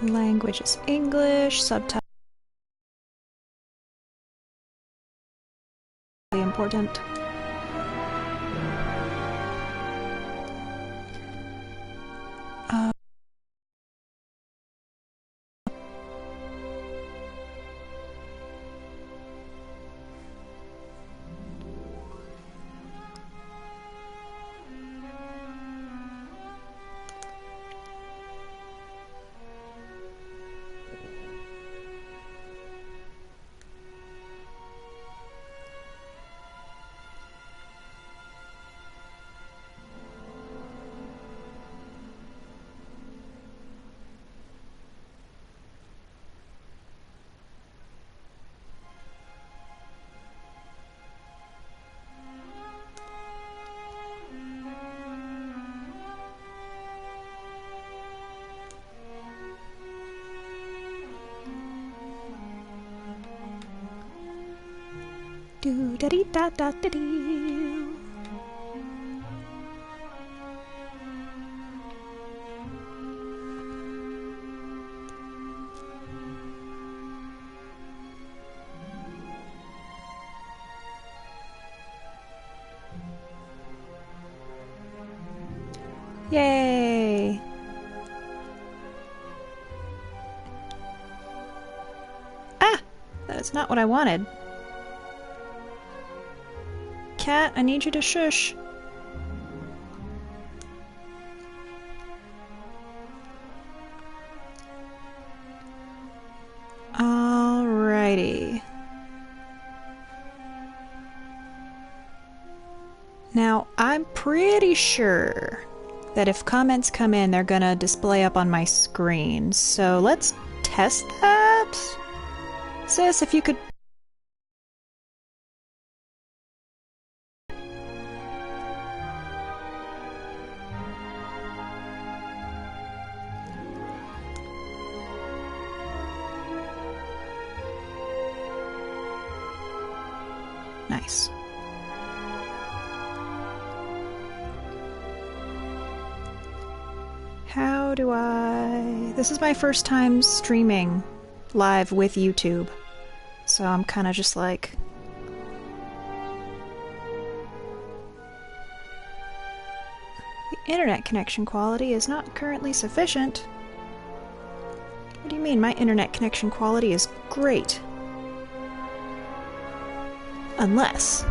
Language is English, subtitle important. Do da dee da da da dee. Yay! Ah! That's not what I wanted. Cat, I need you to shush. Alrighty. Now, I'm pretty sure that if comments come in, they're gonna display up on my screen. So let's test that. Sis, if you could... Nice. How do I... This is my first time streaming live with YouTube, so I'm kind of just like... The internet connection quality is not currently sufficient. What do you mean? My internet connection quality is great. Unless...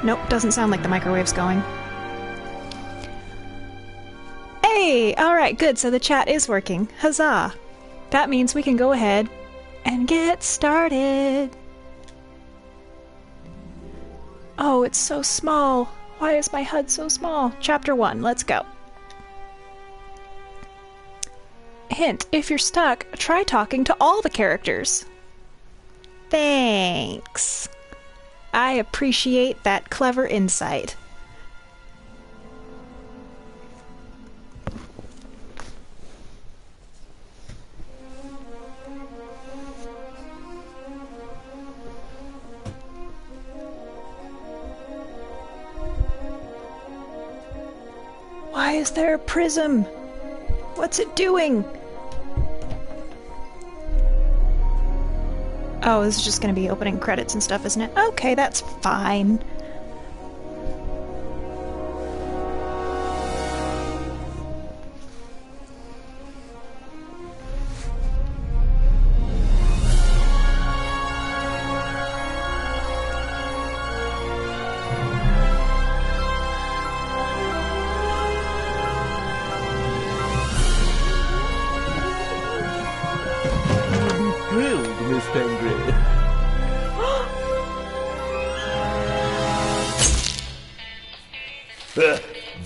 Nope, doesn't sound like the microwave's going. Hey! Alright, good, so the chat is working. Huzzah! That means we can go ahead and get started! Oh, it's so small! Why is my HUD so small? Chapter 1, let's go. Hint, if you're stuck, try talking to all the characters. Thanks. I appreciate that clever insight. Why is there a prism? What's it doing? Oh, this is just gonna be opening credits and stuff, isn't it? Okay, that's fine.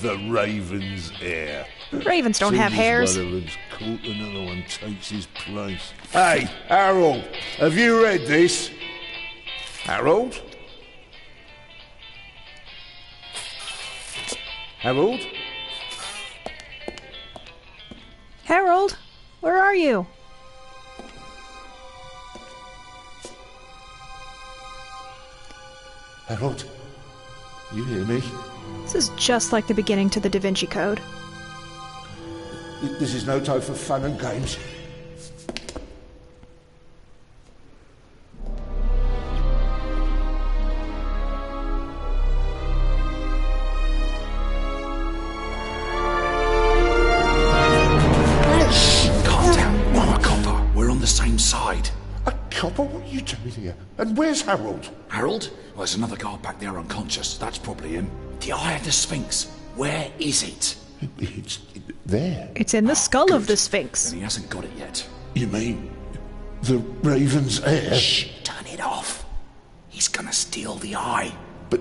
The Raven's heir. Ravens don't have hairs. One of them's caught, another one takes his place. Hey, Harold, have you read this? Harold? Harold? Harold, where are you? Harold? You hear me? This is just like the beginning to the Da Vinci Code. This is no time for fun and games. Calm down. I'm a copper. We're on the same side. A copper? What are you doing here? And where's Harold? Harold? Well, there's another guard back there unconscious. That's probably him. The Eye of the Sphinx. Where is it? It's there. It's in the skull of good. the Sphinx. And he hasn't got it yet. You mean the Raven's heir? Shh! Turn it off. He's gonna steal the eye. But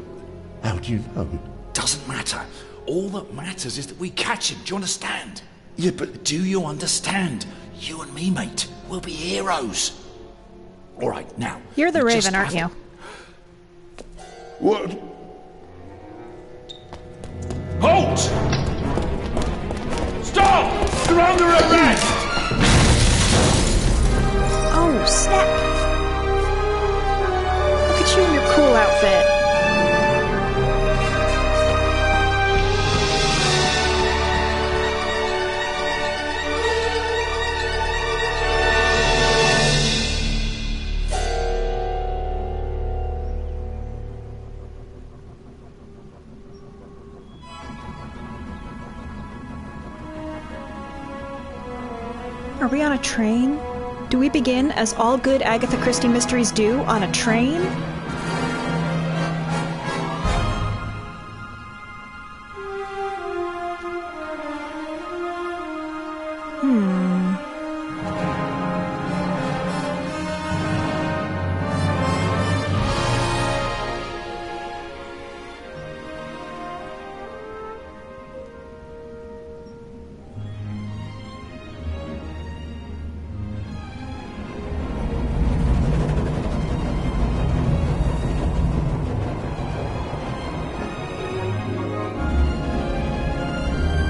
how do you know? Doesn't matter. All that matters is that we catch him. Do you understand? Yeah, but Do you understand? You and me, mate, we'll be heroes. All right, now. You're the we just Raven, aren't have- you? what? Halt! Stop! You're under arrest! Oh, snap! Look at you in your cool outfit. Are we on a train? Do we begin, as all good Agatha Christie mysteries do, on a train?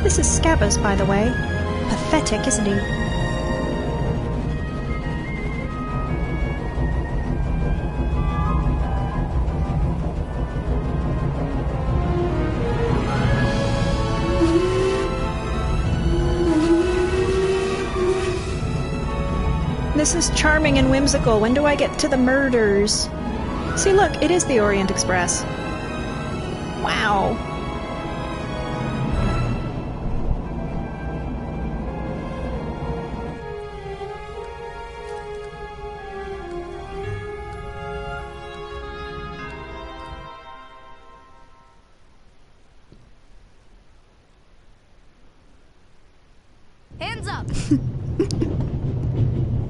This is Scabbers, by the way. Pathetic, isn't he? This is charming and whimsical. When do I get to the murders? See, look, it is the Orient Express. Wow. Hands up!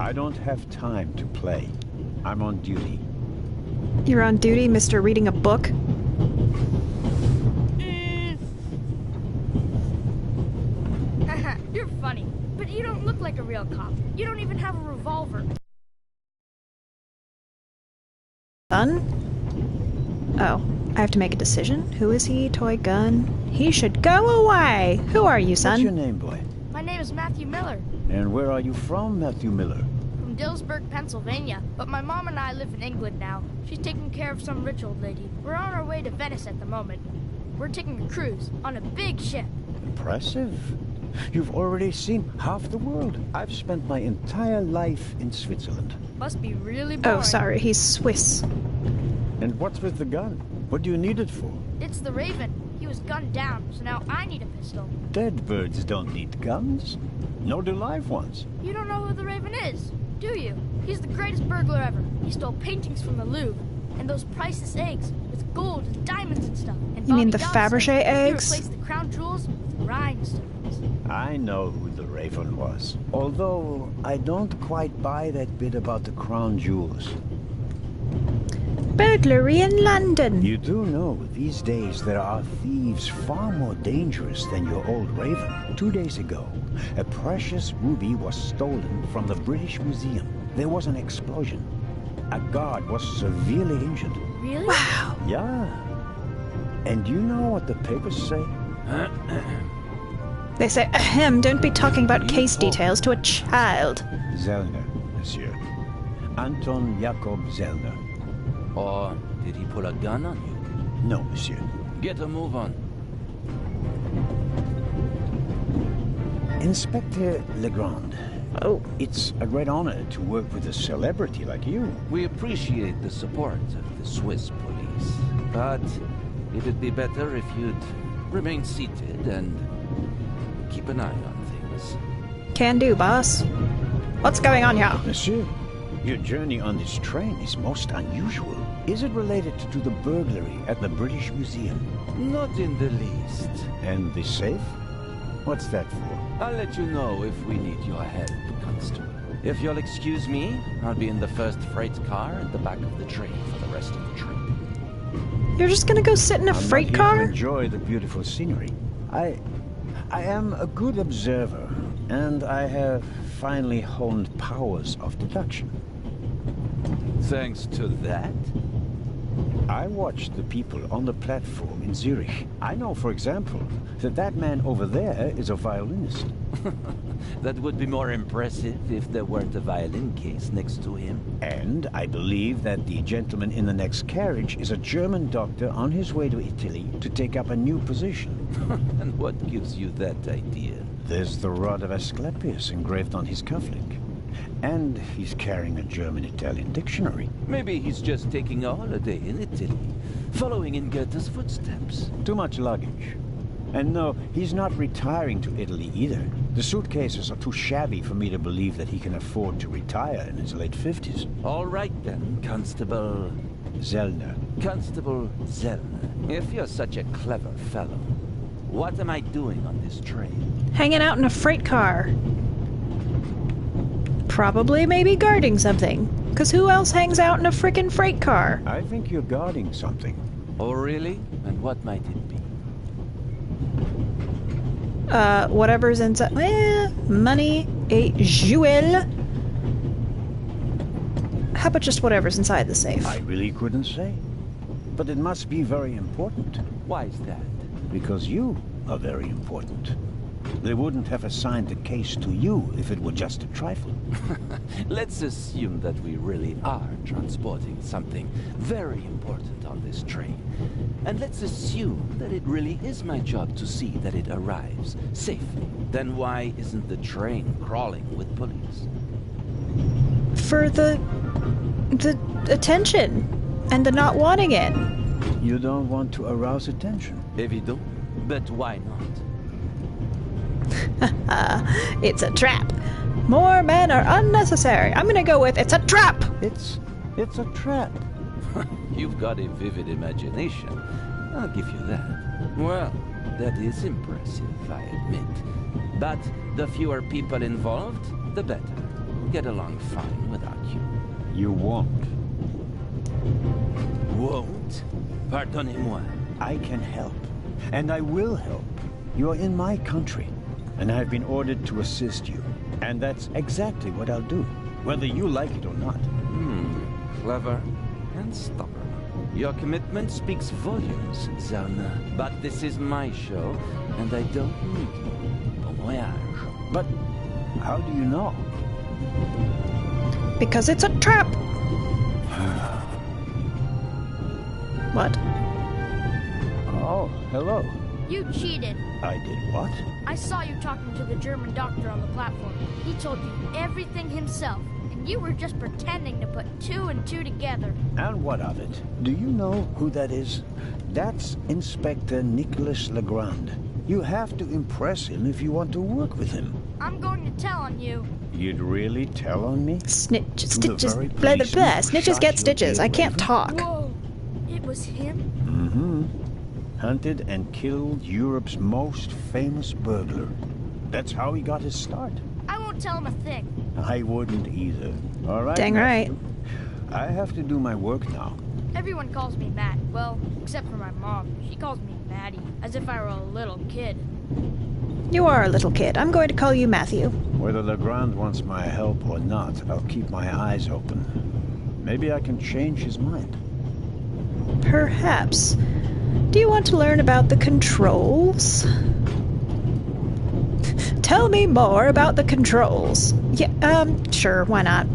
I don't have time to play. I'm on duty. You're on duty, Mr. Reading a Book? You're funny, but you don't look like a real cop. You don't even have a revolver. Son? Oh, I have to make a decision. Who is he? Toy gun? He should go away! Who are you, son? What's your name, boy? My name is Matthew Miller, And where are you from, Matthew Miller? from Dillsburg, Pennsylvania. But my mom and I live in England now. She's taking care of some rich old lady. We're on our way to Venice at the moment. We're taking a cruise on a big ship. Impressive. You've already seen half the world. I've spent my entire life in Switzerland. Must be really boring. Oh, sorry, he's Swiss. And what's with the gun? What do you need it for? It's the Raven. He was gunned down, so now I need a pistol. Dead birds don't need guns. Nor do live ones. You don't know who the Raven is, do you? He's the greatest burglar ever. He stole paintings from the Louvre. And those priceless eggs with gold and diamonds and stuff. And You mean Bobby the Dawson, Fabergé eggs? He replaced the crown jewels with rhinestones. I know who the Raven was. Although, I don't quite buy that bit about the crown jewels. Burglary in London. You do know, these days there are thieves far more dangerous than your old Raven. 2 days ago, a precious ruby was stolen from the British Museum. There was an explosion. A guard was severely injured. Really? Wow. Yeah. And you know what the papers say? They say, ahem, don't be talking about case details to a child. Zellner, monsieur. Anton Jakob Zellner. Or did he pull a gun on you? No, monsieur. Get a move on. Inspector Legrand. Oh. It's a great honor to work with a celebrity like you. We appreciate the support of the Swiss police, but it'd be better if you'd remain seated and keep an eye on things. Can do, boss. What's going on here? Monsieur, your journey on this train is most unusual. Is it related to the burglary at the British Museum? Not in the least. And the safe? What's that for? I'll let you know if we need your help, Constable. If you'll excuse me, I'll be in the first freight car at the back of the train for the rest of the trip. You're just gonna go sit in a I'm freight not here to car? enjoy the beautiful scenery. I am a good observer, and I have finally honed powers of deduction. Thanks to that? I watched the people on the platform in Zurich. I know, for example, that that man over there is a violinist. That would be more impressive if there weren't a violin case next to him. And I believe that the gentleman in the next carriage is a German doctor on his way to Italy to take up a new position. And what gives you that idea? There's the rod of Asclepius engraved on his cufflink. And he's carrying a German-Italian dictionary. Maybe he's just taking a holiday in Italy, following in Goethe's footsteps. Too much luggage. And no, he's not retiring to Italy either. The suitcases are too shabby for me to believe that he can afford to retire in his late 50s. All right then, Constable... Zellner. Constable Zellner. If you're such a clever fellow, what am I doing on this train? Hanging out in a freight car. Probably maybe guarding something. Cause who else hangs out in a frickin' freight car? I think you're guarding something. Oh really? And what might it be? Whatever's inside. Money, a jewel. How about just whatever's inside the safe? I really couldn't say. But it must be very important. Why is that? Because you are very important. They wouldn't have assigned the case to you if it were just a trifle. Let's assume that we really are transporting something very important on this train. And let's assume that it really is my job to see that it arrives safely. Then why isn't the train crawling with police? For the attention and the not wanting it. You don't want to arouse attention. Évident. But why not? It's a trap. More men are unnecessary. I'm gonna go with it's a trap. It's a trap. You've got a vivid imagination. I'll give you that. Well, that is impressive, I admit. But the fewer people involved, the better. Get along fine without you. You won't. Won't? Pardonnez-moi. I can help. And I will help. You're in my country. And I've been ordered to assist you. And that's exactly what I'll do, whether you like it or not. Clever and stubborn. Your commitment speaks volumes, Zellner. But this is my show, and I don't need you. Bon voyage. But how do you know? Because it's a trap. What? Oh, hello. You cheated. I did what? I saw you talking to the German doctor on the platform. He told you everything himself, and you were just pretending to put two and two together. And what of it? Do you know who that is? That's Inspector Nicholas Legrand. You have to impress him if you want to work with him. I'm going to tell on you. You'd really tell on me? Snitch, the stitches, very blah, blah, blah. policeman who Snitches shot get your stitches. dear I can't Raven? talk. Whoa! It was him? Hunted and killed Europe's most famous burglar. That's how he got his start. I won't tell him a thing. I wouldn't either. All right. Dang right. Matthew. I have to do my work now. Everyone calls me Matt. Well, except for my mom. She calls me Maddie, as if I were a little kid. You are a little kid. I'm going to call you Matthew. Whether Legrand wants my help or not, I'll keep my eyes open. Maybe I can change his mind. Perhaps. Do you want to learn about the controls? Tell me more about the controls. Yeah, sure, why not?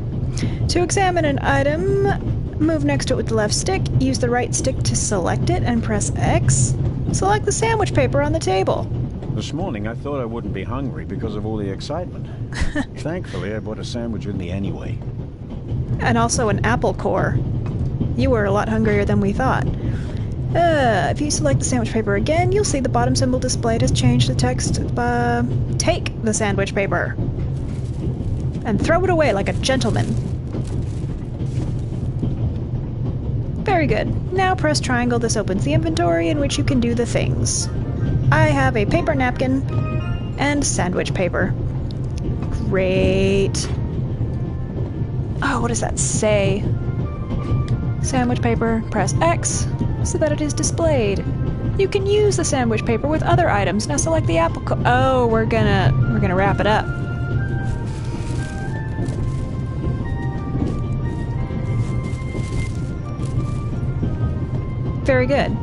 To examine an item, move next to it with the left stick, use the right stick to select it, and press X. Select the sandwich paper on the table. This morning I thought I wouldn't be hungry because of all the excitement. Thankfully, I bought a sandwich with me anyway. And also an apple core. You were a lot hungrier than we thought. If you select the sandwich paper again, you'll see the bottom symbol displayed has changed the text. Take the sandwich paper. And throw it away like a gentleman. Very good. Now press triangle. This opens the inventory in which you can do the things. I have a paper napkin and sandwich paper. Great. Oh, what does that say? Sandwich paper, press X so that it is displayed. You can use the sandwich paper with other items. Now select the apple oh, we're gonna wrap it up. Very good.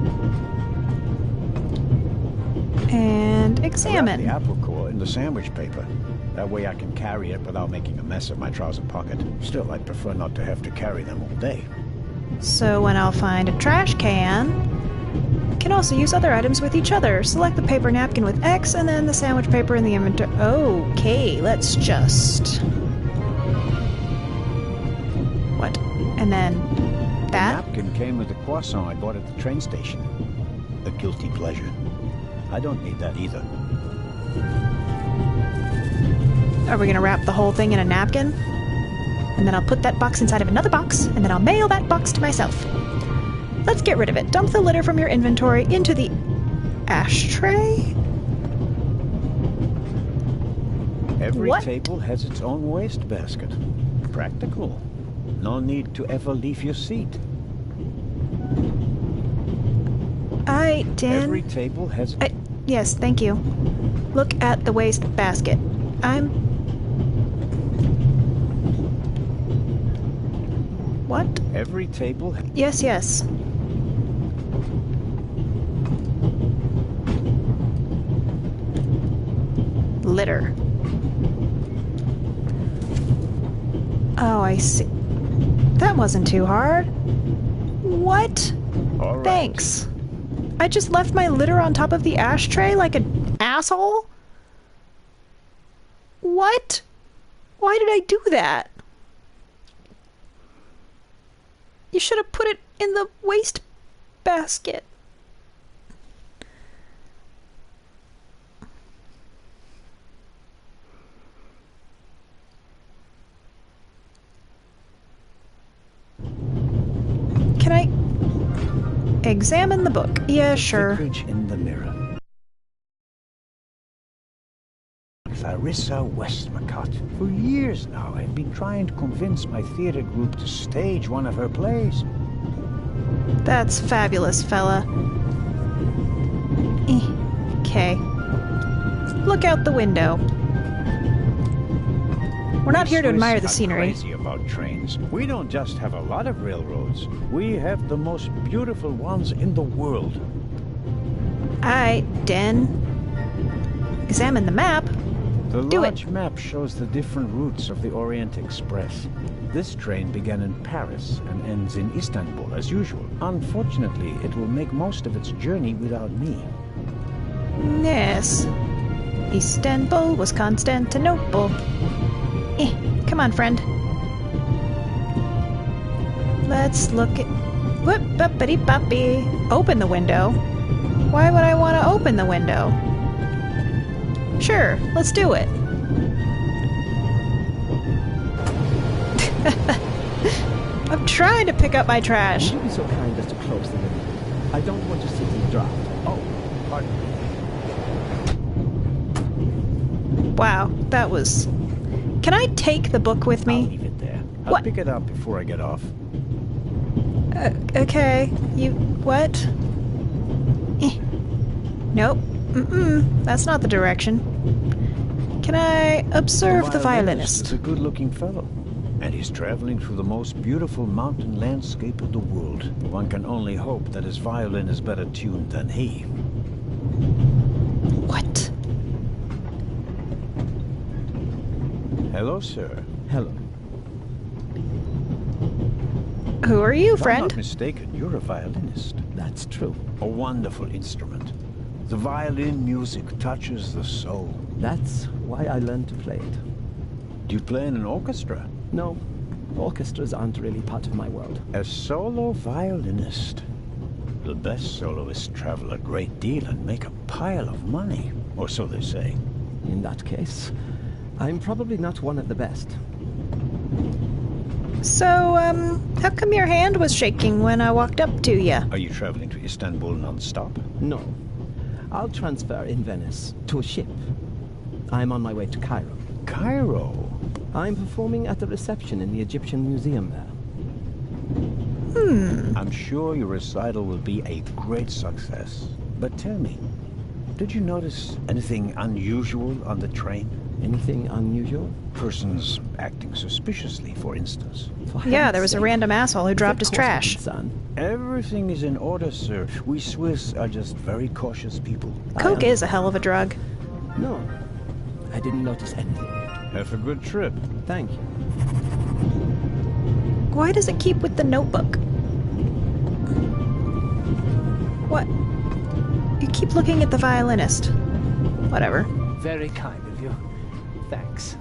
And examine. I wrap the apple core in the sandwich paper. That way I can carry it without making a mess of my trouser pocket. Still, I'd prefer not to have to carry them all day. So when I'll find a trash can, I can also use other items with each other. Select the paper napkin with X and then the sandwich paper in the inventory. Okay, let's just... What? And then that? The napkin came with the croissant I bought at the train station. A guilty pleasure. I don't need that either. Are we gonna wrap the whole thing in a napkin? And then I'll put that box inside of another box, and then I'll mail that box to myself. Let's get rid of it. Dump the litter from your inventory into the ashtray? Every What? table has its own waste basket. Practical. No need to ever leave your seat. Dan... Every table has... Yes, thank you. Look at the waste basket. What? Every table... Yes, yes. Litter. Oh, I see. That wasn't too hard. What? All right. Thanks. I just left my litter on top of the ashtray like an asshole? What? Why did I do that? You should have put it in the waste basket. Can I examine the book? Yeah, sure. Vicarage in the Mirror. Clarissa Westmacott. For years now, I've been trying to convince my theater group to stage one of her plays. That's fabulous, fella. Okay. Look out the window. We're not here to admire the scenery. Crazy about trains. We don't just have a lot of railroads. We have the most beautiful ones in the world. Aight, Den. Examine the map. The Do large map shows the different routes of the Orient Express. This train began in Paris and ends in Istanbul, as usual. Unfortunately, it will make most of its journey without me. Yes. Istanbul was Constantinople. Come on, friend. Let's look at... Whoop-uppity-poppy. Open the window? Why would I want to open the window? Sure, let's do it. I'm trying to pick up my trash. Would you be so kind as to close the window? I don't want to sit in the draft. Oh, pardon me. Wow, that was... Can I take the book with I'll me? leave it there. I'll What? pick it up before I get off. Okay. You... what? Nope. That's not the direction. Can I observe the violinist? is a good-looking fellow, and he's traveling through the most beautiful mountain landscape of the world. One can only hope that his violin is better tuned than he. What? Hello, sir. Hello. Who are you, If I'm friend? not mistaken, you're a violinist. That's true. A wonderful instrument. The violin music touches the soul. That's why I learned to play it. Do you play in an orchestra? No, orchestras aren't really part of my world. A solo violinist. The best soloists travel a great deal and make a pile of money, or so they say. In that case, I'm probably not one of the best. So, how come your hand was shaking when I walked up to you? Are you traveling to Istanbul non-stop? No. I'll transfer in Venice to a ship. I'm on my way to Cairo. Cairo? I'm performing at the reception in the Egyptian Museum there. I'm sure your recital will be a great success. But tell me, did you notice anything unusual on the train? Anything unusual? Persons acting suspiciously, for instance. Yeah, there was a random asshole who dropped his trash. Son. Everything is in order, sir. We Swiss are just very cautious people. Coke is a hell of a drug. No, I didn't notice anything. Have a good trip. Thank you. Why does it keep with the notebook? What? You keep looking at the violinist. Whatever. Very kind of you. Thanks.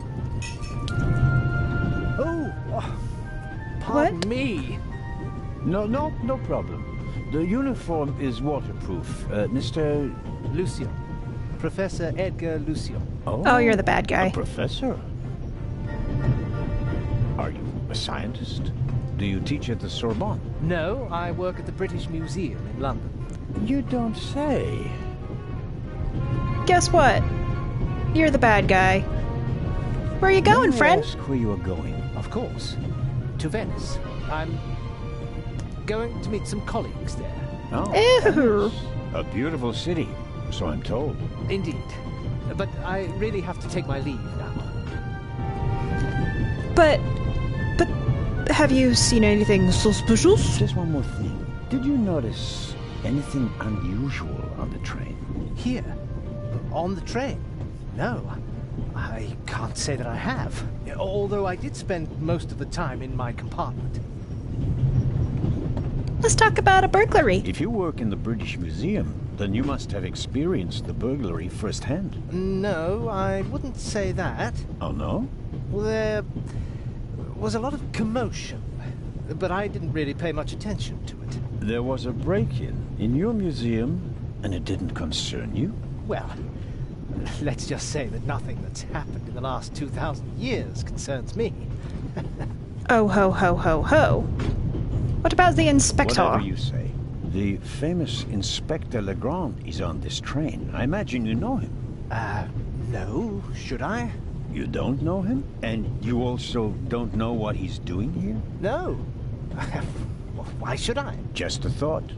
Pardon What? me. No problem. The uniform is waterproof. Mr. Lucian. Professor Edgar Lucian. Oh, you're the bad guy. A professor? Are you a scientist? Do you teach at the Sorbonne? No, I work at the British Museum in London. You don't say. Guess what? You're the bad guy. Where are you going, May I friend? ask where you are going? Of course. To Venice. I'm going to meet some colleagues there. Oh, Ew. Venice. A beautiful city, so I'm told. Indeed. But I really have to take my leave now. But have you seen anything suspicious? Just one more thing. Did you notice anything unusual on the train? Here? On the train? No. I can't say that I have. Although I did spend most of the time in my compartment. Let's talk about a burglary. If you work in the British Museum, then you must have experienced the burglary firsthand. No, I wouldn't say that. Oh, no? There was a lot of commotion, but I didn't really pay much attention to it. There was a break-in in your museum, and it didn't concern you? Well, let's just say that nothing that's happened in the last 2,000 years concerns me. Oh ho ho ho ho. What about the inspector? Whatever you say. The famous Inspector Legrand is on this train. I imagine you know him. No, should I? You don't know him? And you also don't know what he's doing here? No. Why should I? Just a thought.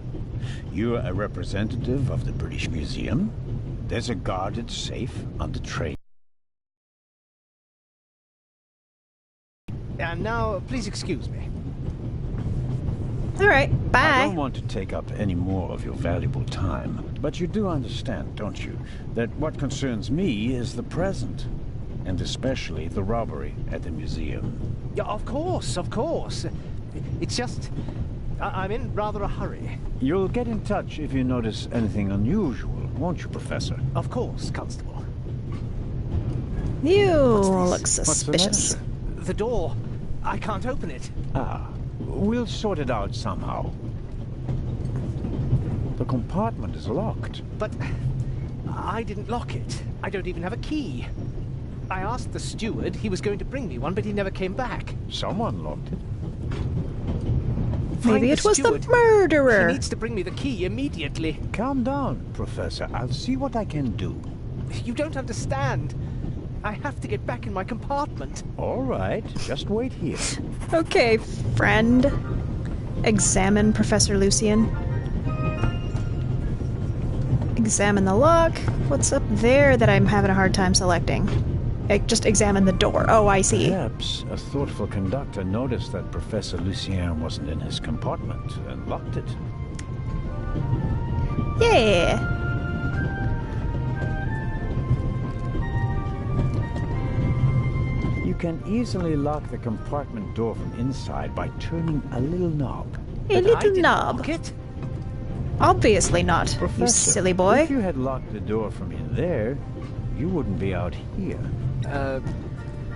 You're a representative of the British Museum. There's a guarded safe on the train. And now, please excuse me. All right, I bye. don't want to take up any more of your valuable time, but you do understand, don't you, that what concerns me is the present, and especially the robbery at the museum. Yeah, of course, of course. It's just, I'm in rather a hurry. You'll get in touch if you notice anything unusual, won't you, Professor? Of course, Constable. You this? look What's the suspicious. matter? The door, I can't open it. Ah, we'll sort it out somehow. The compartment is locked. But I didn't lock it. I don't even have a key. I asked the steward, he was going to bring me one, but he never came back. Someone locked it. Maybe Find it was steward. the murderer. He needs to bring me the key immediately. Calm down, Professor. I'll see what I can do. You don't understand. I have to get back in my compartment. All right, just wait here. Okay, friend. Examine Professor Lucian. Examine the lock. What's up there that I'm having a hard time selecting? Just examine the door. Oh, I see. Perhaps a thoughtful conductor noticed that Professor Lucien wasn't in his compartment and locked it. Yeah. You can easily lock the compartment door from inside by turning a little knob. A But I little didn't knob. lock it. Obviously not, Professor, you silly boy. if you had locked the door from in there, you wouldn't be out here.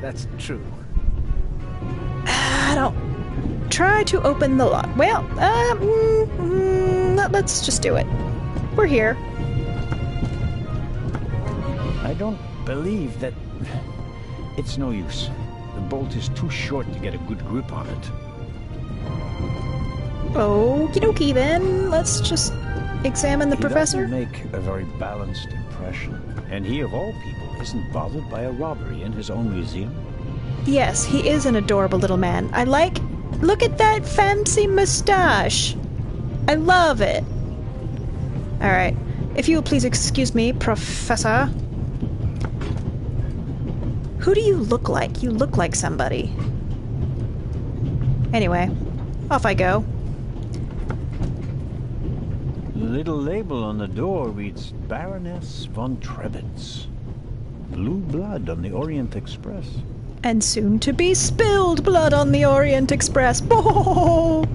That's true. I don't... Try to open the lock. Well, let's just do it. We're here. I don't believe that... It's no use. The bolt is too short to get a good grip on it. Okie dokie then. Let's just examine the He professor. doesn't make a very balanced impression. And he, of all people, isn't bothered by a robbery in his own museum. Yes, he is an adorable little man. I like... Look at that fancy mustache. I love it. Alright. If you will please excuse me, Professor. Who do you look like? You look like somebody. Anyway, off I go. The little label on the door reads Baroness von Trebitz. Blue blood on the Orient Express. And soon to be spilled blood on the Orient Express. Oh.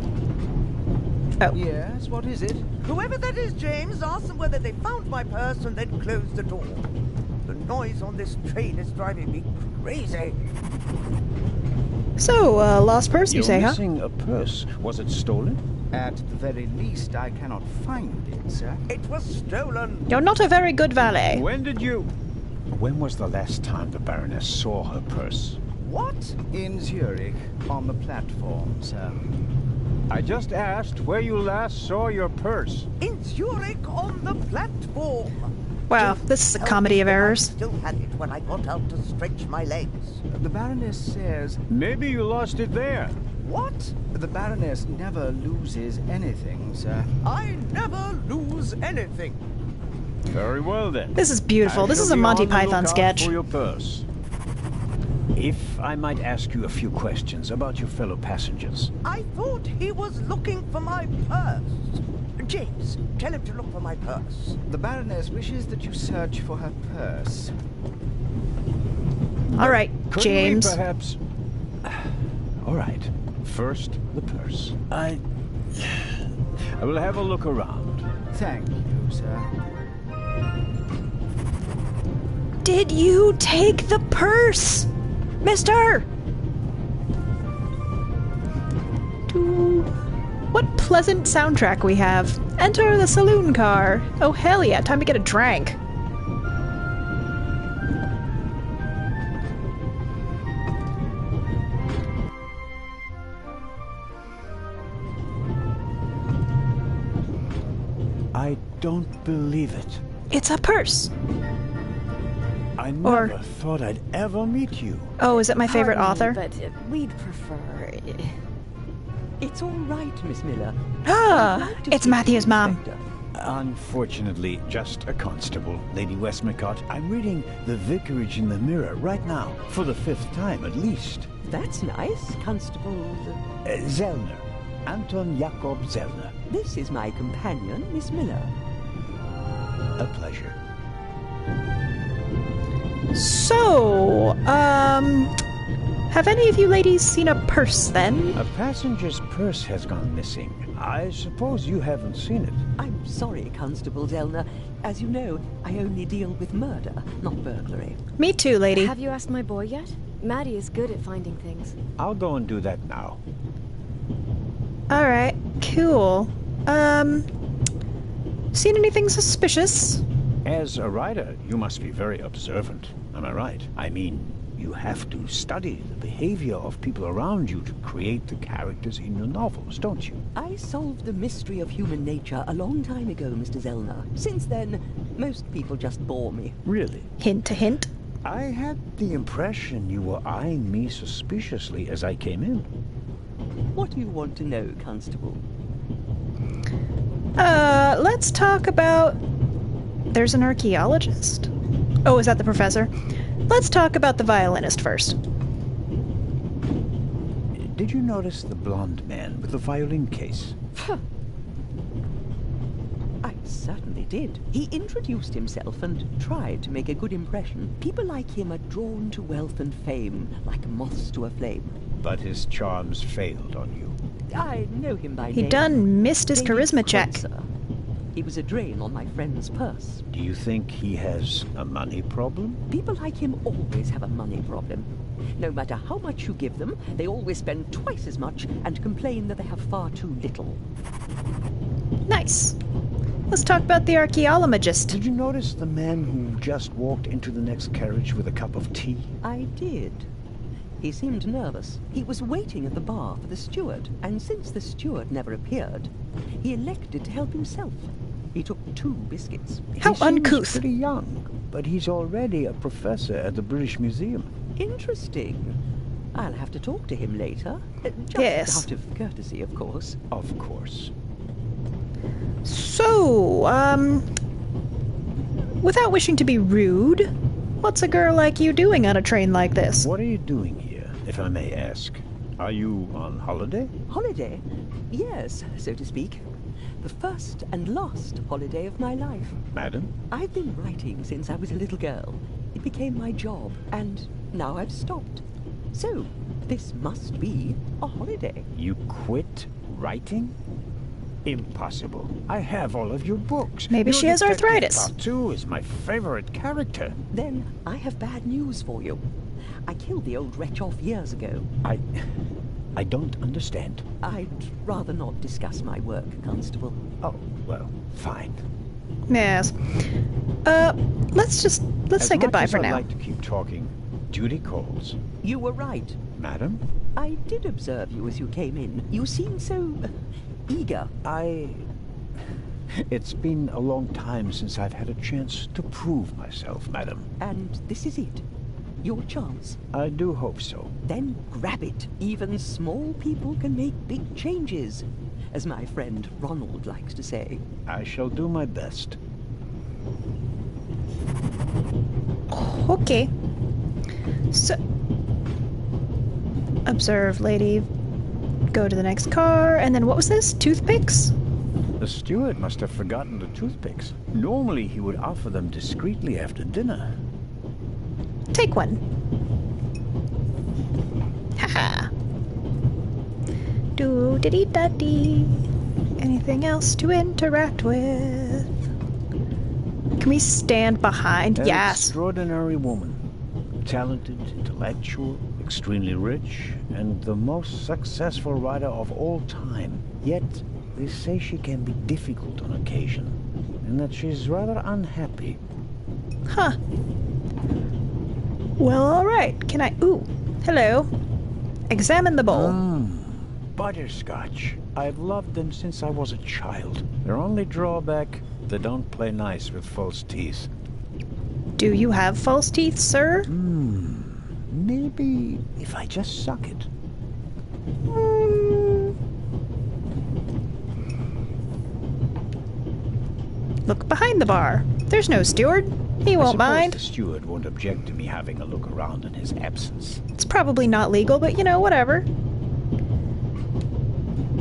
Yes, what is it? Whoever that is, James, ask them whether they found my purse and then closed the door. The noise on this train is driving me crazy. So, lost purse, you say, huh? You're missing a purse. Was it stolen? At the very least, I cannot find it, sir. It was stolen. You're not a very good valet. When was the last time the Baroness saw her purse? What? In Zurich, on the platform, sir. I just asked where you last saw your purse. In Zurich, on the platform. Wow, this is a comedy of errors. I still had it when I got out to stretch my legs. The Baroness says... Maybe you lost it there. What? The Baroness never loses anything, sir. I never lose anything. Very well then. This is beautiful. I This shall is a be Monty on the Python lookout sketch. for your purse. If I might ask you a few questions about your fellow passengers. I thought he was looking for my purse. James, tell him to look for my purse. The Baroness wishes that you search for her purse. All right, Couldn't James. we perhaps... All right. First, the purse. I will have a look around. Thank you, sir. Did you take the purse, mister? What pleasant soundtrack we have. Enter the saloon car. Oh, hell yeah, time to get a drink. I don't believe it. It's a purse. I never thought I'd ever meet you. Oh, is it my favorite Pardon me, author? But we'd prefer... It's all right, Miss Miller. Ah, it's Matthew's mom. Unfortunately, just a constable, Lady Westmacott. I'm reading The Vicarage in the Mirror right now, for the 5th time at least. That's nice, Constable... Zellner. Anton Jakob Zellner. This is my companion, Miss Miller. A pleasure. So, have any of you ladies seen a purse then? A passenger's purse has gone missing. I suppose you haven't seen it. I'm sorry, Constable Zellner. As you know, I only deal with murder, not burglary. Me too, lady. Have you asked my boy yet? Maddie is good at finding things. I'll go and do that now. Alright, cool. Seen anything suspicious? As a writer, you must be very observant. Am I right? I mean, you have to study the behavior of people around you to create the characters in your novels, don't you? I solved the mystery of human nature a long time ago, Mr. Zellner. Since then, most people just bore me. Really? Hint to hint. I had the impression you were eyeing me suspiciously as I came in. What do you want to know, Constable? Let's talk about... There's an archaeologist. Oh, is that the professor? Let's talk about the violinist first. Did you notice the blonde man with the violin case? I certainly did. He introduced himself and tried to make a good impression. People like him are drawn to wealth and fame, like moths to a flame. But his charms failed on you. I know him by name. He done missed his David charisma check. Kreuzer. He was a drain on my friend's purse. Do you think he has a money problem? People like him always have a money problem. No matter how much you give them, they always spend twice as much and complain that they have far too little. Nice. Let's talk about the archaeologist. Did you notice the man who just walked into the next carriage with a cup of tea? I did. He seemed nervous. He was waiting at the bar for the steward, and since the steward never appeared, he elected to help himself. He took 2 biscuits. How uncouth. He's pretty young, but he's already a professor at the British Museum. Interesting. I'll have to talk to him later. Just Yes. out of courtesy, of course. Of course. So, without wishing to be rude, what's a girl like you doing on a train like this? What are you doing here, if I may ask? Are you on holiday? Holiday? Yes, so to speak. The first and last holiday of my life. Madam? I've been writing since I was a little girl. It became my job, and now I've stopped. So, this must be a holiday. You quit writing? Impossible. I have all of your books. Maybe Your she has Detective arthritis. Klaatu is my favorite character. Then I have bad news for you. I killed the old wretch off years ago. I don't understand. I'd rather not discuss my work, Constable. Oh, well, fine. Yes. Let's say goodbye for I'd now. like to keep talking. Duty calls. You were right. Madam? I did observe you as you came in. You seemed so eager. It's been a long time since I've had a chance to prove myself, madam. And this is it. Your chance. I do hope so. Then grab it. Even small people can make big changes, as my friend Ronald likes to say. I shall do my best. Okay. So, observe, lady. Go to the next car, and then what was this? Toothpicks? The steward must have forgotten the toothpicks. Normally he would offer them discreetly after dinner. Take one. Haha. Do-diddy-da-dee. Anything else to interact with? Can we stand behind? An Yes. extraordinary woman. Talented, intellectual, extremely rich, and the most successful writer of all time. Yet, they say she can be difficult on occasion, and that she's rather unhappy. Huh. Well, alright. Can I... Ooh. Hello. Examine the bowl. Butterscotch. I've loved them since I was a child. Their only drawback, they don't play nice with false teeth. Do you have false teeth, sir? Maybe if I just suck it. Look behind the bar. There's no steward. He won't mind. The steward won't object to me having a look around in his absence. It's probably not legal, but you know, whatever.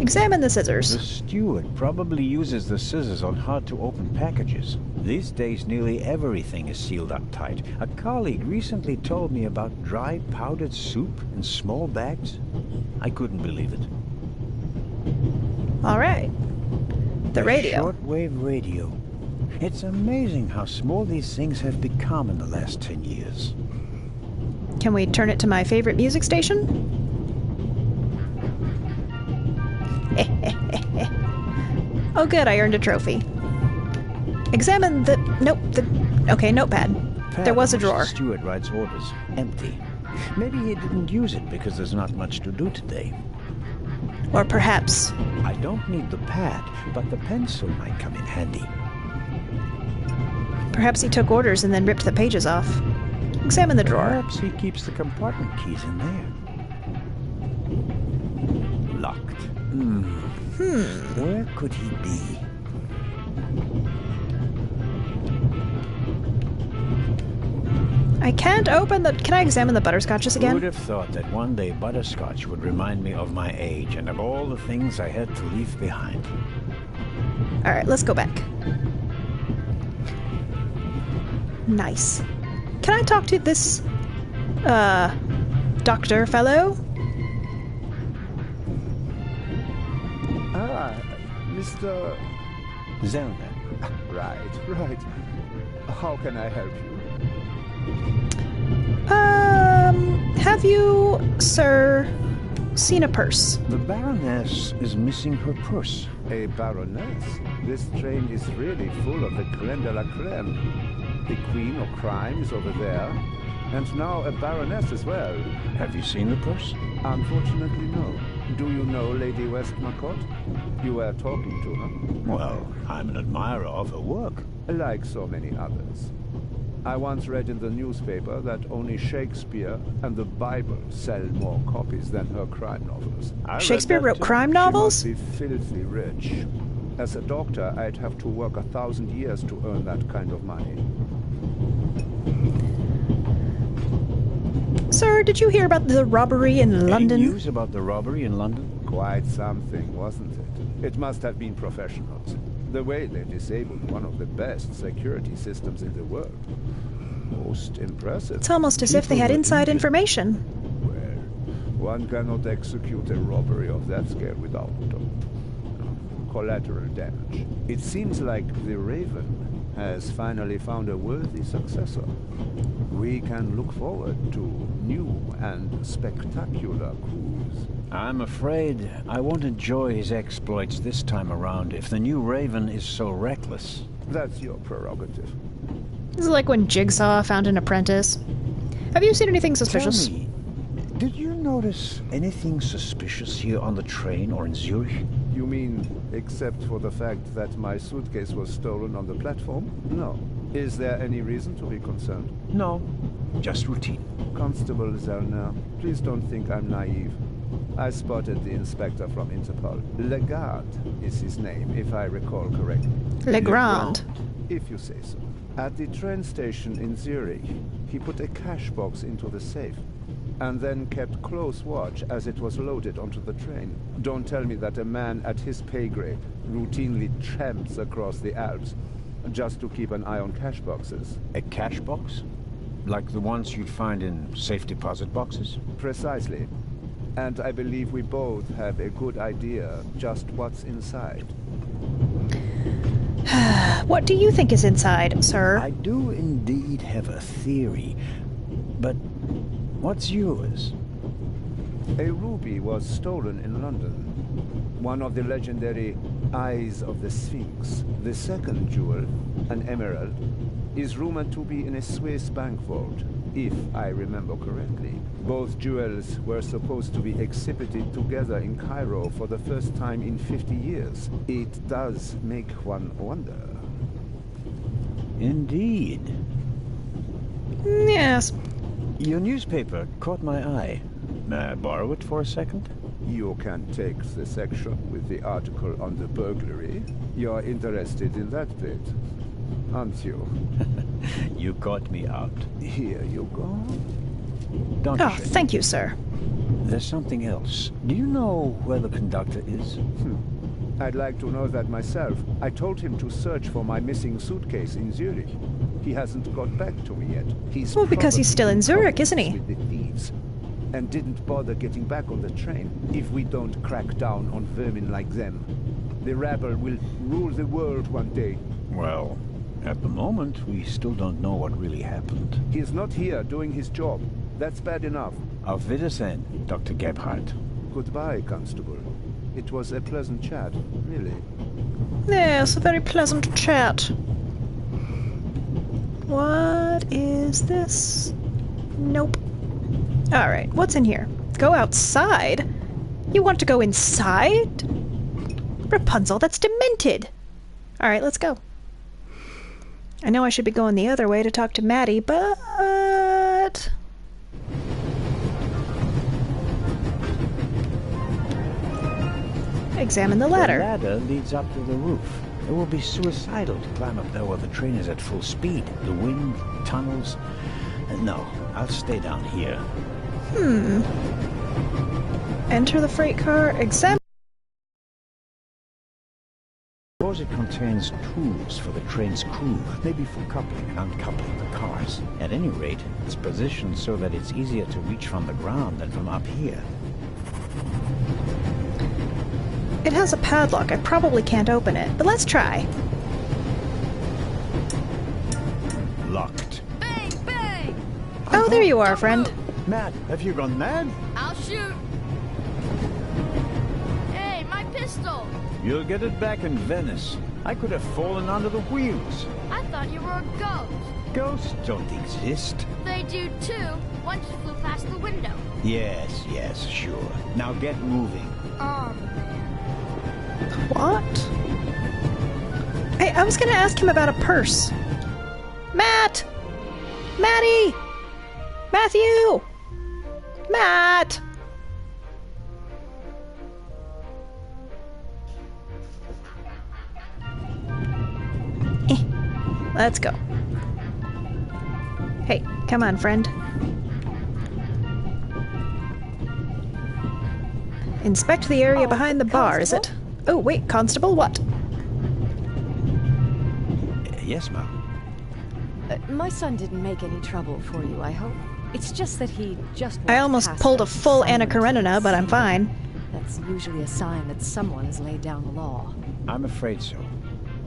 Examine the scissors. The steward probably uses the scissors on hard-to-open packages. These days, nearly everything is sealed up tight. A colleague recently told me about dry powdered soup in small bags. I couldn't believe it. All right. The radio. Shortwave radio. It's amazing how small these things have become in the last 10 years. Can we turn it to my favorite music station? Oh good, I earned a trophy. Examine the... Nope, okay, notepad. There was a drawer. The steward writes orders. Empty. Maybe he didn't use it because there's not much to do today. Or perhaps... I don't need the pad, but the pencil might come in handy. Perhaps he took orders and then ripped the pages off. Examine the drawer. Perhaps he keeps the compartment keys in there. Locked. Where could he be? I can't open the... Can I examine the butterscotches again? Who would have thought that one day butterscotch would remind me of my age and of all the things I had to leave behind? Alright, let's go back. Nice. Can I talk to this... doctor fellow? Ah, Mr... Zelda. Right. How can I help you? Have you, sir, seen a purse? The Baroness is missing her purse. A Baroness? This train is really full of the creme de la creme. The Queen of Crime is over there, and now a Baroness as well. Have you seen the purse? Unfortunately, no. Do you know Lady Westmacott? You were talking to her. Well, I'm an admirer of her work. Like so many others. I once read in the newspaper that only Shakespeare and the Bible sell more copies than her crime novels. Shakespeare wrote crime novels? She must be filthy rich. As a doctor, I'd have to work 1,000 years to earn that kind of money. Sir, did you hear about the robbery in London? Any news about the robbery in London? Quite something, wasn't it? It must have been professionals. The way they disabled one of the best security systems in the world. Most impressive. It's almost as if they had inside information. Well, one cannot execute a robbery of that scale without collateral damage. It seems like the Raven has finally found a worthy successor. We can look forward to new and spectacular coups. I'm afraid I won't enjoy his exploits this time around if the new Raven is so reckless. That's your prerogative. This is like when Jigsaw found an apprentice. Have you seen anything suspicious? Tell me, did you notice anything suspicious here on the train or in Zurich? You mean, except for the fact that my suitcase was stolen on the platform? No. Is there any reason to be concerned? No, just routine. Constable Zellner, please don't think I'm naive. I spotted the inspector from Interpol. Legrand is his name, if I recall correctly. Legrand? If you say so. At the train station in Zurich, he put a cash box into the safe, and then kept close watch as it was loaded onto the train. Don't tell me that a man at his pay grade routinely tramps across the Alps just to keep an eye on cash boxes. A cash box? Like the ones you'd find in safe deposit boxes? Precisely. And I believe we both have a good idea just what's inside. What do you think is inside, sir? I do indeed have a theory, but what's yours? A ruby was stolen in London. One of the legendary Eyes of the Sphinx. The second jewel, an emerald, is rumored to be in a Swiss bank vault, if I remember correctly. Both jewels were supposed to be exhibited together in Cairo for the first time in 50 years. It does make one wonder. Indeed. Yes. Your newspaper caught my eye. May I borrow it for a second? You can take the section with the article on the burglary. You're interested in that bit, aren't you? You caught me out. Here you go. Don't Oh, thank you, sir. There's something else. Do you know where the conductor is? I'd like to know that myself. I told him to search for my missing suitcase in Zurich. He hasn't got back to me yet. He's because he's still in Zurich, isn't he? With the thieves, and didn't bother getting back on the train. If we don't crack down on vermin like them, the rabble will rule the world one day. Well, at the moment, we still don't know what really happened. He's not here doing his job. That's bad enough. Auf Wiedersehen, Dr. Gebhardt. Goodbye, Constable. It was a pleasant chat, really. Yes, a very pleasant chat. What is this? Nope. Alright, what's in here? Go outside? You want to go inside? Rapunzel, that's demented! Alright, let's go. I know I should be going the other way to talk to Maddie, but... Examine the ladder. The ladder leads up to the roof. It will be suicidal to climb up there while the train is at full speed. The wind, tunnels... No, I'll stay down here. Enter the freight car, examine... Suppose it contains tools for the train's crew, maybe for coupling and uncoupling the cars. At any rate, it's positioned so that it's easier to reach from the ground than from up here. It has a padlock. I probably can't open it, but let's try. Locked. Bang, bang! Oh, there you are, friend. Matt, have you gone mad? I'll shoot. Hey, my pistol! You'll get it back in Venice. I could have fallen under the wheels. I thought you were a ghost. Ghosts don't exist. They do too. One just flew past the window. Yes, yes, sure. Now get moving. What? Hey, I was gonna ask him about a purse. Matt! Matty! Matthew! Matt! Let's go. Hey, come on, friend. Inspect the area behind the bar, is it? Oh, wait, Constable, what? Yes, ma'am. My son didn't make any trouble for you, I hope. It's just that he just I almost pulled a full Anna Karenina, but I'm fine. That's usually a sign that someone has laid down the law. I'm afraid so.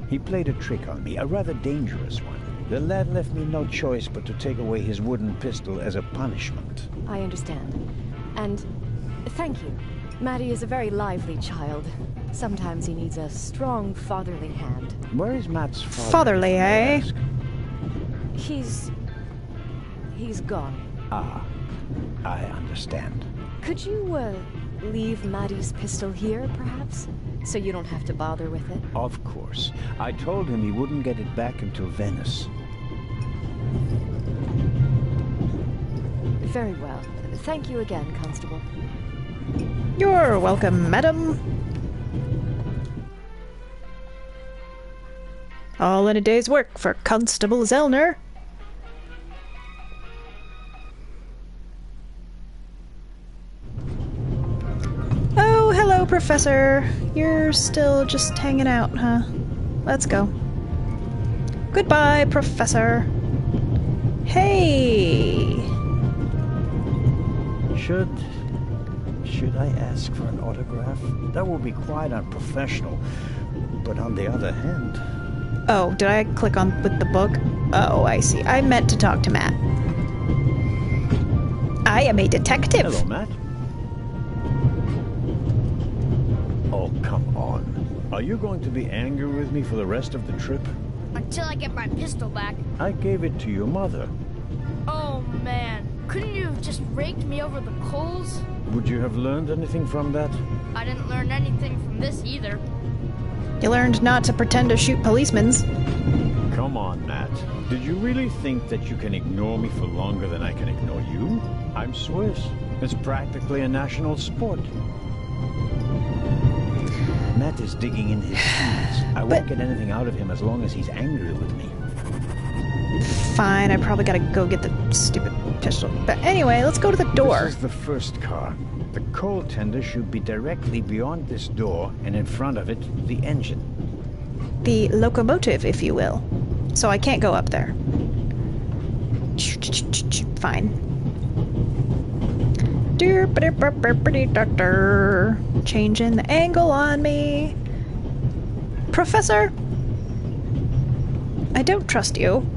He played a trick on me, a rather dangerous one. The lad left me no choice but to take away his wooden pistol as a punishment. I understand. And thank you. Matty is a very lively child. Sometimes he needs a strong fatherly hand. Where is Matt's father? Fatherly, eh? He's gone. Ah, I understand. Could you, leave Matty's pistol here, perhaps? So you don't have to bother with it? Of course. I told him he wouldn't get it back until Venice. Very well. Thank you again, Constable. You're welcome, madam. All in a day's work for Constable Zellner. Oh, hello, Professor. You're still just hanging out, huh? Let's go. Goodbye, Professor. Hey! Should I ask for an autograph? That would be quite unprofessional. But on the other hand... Oh, did I click on with the book? Oh, I see. I meant to talk to Matt. I am a detective. Hello, Matt. Oh, come on. Are you going to be angry with me for the rest of the trip? Until I get my pistol back. I gave it to your mother. Oh, man. Couldn't you have just raked me over the coals? Would you have learned anything from that? I didn't learn anything from this either. You learned not to pretend to shoot policemen. Come on, Matt. Did you really think that you can ignore me for longer than I can ignore you? I'm Swiss. It's practically a national sport. Matt is digging in his heels. I won't get anything out of him as long as he's angry with me. Fine, I probably gotta go get the stupid pistol. But anyway, let's go to the door. This is the first car. The coal tender should be directly beyond this door, and in front of it, the engine. The locomotive, if you will. So I can't go up there. Fine. Changing the angle on me. Professor? I don't trust you.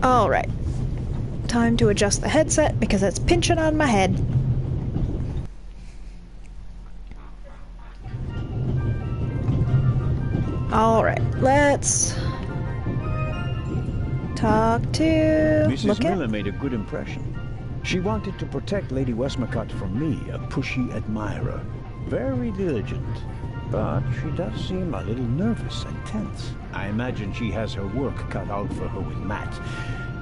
Alright. Time to adjust the headset because it's pinching on my head. Alright, let's talk to... Mrs. Miller made a good impression. She wanted to protect Lady Westmacott from me, a pushy admirer. Very diligent. But she does seem a little nervous and tense. I imagine she has her work cut out for her with Matt.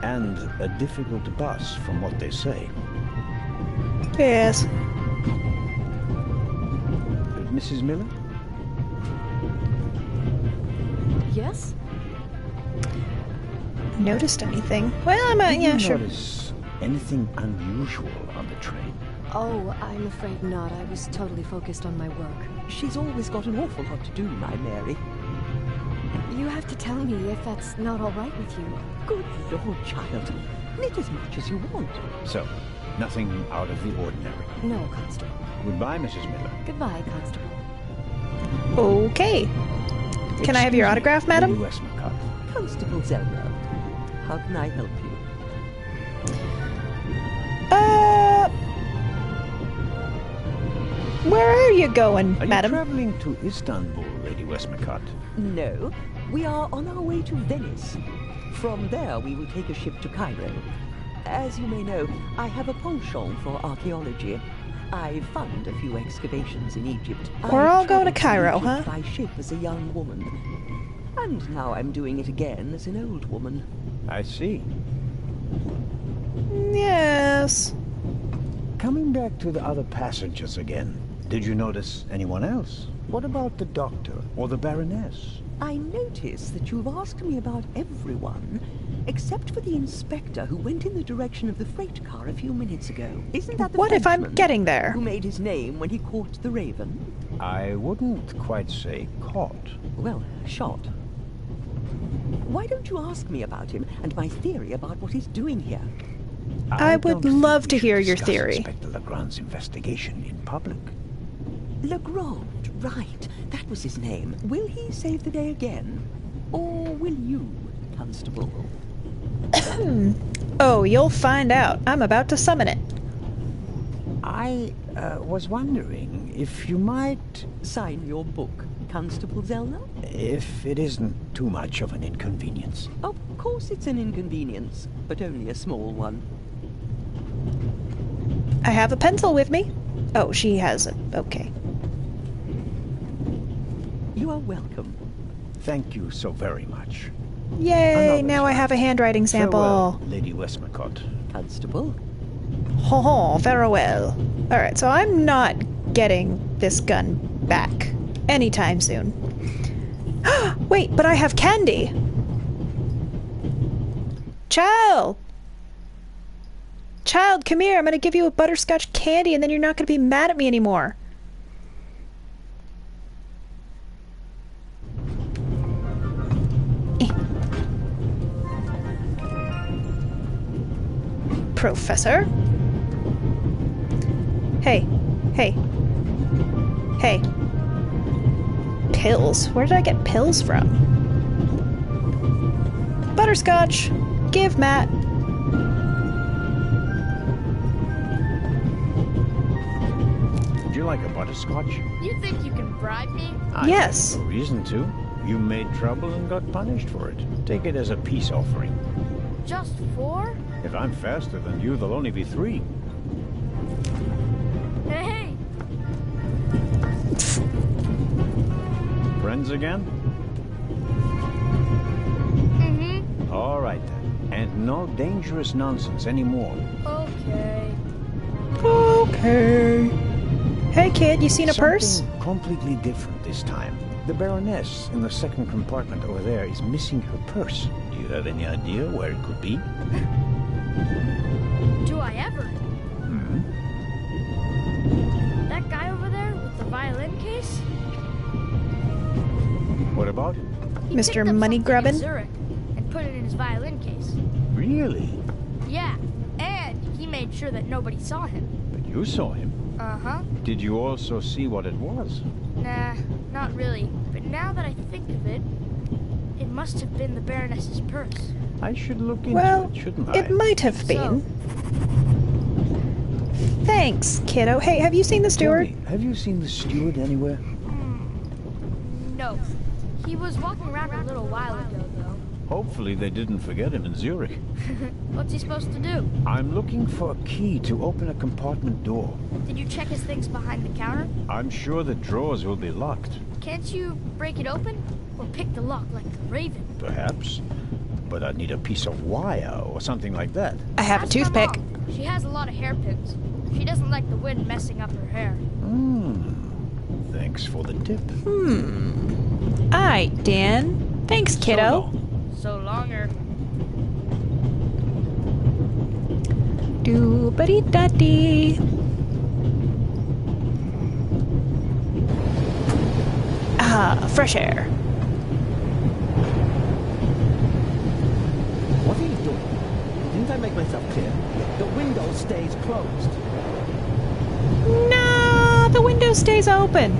And a difficult boss, from what they say. Yes. Mrs. Miller? Yes? Noticed anything? Well, yeah, sure. Notice anything unusual on the train? Oh, I'm afraid not. I was totally focused on my work. She's always got an awful lot to do, my Mary. You have to tell me if that's not all right with you. Good Lord, child. Knit as much as you want. So, nothing out of the ordinary. No, Constable. Goodbye, Mrs. Miller. Goodbye, Constable. Okay. Can I have your autograph, madam? Lady Westmacott. Constable Zelda, how can I help you? Where are you going, Are madam? you traveling to Istanbul, Lady Westmacott? No, we are on our way to Venice. From there, we will take a ship to Cairo. As you may know, I have a penchant for archaeology. I fund a few excavations in Egypt. We're I all going to traveled Cairo, huh? Egypt by ship as a young woman. And now I'm doing it again as an old woman. I see. Yes. Coming back to the other passengers again, did you notice anyone else? What about the doctor or the Baroness? I notice that you've asked me about everyone, except for the inspector who went in the direction of the freight car a few minutes ago. Isn't that the What if I'm Frenchman getting there? who made his name when he caught the Raven? I wouldn't quite say caught. Well, shot. Why don't you ask me about him and my theory about what he's doing here? I would don't love think to we should hear your discuss theory. Inspector Legrand's investigation in public. Legrand, right. That was his name. Will he save the day again? Or will you, Constable? Oh, you'll find out. I'm about to summon it. I was wondering if you might... Sign your book, Constable Zelda? If it isn't too much of an inconvenience. Of course it's an inconvenience, but only a small one. I have a pencil with me. Oh, she has it. Okay. You are welcome. Thank you so very much. Yay, Another now I have a handwriting sample. Farewell, Lady Westmacott. Constable? Ho ho, farewell. Alright, so I'm not getting this gun back anytime soon. Wait, but I have candy! Child! Child, come here. I'm gonna give you a butterscotch candy and then you're not gonna be mad at me anymore. Professor? Hey. Hey. Hey. Pills? Where did I get pills from? Butterscotch! Give Matt. Would you like a butterscotch? You think you can bribe me? Yes. No reason to. You made trouble and got punished for it. Take it as a peace offering. Just 4? If I'm faster than you, there'll only be 3. Hey! Friends again? Mm-hmm. All right then. And no dangerous nonsense anymore. Okay. Okay. Hey kid, you seen a purse? Something completely different this time. The Baroness in the second compartment over there is missing her purse. Do you have any idea where it could be? Do I ever? Hmm? That guy over there with the violin case? What about? He Mr. picked up Money something Grubbin? in Zurich and put it in his violin case. Really? Yeah, and he made sure that nobody saw him. But you saw him. Uh-huh. Did you also see what it was? Nah, not really. But now that I think of it, it must have been the Baroness's purse. I should look into Well, it, shouldn't I? it might have been. Thanks, kiddo. Hey, have you seen the Tell steward? me, have you seen the steward anywhere? No. He was walking around a little while ago, though. Hopefully they didn't forget him in Zurich. What's he supposed to do? I'm looking for a key to open a compartment door. Did you check his things behind the counter? I'm sure the drawers will be locked. Can't you break it open? Or pick the lock like the Raven? Perhaps. But I'd need a piece of wire or something like that. I have a Ask my toothpick. mom. She has a lot of hairpins. She doesn't like the wind messing up her hair. Thanks for the tip. Aight, Dan. Thanks, kiddo. So longer. Doo-ba-dee-da-dee. Ah, fresh air. What are you doing? Didn't I make my myself clear. The window stays closed. Nah, the window stays open.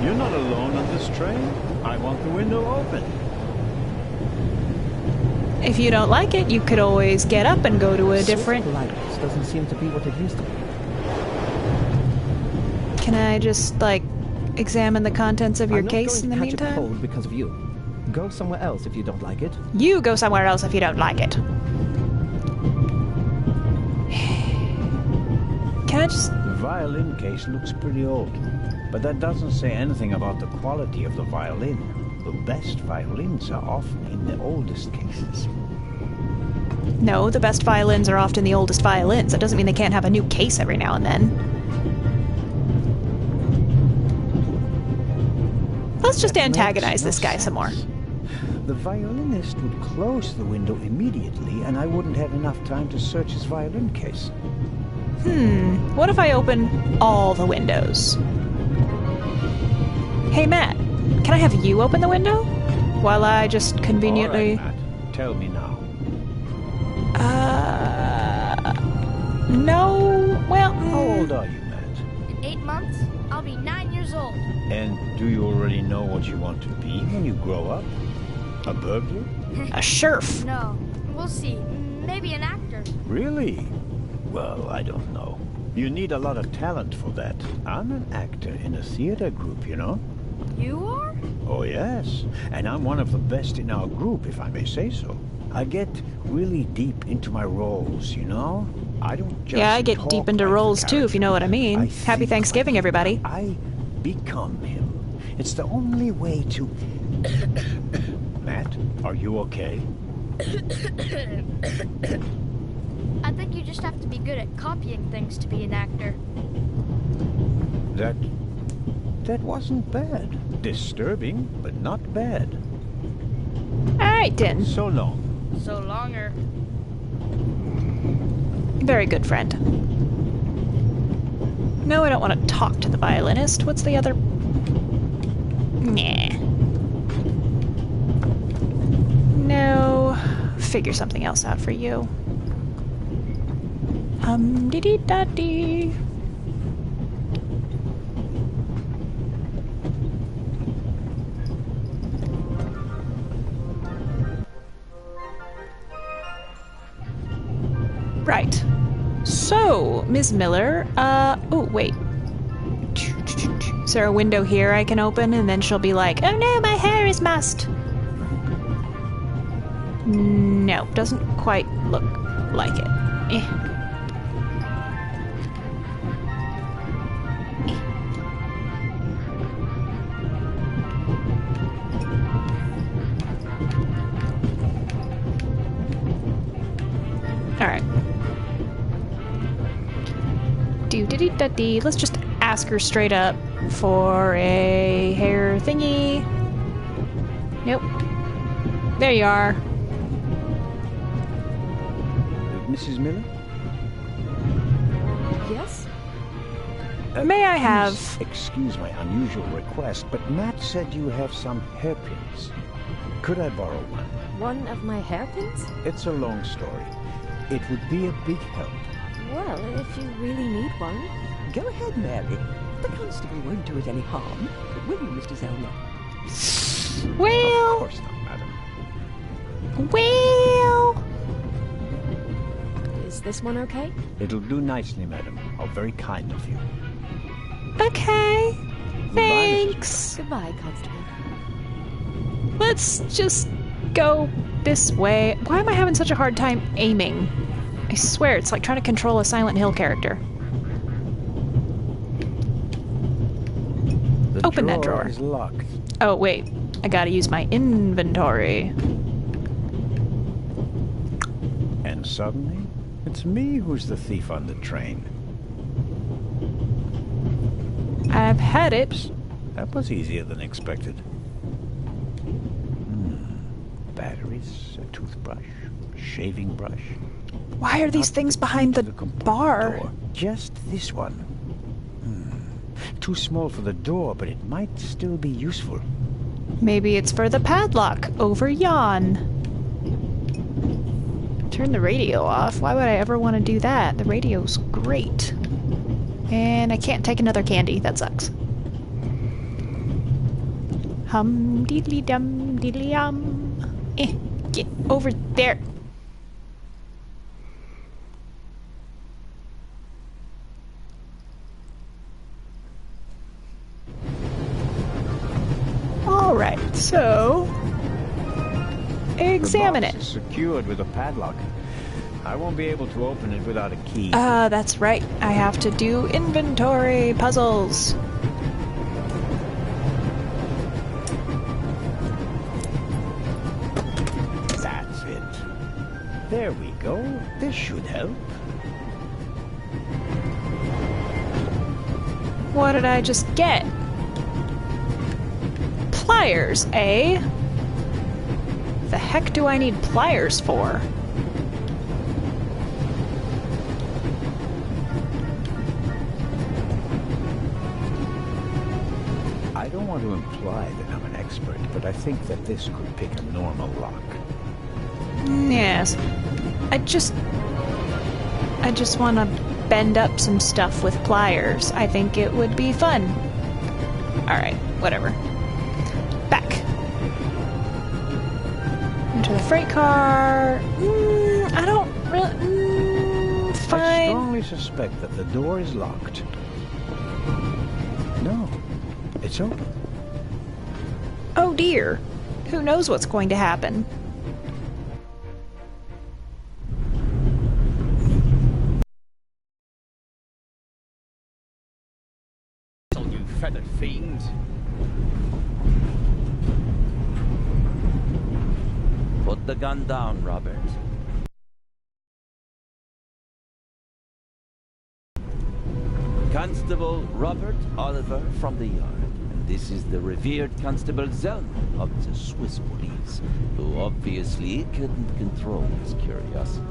You're not alone on this train. I want the window open. If you don't like it, you could always get up and go to a different... Politeness doesn't seem to be what it used to be. Can I just, like, examine the contents of your I'm not case going in the to catch a meantime? cold because of you. Go somewhere else if you don't like it. You go somewhere else if you don't like it. Can I just... The violin case looks pretty old, but that doesn't say anything about the quality of the violin. The best violins are often in the oldest cases. No, the best violins are often the oldest violins. That doesn't mean they can't have a new case every now and then. Let's just antagonize this guy some more. The violinist would close the window immediately, and I wouldn't have enough time to search his violin case. What if I open all the windows? Hey, Matt, can I have you open the window? While I just conveniently... All right, Matt. Tell me now. No, well... How old are you, Matt? In 8 months, I'll be 9 years old. And do you already know what you want to be when you grow up? A burglar? A sheriff. No, we'll see. Maybe an actor. Really? Well, I don't know. You need a lot of talent for that. I'm an actor in a theater group, you know? You are? Oh, yes. And I'm one of the best in our group, if I may say so. I get really deep into my roles, you know? I don't just Yeah, I get talk deep into like roles the too, if you know what I mean. I Happy think Thanksgiving, like everybody. I become him. It's the only way to... Matt, are you okay? I think you just have to be good at copying things to be an actor. That wasn't bad. Disturbing, but not bad. Alright, then. So long. So longer. Very good friend. No, I don't want to talk to the violinist. What's the other... Nah. No. Figure something else out for you. Dee-dee-da-dee. Right. So, Ms. Miller, oh, wait. Is there a window here I can open? And then she'll be like, oh no, my hair is mussed. No, doesn't quite look like it. Alright. Do-dee-dee-da-dee. Let's just ask her straight up for a hair thingy. Nope. There you are. Mrs. Miller? Yes? May I Please have... excuse my unusual request, but Matt said you have some hairpins. Could I borrow one? One of my hairpins? It's a long story. It would be a big help. Well, if you really need one. Go ahead, Mary. The constable won't do it any harm. Will you, Mr. Zelma? Well... Of course not, madam. Well... Is this one okay? It'll do nicely, madam. How very kind of you. Okay. Thanks. Goodbye, Constable. Let's just go this way. Why am I having such a hard time aiming? I swear, it's like trying to control a Silent Hill character. Open that drawer. Is locked. Oh, wait. I gotta use my inventory. And suddenly, it's me who's the thief on the train. I've had it. That was easier than expected. Batteries, a toothbrush, shaving brush. Why are these things behind the bar? Door. Just this one. Too small for the door, but it might still be useful. Maybe it's for the padlock over yon. Turn the radio off. Why would I ever want to do that? The radio's great. And I can't take another candy. That sucks. Hum diddly dum diddly yum. Get over there. Alright, so examine it. The box is secured with a padlock. I won't be able to open it without a key. That's right. I have to do inventory puzzles. That's it. There we go. This should help. What did I just get? Pliers, eh? The heck do I need pliers for? I don't want to imply that I'm an expert, but I think that this could pick a normal lock. Yes. I just want to bend up some stuff with pliers. I think it would be fun. Alright, whatever. Back. Into the freight car. I don't really... fine. I strongly suspect that the door is locked. No, it's open. Oh dear. Who knows what's going to happen? You feathered fiend. Put the gun down, Robert. Constable Robert Oliver from the yard. And this is the revered Constable Zellner of the Swiss police, who obviously couldn't control his curiosity.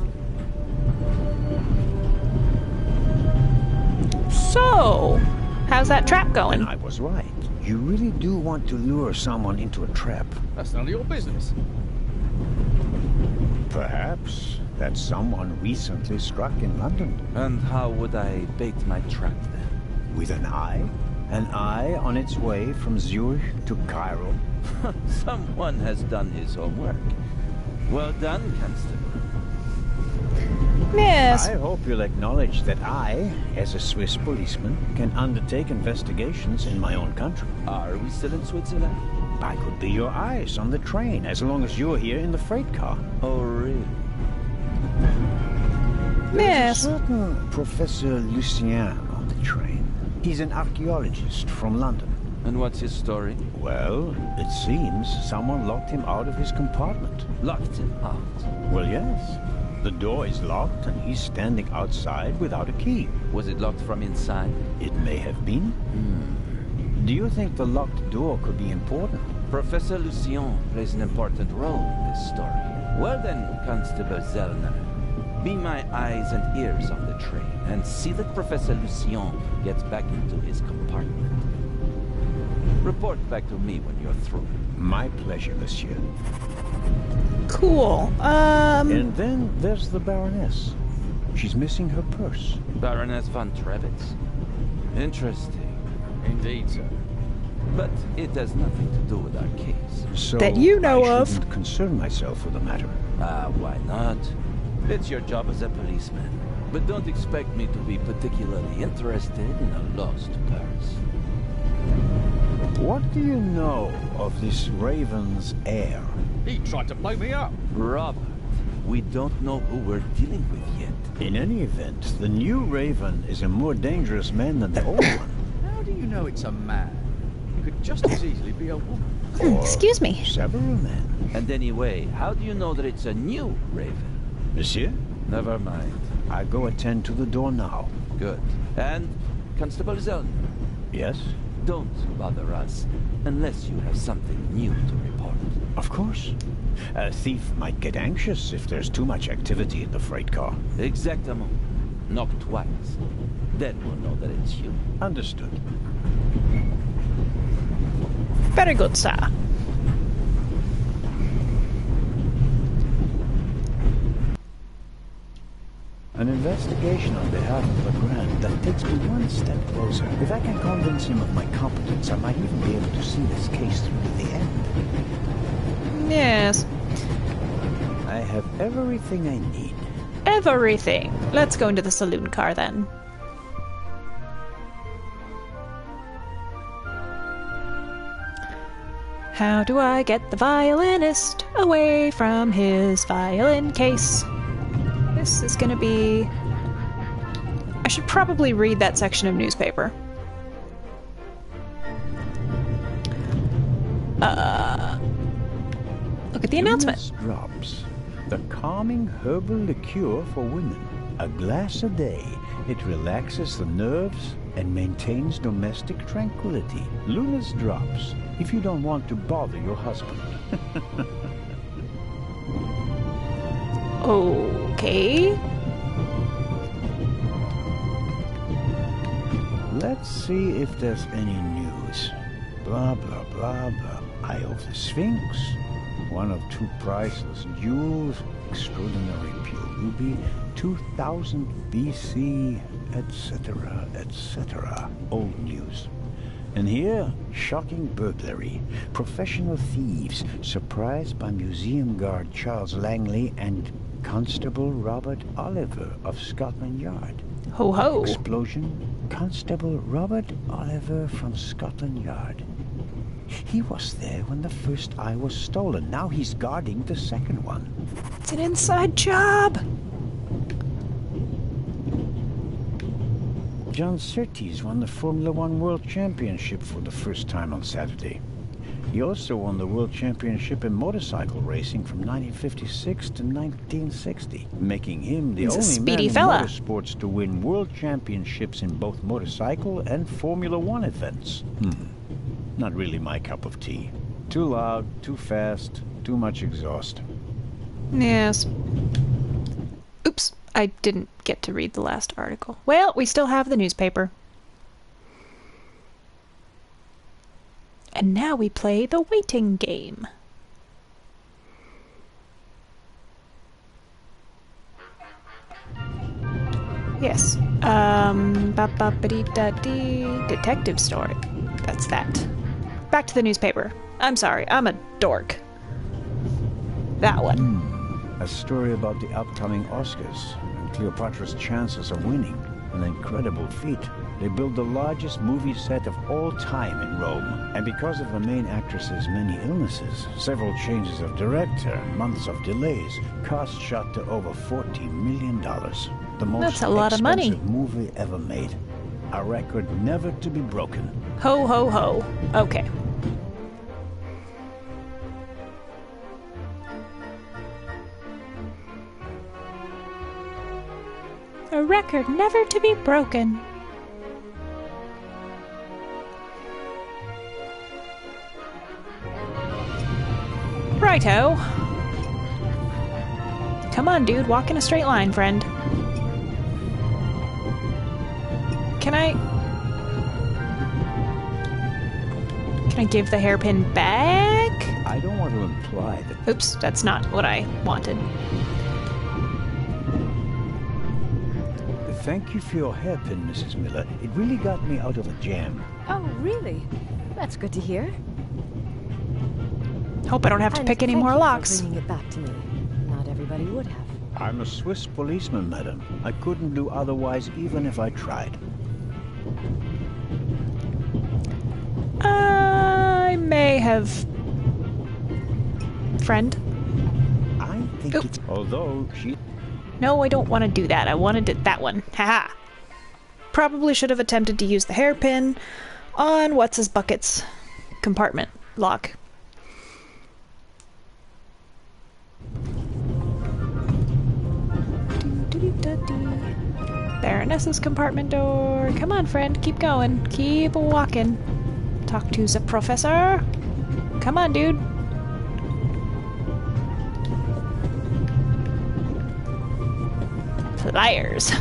So, how's that trap going? And I was right. You really do want to lure someone into a trap. That's none of your business. Perhaps that someone recently struck in London. And how would I bait my trap then? With an eye? An eye on its way from Zurich to Cairo? Someone has done his homework. Well done, Constable. Yes. I hope you'll acknowledge that I, as a Swiss policeman, can undertake investigations in my own country. Are we still in Switzerland? I could be your eyes on the train, as long as you're here in the freight car. Oh, really? Yes. There's a certain Professor Lucien on the train. He's an archaeologist from London. And what's his story? Well, it seems someone locked him out of his compartment. Locked him out? Well, yes. The door is locked and he's standing outside without a key. Was it locked from inside? It may have been. Do you think the locked door could be important? Professor Lucien plays an important role in this story. Well then, Constable Zellner, be my eyes and ears on the train, and see that Professor Lucien gets back into his compartment. Report back to me when you're through. My pleasure, monsieur. Cool. And then there's the Baroness. She's missing her purse. Baroness von Trevitz. Interesting. Indeed, sir. But it has nothing to do with our case. So that you know I of. shouldn't concern myself with the matter. Why not? It's your job as a policeman. But don't expect me to be particularly interested in a lost purse. What do you know of this Raven's heir? He tried to blow me up. Robert, we don't know who we're dealing with yet. In any event, the new Raven is a more dangerous man than the old one. How do you know it's a man? It could just as easily be a woman. Excuse me. Several men. And anyway, how do you know that it's a new Raven? Monsieur? Never mind. I go attend to the door now. Good. And, Constable Zellner? Yes? Don't bother us unless you have something new to report. Of course. A thief might get anxious if there's too much activity in the freight car. Exactement. Knock twice. Then we'll know that it's you. Understood. Very good, sir. An investigation on behalf of Legrand that takes me one step closer. If I can convince him of my competence, I might even be able to see this case through to the end. Yes. I have everything I need. Everything. Let's go into the saloon car then. How do I get the violinist away from his violin case? This is gonna be... I should probably read that section of newspaper. Look at the announcement. Drops. The calming herbal liqueur for women. A glass a day. It relaxes the nerves and maintains domestic tranquility. Luna's Drops. If you don't want to bother your husband. Okay. Let's see if there's any news. Blah, blah, blah, blah. Eye of the Sphinx. One of two priceless jewels. Extraordinary pure ruby. 2000 BC, etc., etc. Old news. And here, shocking burglary. Professional thieves surprised by museum guard Charles Langley and Constable Robert Oliver of Scotland Yard. Ho ho. Explosion. Constable Robert Oliver from Scotland Yard. He was there when the first eye was stolen. Now he's guarding the second one. It's an inside job. John Surtees won the Formula One World Championship for the first time on Saturday. He also won the World Championship in motorcycle racing from 1956 to 1960, making him the only man in motorsports to win world championships in both motorcycle and Formula One events. Not really my cup of tea. Too loud, too fast, too much exhaust. Yes. Oops, I didn't get to read the last article. Well, we still have the newspaper. And now we play the waiting game. Yes. Ba-ba-ba-dee-da-dee. Detective story. That's that. Back to the newspaper. I'm sorry, I'm a dork. That one. A story about the upcoming Oscars and Cleopatra's chances of winning. An incredible feat. They built the largest movie set of all time in Rome. And because of the main actress's many illnesses, several changes of director, and months of delays, costs shot to over $40 million. The most That's a lot of money. expensive movie ever made. A record never to be broken. Ho, ho, ho. Okay. A record never to be broken. Righto. Come on, dude. Walk in a straight line, friend. Can I give the hairpin back? I don't want to imply that... Oops, that's not what I wanted. Thank you for your hairpin, Mrs. Miller. It really got me out of a jam. Oh, really? That's good to hear. Hope I don't have to pick any more locks. Bringing it back to me. Not everybody would have. I'm a Swiss policeman, madam. I couldn't do otherwise even if I tried. I may have... Friend? I think it's... Although she... No, I don't want to do that. I wanted it that one. Haha. Probably should have attempted to use the hairpin on What's-His-Bucket's compartment lock. Baroness's compartment door. Come on, friend. Keep going. Keep walking. Talk to the professor. Come on, dude. Pliers.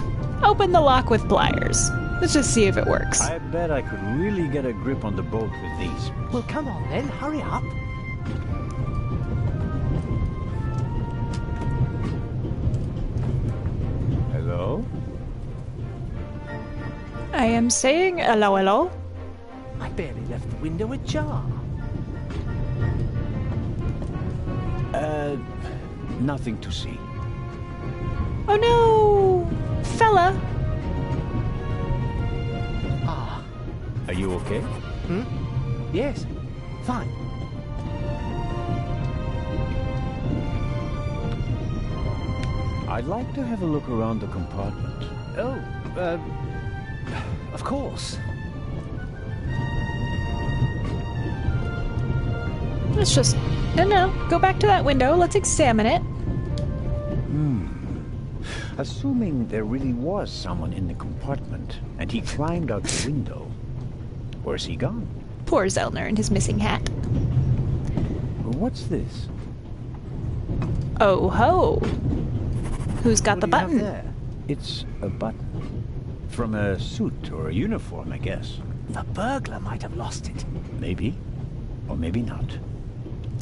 Open the lock with pliers. Let's just see if it works. I bet I could really get a grip on the boat with these. Well, come on then. Hurry up. Hello? I am saying hello, hello. I barely left the window ajar. Nothing to see. Oh no! Fella! Ah. Are you okay? Hmm? Yes. Fine. I'd like to have a look around the compartment. Oh, of course. Let's just... No, go back to that window. Let's examine it. Assuming there really was someone in the compartment, and he climbed out the window, where's he gone? Poor Zellner and his missing hat. What's this? Oh ho! Who's got the What do you button? have there? It's a button. From a suit or a uniform, I guess. The burglar might have lost it. Maybe. Or maybe not.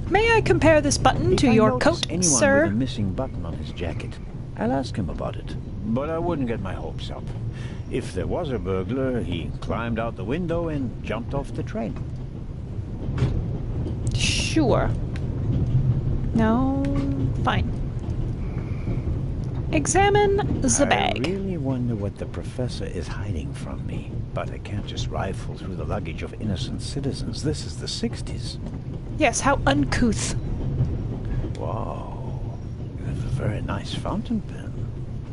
May I compare this button to your coat, anyone sir? with a missing button on his jacket, I'll ask him about it. But I wouldn't get my hopes up. If there was a burglar, he climbed out the window and jumped off the train. Sure. No, fine. Examine the bag. I really wonder what the professor is hiding from me. But I can't just rifle through the luggage of innocent citizens. This is the 60s. Yes, how uncouth. Wow. You have a very nice fountain pen.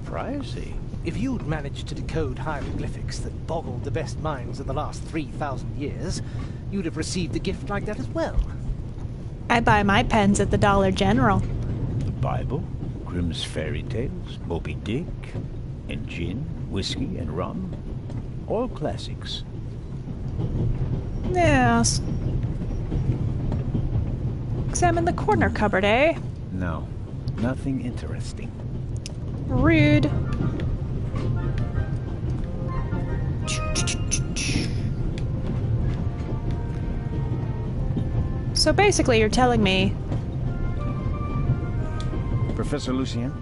Pricey. If you'd managed to decode hieroglyphics that boggled the best minds of the last 3,000 years, you'd have received a gift like that as well. I buy my pens at the Dollar General. The Bible, Grimm's Fairy Tales, Moby Dick, and gin, whiskey, and rum. All classics. Yes. Examine the corner cupboard, eh? No, nothing interesting. Rude. So basically, you're telling me... Professor Lucien?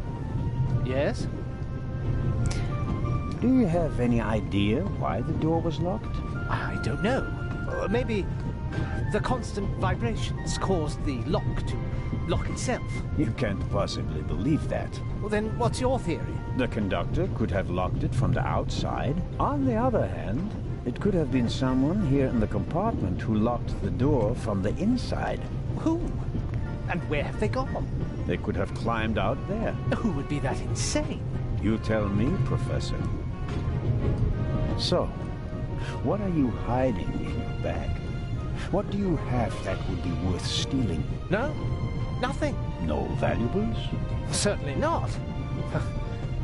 Yes? Do you have any idea why the door was locked? I don't know. Maybe the constant vibrations caused the lock to lock itself. You can't possibly believe that. Well, then what's your theory? The conductor could have locked it from the outside. On the other hand, it could have been someone here in the compartment who locked the door from the inside. Who? And where have they gone? They could have climbed out there. Who would be that insane? You tell me, Professor. So, what are you hiding in your bag? What do you have that would be worth stealing? No, nothing. No valuables? Certainly not.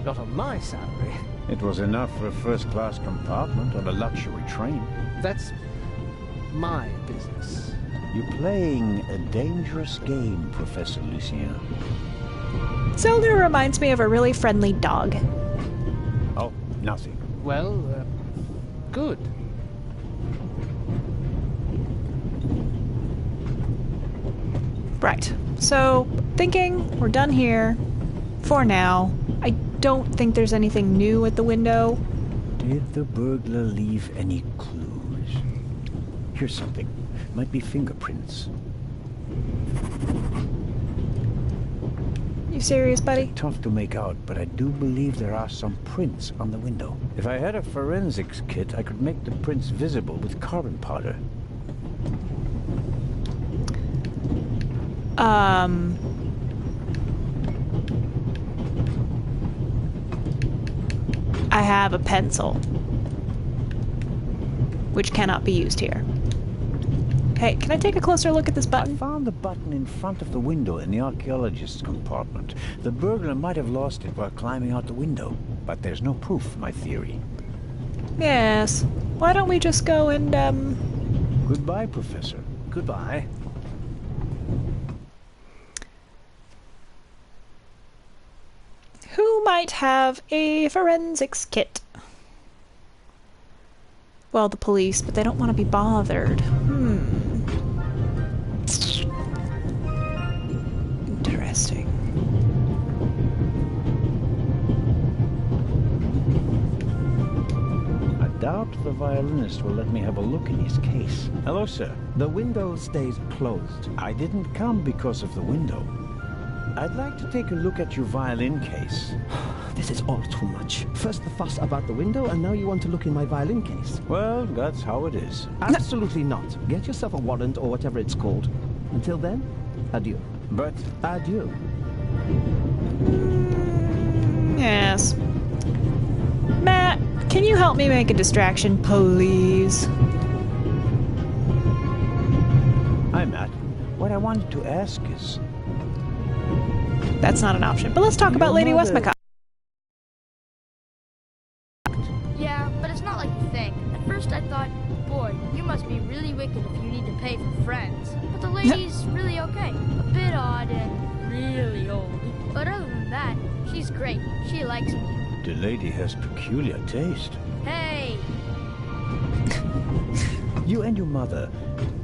Not on my salary. It was enough for a first-class compartment on a luxury train. That's my business. You're playing a dangerous game, Professor Lucien. Zelda reminds me of a really friendly dog. Oh, nothing. Well, good. Right. So, thinking we're done here. For now. I don't think there's anything new at the window. Did the burglar leave any clues? Here's something. Might be fingerprints. You serious, buddy? Tough to make out, but I do believe there are some prints on the window. If I had a forensics kit, I could make the prints visible with carbon powder. I have a pencil, which cannot be used here. Hey, can I take a closer look at this button? I found the button in front of the window in the archaeologist's compartment. The burglar might have lost it while climbing out the window, but there's no proof of my theory. Yes. Why don't we just go and, Goodbye, Professor. Goodbye. Who might have a forensics kit? Well, the police, but they don't want to be bothered. Interesting. I'd doubt the violinist will let me have a look in his case. Hello, sir. The window stays closed. I didn't come because of the window. I'd like to take a look at your violin case. This is all too much. First the fuss about the window, and now you want to look in my violin case. Well, that's how it is. Absolutely not. Get yourself a warrant or whatever it's called. Until then, adieu. But adieu. Yes. Matt, can you help me make a distraction, please? Hi, Matt. What I wanted to ask is... That's not an option. But let's talk about Lady Westmacott. Yeah, but it's not like you think. At first I thought, boy, you must be really wicked if you need to pay for friends. But the lady's really okay. A bit odd and really old. But other than that, she's great. She likes me. The lady has peculiar taste. Hey! You and your mother,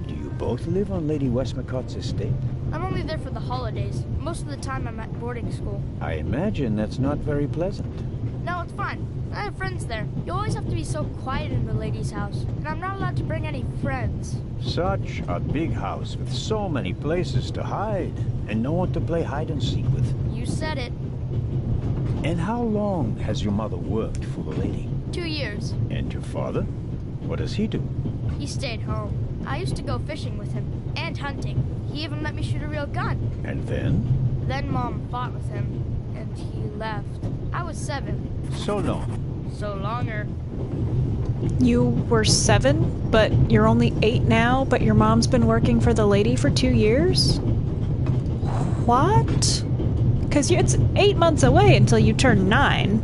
do you both live on Lady Westmacott's estate? I'm only there for the holidays. Most of the time I'm at boarding school. I imagine that's not very pleasant. No, it's fun. I have friends there. You always have to be so quiet in the lady's house. And I'm not allowed to bring any friends. Such a big house with so many places to hide. And no one to play hide and seek with. You said it. And how long has your mother worked for the lady? 2 years. And your father? What does he do? He stayed home. I used to go fishing with him. And hunting. He even let me shoot a real gun. And then? Then Mom fought with him. And he left. I was 7. So long. So longer. You were 7, but you're only 8 now, but your mom's been working for the lady for 2 years? What? Because it's 8 months away until you turn 9.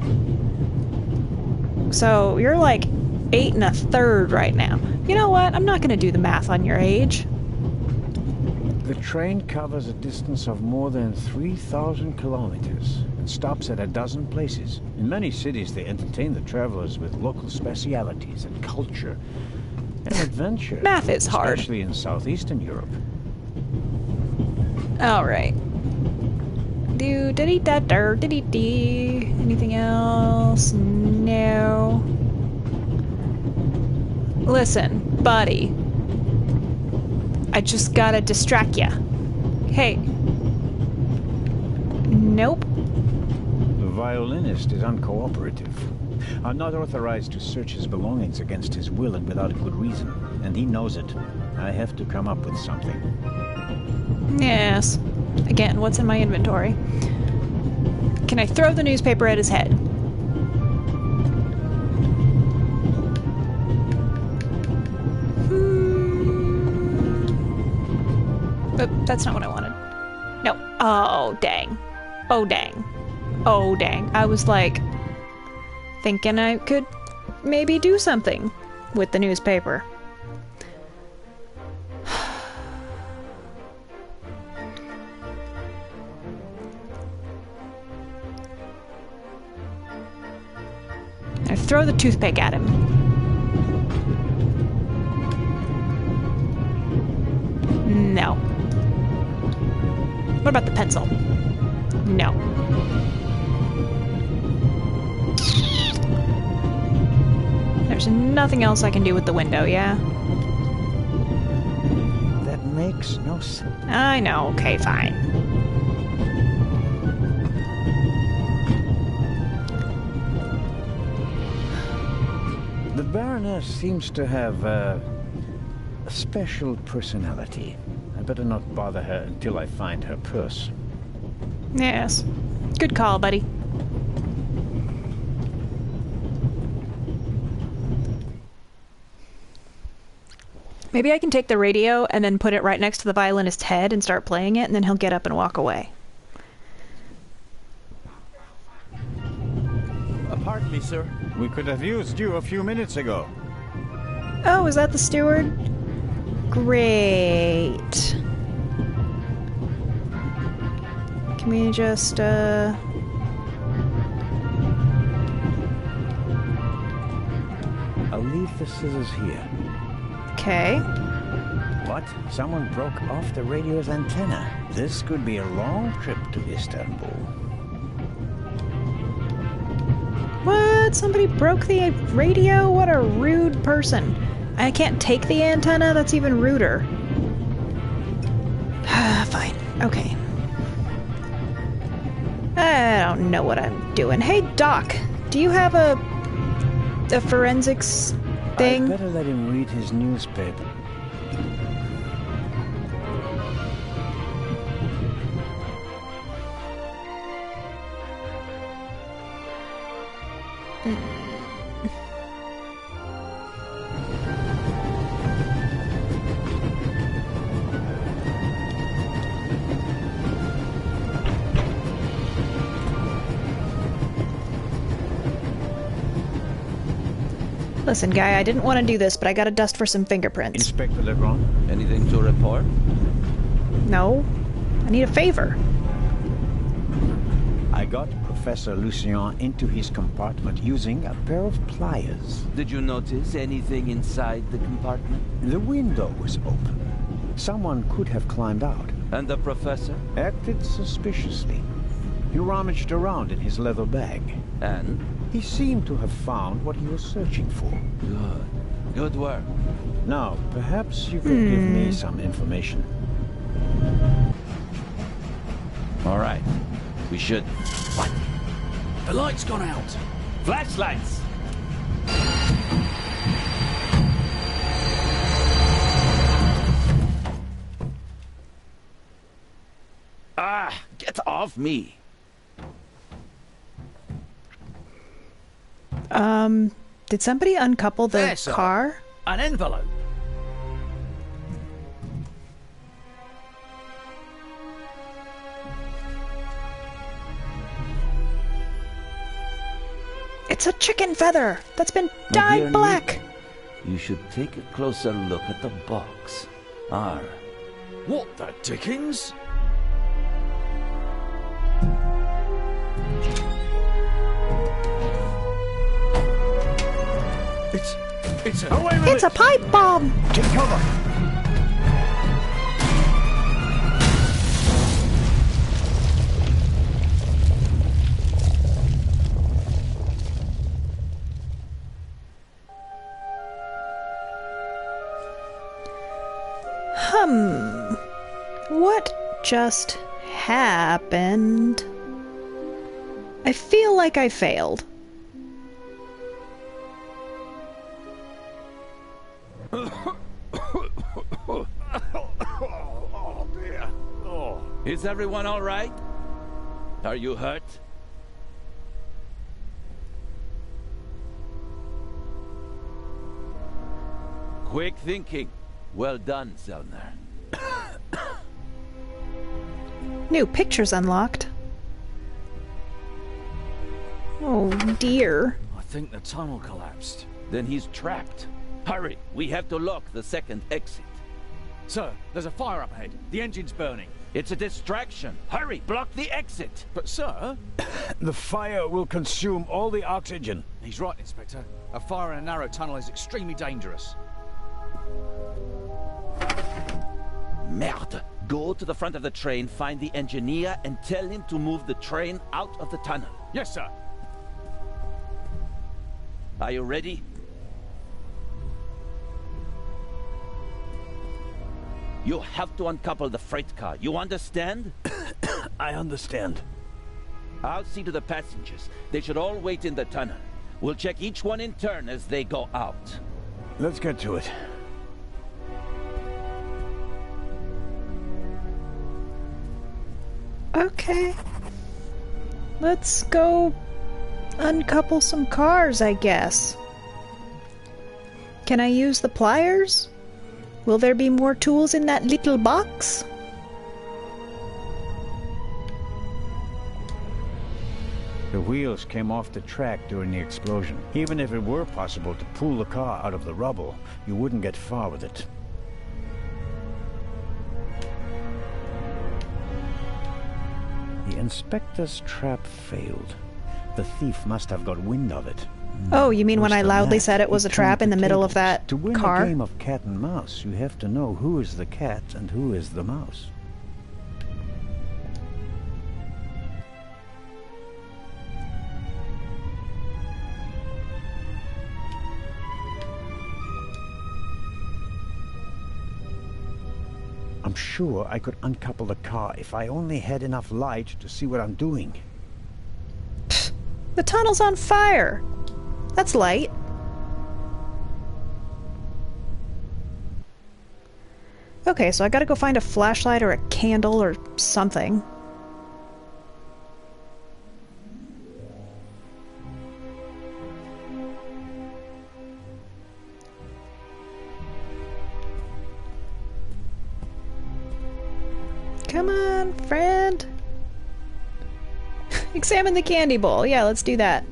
So you're like 8 1/3 right now. You know what? I'm not going to do the math on your age. The train covers a distance of more than 3,000 kilometers and stops at a dozen places. In many cities, they entertain the travelers with local specialities and culture and adventure. Math is hard. Especially in southeastern Europe. All right. Do-diddy-da-dur-diddy-dee. Anything else? No. Listen, buddy. I just gotta distract ya. Hey. Nope. The violinist is uncooperative. I'm not authorized to search his belongings against his will and without a good reason. And he knows it. I have to come up with something. Yes. Again, what's in my inventory? Can I throw the newspaper at his head? But that's not what I wanted. No. Oh, dang. Oh, dang. Oh, dang. I was like thinking I could maybe do something with the newspaper. I throw the toothpick at him. No. What about the pencil? No. There's nothing else I can do with the window, yeah? That makes no sense. I know, okay, fine. The Baroness seems to have a special personality. I better not bother her until I find her purse. Yes. Good call, buddy. Maybe I can take the radio and then put it right next to the violinist's head and start playing it, and then he'll get up and walk away. Pardon me, sir. We could have used you a few minutes ago. Oh, is that the steward? Great. Can we just, I'll leave the scissors here. Okay. What? Someone broke off the radio's antenna. This could be a long trip to Istanbul. What? Somebody broke the radio? What a rude person. I can't take the antenna? That's even ruder. Fine. Okay. I don't know what I'm doing. Hey, Doc. Do you have a forensics thing? I'd better let him read his newspaper. Listen, guy, I didn't want to do this, but I gotta dust for some fingerprints. Inspector Legrand? Anything to report? No. I need a favor. I got Professor Lucien into his compartment using a pair of pliers. Did you notice anything inside the compartment? The window was open. Someone could have climbed out. And the professor? Acted suspiciously. He rummaged around in his leather bag. And? He seemed to have found what he was searching for. Good. Good work. Now, perhaps you could give me some information. All right. We should... What? The light's gone out. Flashlights! Ah! Get off me! Did somebody uncouple the There, sir. car? An envelope. It's a chicken feather that's been My dear dyed black. Nick, you should take a closer look at the box. What the dickens? It's a... Oh, wait a minute. It's a pipe bomb. Take cover! What just happened? I feel like I failed. Oh, dear. Oh. Is everyone all right? Are you hurt? Quick thinking. Well done, Zellner. New pictures unlocked. Oh dear. I think the tunnel collapsed. Then he's trapped. Hurry, we have to lock the second exit. Sir, there's a fire up ahead. The engine's burning. It's a distraction. Hurry, block the exit. But, sir... The fire will consume all the oxygen. He's right, Inspector. A fire in a narrow tunnel is extremely dangerous. Merde. Go to the front of the train, find the engineer, and tell him to move the train out of the tunnel. Yes, sir. Are you ready? You have to uncouple the freight car. You understand? I understand. I'll see to the passengers. They should all wait in the tunnel. We'll check each one in turn as they go out. Let's get to it. Okay. Let's go uncouple some cars, I guess. Can I use the pliers? Will there be more tools in that little box? The wheels came off the track during the explosion. Even if it were possible to pull the car out of the rubble, you wouldn't get far with it. The inspector's trap failed. The thief must have got wind of it. Oh, you mean when Worse I than loudly that, said it was he a trap turned in the middle tables. of that To win car? a game of cat and mouse, you have to know who is the cat and who is the mouse. I'm sure I could uncouple the car if I only had enough light to see what I'm doing. Pfft, the tunnel's on fire. That's light. Okay, so I gotta go find a flashlight or a candle or something. Come on, friend. Examine the candy bowl. Yeah, let's do that.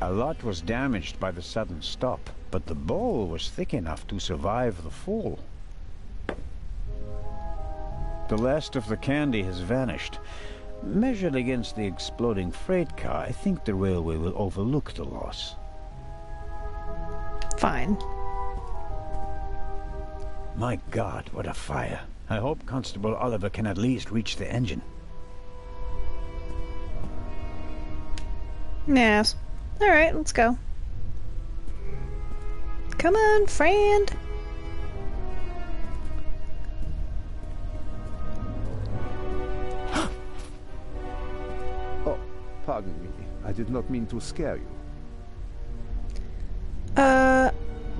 A lot was damaged by the sudden stop, but the bowl was thick enough to survive the fall. The last of the candy has vanished. Measured against the exploding freight car, I think the railway will overlook the loss. Fine. My God, what a fire. I hope Constable Oliver can at least reach the engine. Yes. Alright, let's go. Come on, friend. Oh, pardon me. I did not mean to scare you.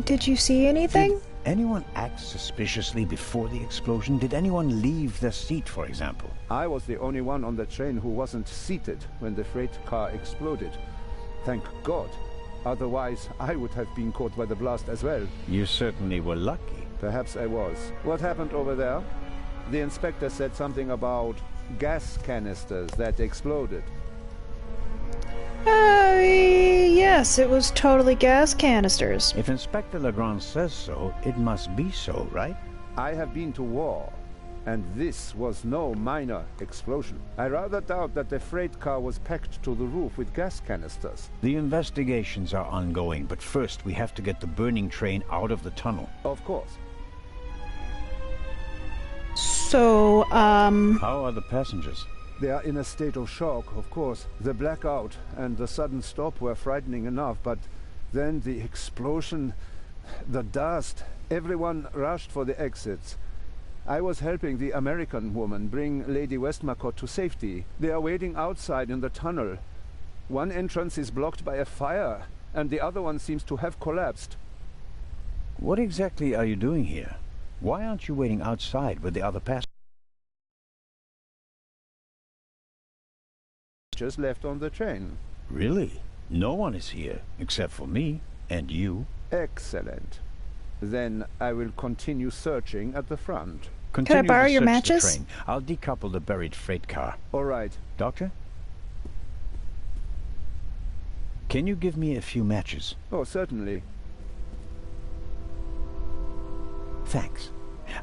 Did you see anything? Did anyone act suspiciously before the explosion? Did anyone leave their seat, for example? I was the only one on the train who wasn't seated when the freight car exploded. Thank God. Otherwise, I would have been caught by the blast as well. You certainly were lucky. Perhaps I was. What happened over there? The inspector said something about gas canisters that exploded. Yes, it was totally gas canisters. If Inspector Legrand says so, it must be so, right? I have been to war, and this was no minor explosion. I rather doubt that the freight car was packed to the roof with gas canisters. The investigations are ongoing, but first we have to get the burning train out of the tunnel. Of course. So, How are the passengers? They are in a state of shock, of course. The blackout and the sudden stop were frightening enough, but then the explosion, the dust, everyone rushed for the exits. I was helping the American woman bring Lady Westmacott to safety. They are waiting outside in the tunnel. One entrance is blocked by a fire, and the other one seems to have collapsed. What exactly are you doing here? Why aren't you waiting outside with the other passengers? Just left on the train. Really? No one is here, except for me and you. Excellent. Then I will continue searching at the front. Continue Can I borrow to your search the matches? train. I'll decouple the buried freight car. All right. Doctor? Can you give me a few matches? Oh, certainly. Thanks.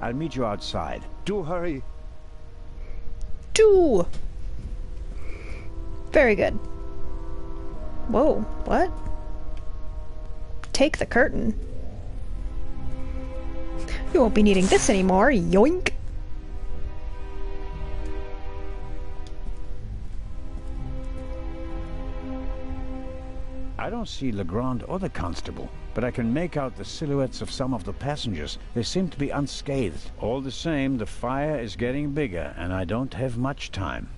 I'll meet you outside. Do hurry. do. Very good. Whoa, what? Take the curtain. You won't be needing this anymore, yoink! I don't see Legrand or the constable, but I can make out the silhouettes of some of the passengers. They seem to be unscathed. All the same, the fire is getting bigger, and I don't have much time.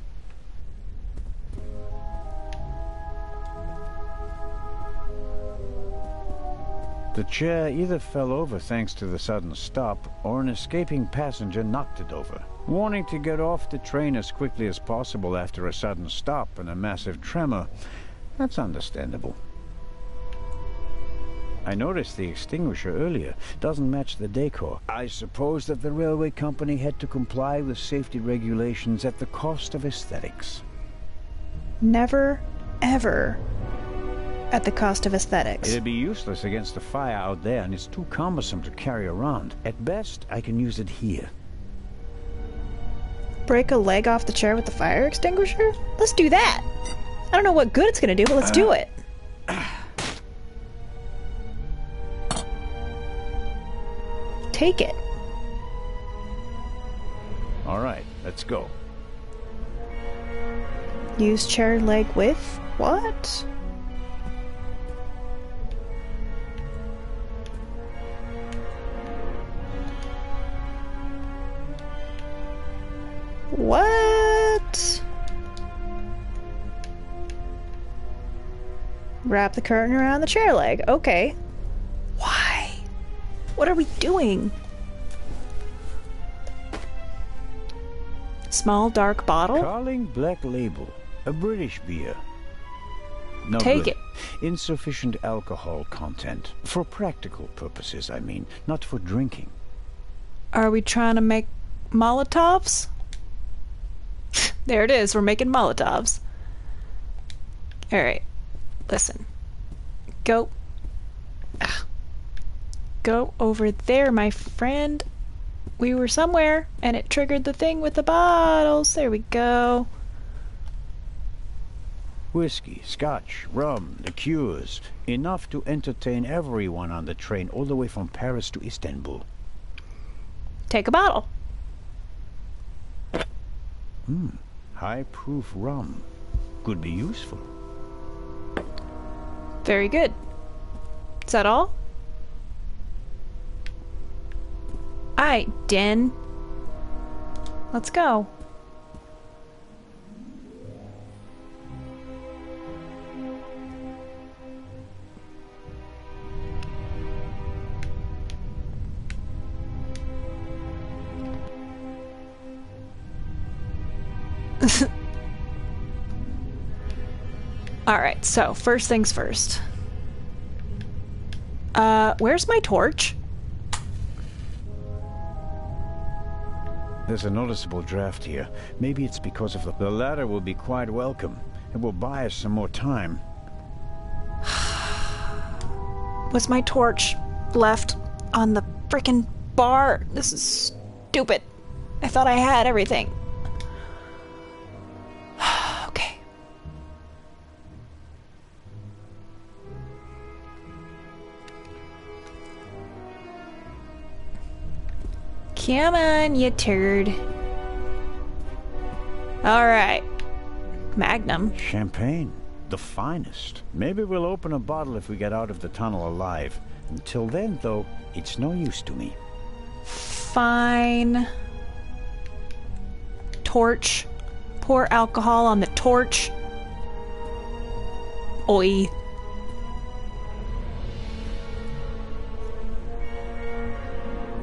The chair either fell over thanks to the sudden stop, or an escaping passenger knocked it over. Wanting to get off the train as quickly as possible after a sudden stop and a massive tremor, that's understandable. I noticed the extinguisher earlier. Doesn't match the decor. I suppose that the railway company had to comply with safety regulations at the cost of aesthetics. Never, ever at the cost of aesthetics. It'd be useless against the fire out there, and it's too cumbersome to carry around. At best, I can use it here. Break a leg off the chair with the fire extinguisher? Let's do that! I don't know what good it's gonna do, but let's do it! Take it. Alright, let's go. Use chair leg with what? Wrap the curtain around the chair leg. Okay. Why? What are we doing? Small dark bottle? Carling Black Label. A British beer. No Take good. it. Insufficient alcohol content. For practical purposes, I mean. Not for drinking. Are we trying to make Molotovs? There it is. We're making Molotovs. Alright. Listen. Go. Go over there, my friend. We were somewhere, and it triggered the thing with the bottles. There we go. Whiskey, scotch, rum, liqueurs. Enough to entertain everyone on the train all the way from Paris to Istanbul. Take a bottle. High-proof rum. Could be useful. Very good. Is that all? Aight, Den. Let's go. Alright, so first things first. Where's my torch? There's a noticeable draft here. Maybe it's because of the ladder will be quite welcome. It will buy us some more time. Was my torch left on the frickin' bar? This is stupid. I thought I had everything. Okay. Come on, you turd. Alright. Magnum. Champagne. The finest. Maybe we'll open a bottle if we get out of the tunnel alive. Until then, though, it's no use to me. Fine. Torch. Pour alcohol on the torch. Oi.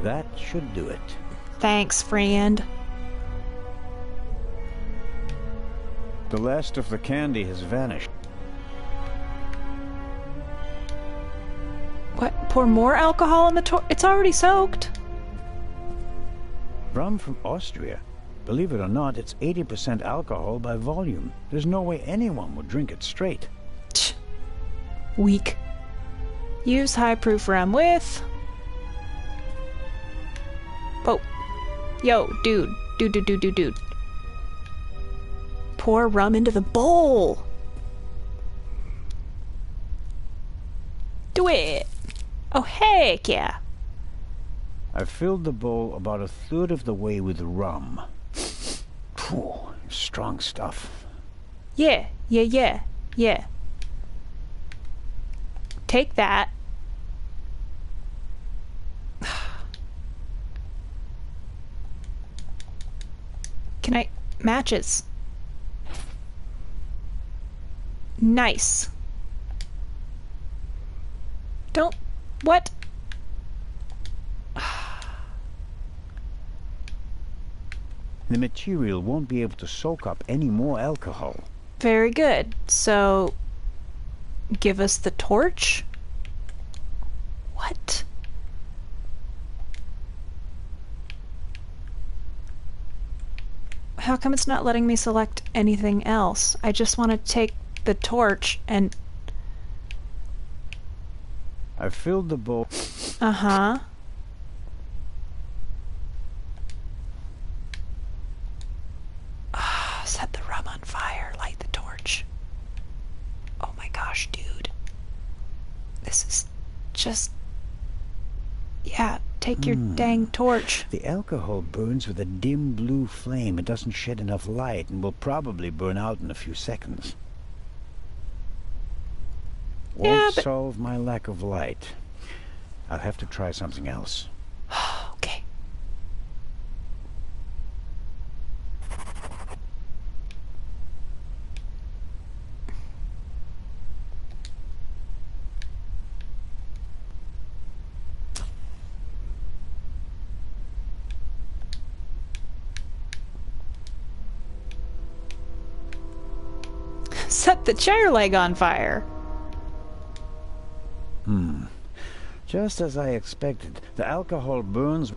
That should do it. Thanks, friend. The last of the candy has vanished. What? Pour more alcohol in the torch? It's already soaked. Rum from Austria. Believe it or not, it's 80% alcohol by volume. There's no way anyone would drink it straight. Weak. Use high-proof rum with... Oh. Yo, dude. Dude. Pour rum into the bowl. Do it. Oh, heck yeah. I filled the bowl about a third of the way with rum. Phew, strong stuff. Yeah. Take that. Can I... matches. Nice. Don't... what? The material won't be able to soak up any more alcohol. Very good. So... give us the torch? What? How come it's not letting me select anything else? I just want to take the torch and... I filled the bowl... Uh-huh. Set the rum on fire. Light the torch. Oh my gosh, dude. This is just... yeah, take your dang torch. The alcohol burns with a dim blue flame. It doesn't shed enough light and will probably burn out in a few seconds. Won't solve my lack of light. I'll have to try something else. Okay. Set the chair leg on fire. Just as I expected. The alcohol burns.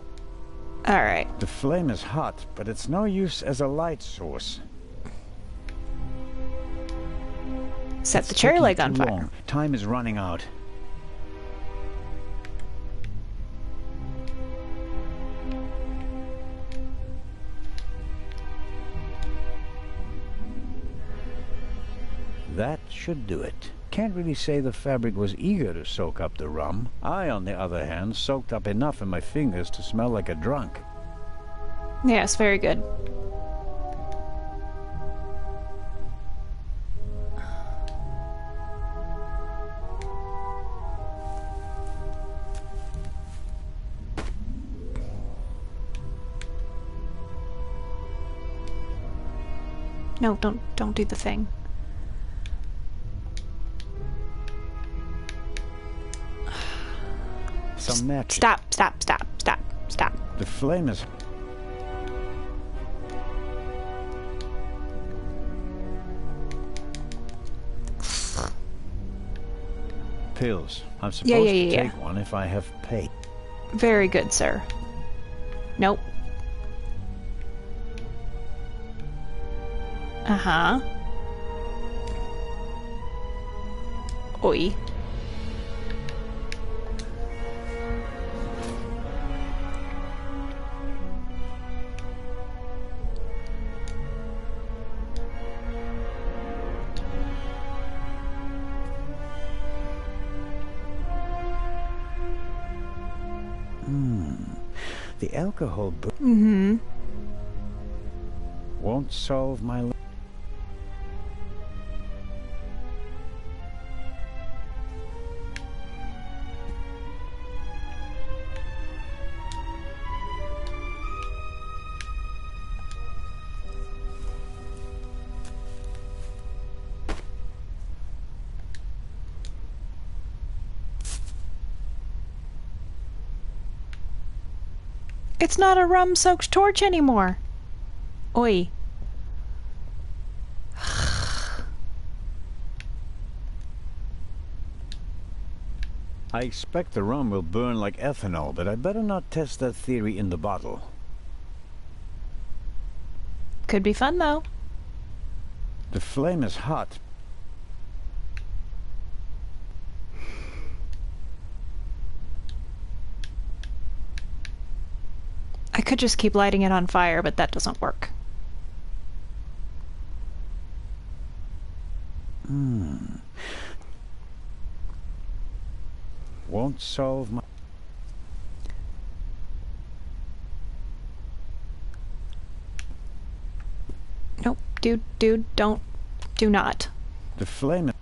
Alright. The flame is hot, but it's no use as a light source. Set the chair leg on fire. Long. Time is running out. That should do it. Can't really say the fabric was eager to soak up the rum. I, on the other hand, soaked up enough in my fingers to smell like a drunk. Yes, very good. No, don't do the thing. Some matches. Stop. The flame is... Pills. I'm supposed to take one if I have paid. Very good, sir. Nope. Uh-huh. Oi. The alcohol won't solve my... It's not a rum-soaked torch anymore. Oi. I expect the rum will burn like ethanol, but I better not test that theory in the bottle. Could be fun, though. The flame is hot. I could just keep lighting it on fire, but that doesn't work. Won't solve my... Nope, dude, do not. The flame...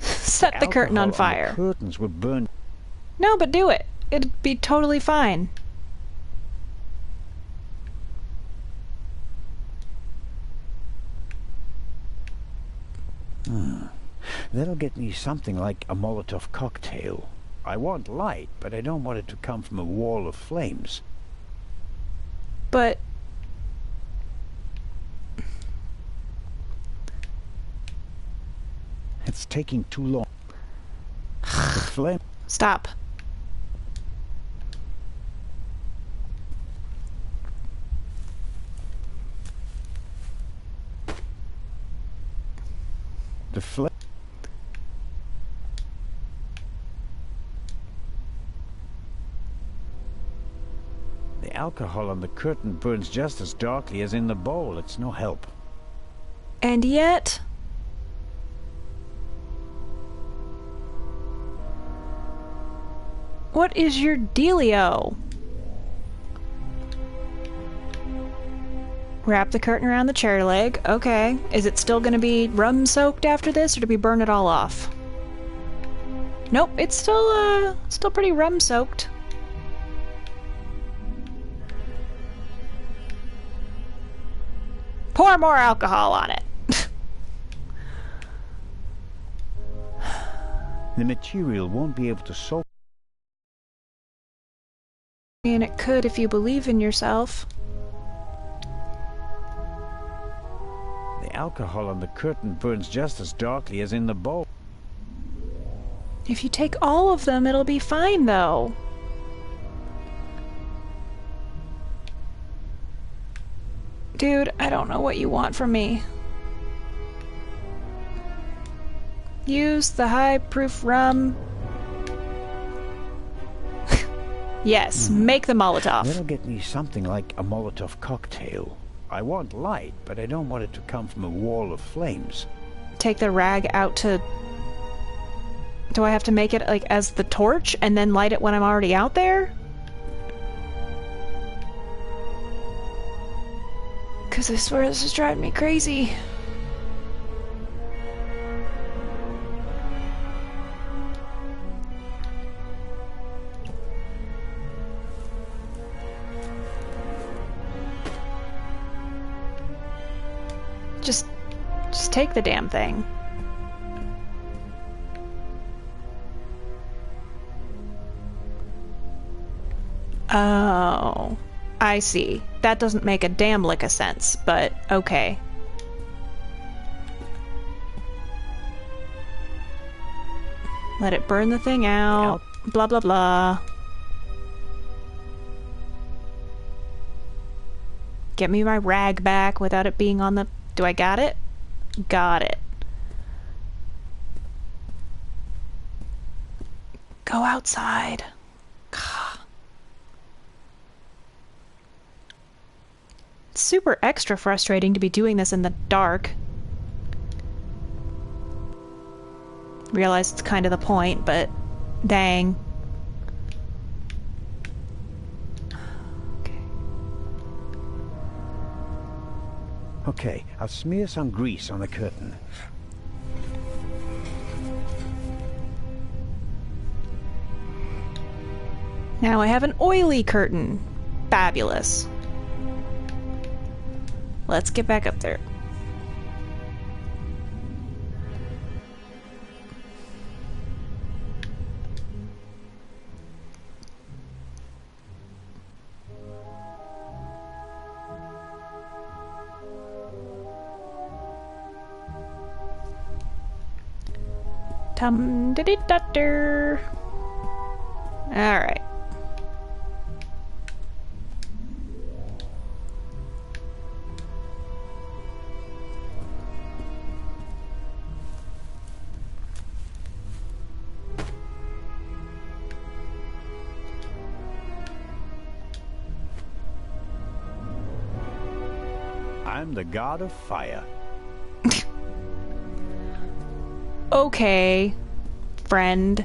Set the curtain on fire. The curtains would burn. No, but do it. It'd be totally fine. That'll get me something like a Molotov cocktail. I want light, but I don't want it to come from a wall of flames. But... It's taking too long. The flame... Stop. The flame... The alcohol on the curtain burns just as darkly as in the bowl. It's no help. And yet... What is your dealio? Wrap the curtain around the chair leg. Okay. Is it still gonna be rum-soaked after this, or do we burn it all off? Nope, it's still pretty rum-soaked. Pour more alcohol on it. The material won't be able to soak. And it could if you believe in yourself. The alcohol on the curtain burns just as darkly as in the bowl. If you take all of them, it'll be fine, though. Dude, I don't know what you want from me. Use the high-proof rum. Yes, make the Molotov. That'll get me something like a Molotov cocktail. I want light, but I don't want it to come from a wall of flames. Take the rag out to... Do I have to make it, like, as the torch and then light it when I'm already out there? Because I swear this is driving me crazy. Just take the damn thing. Oh, I see. That doesn't make a damn lick of sense, but okay. Let it burn the thing out. Blah, blah, blah. Get me my rag back without it being on the... Do I got it? Got it. Go outside. It's super extra frustrating to be doing this in the dark. Realize it's kind of the point, but dang. Okay, I'll smear some grease on the curtain. Now I have an oily curtain. Fabulous. Let's get back up there. Tum-diddy-dutter. All right. I'm the god of fire. Okay, friend.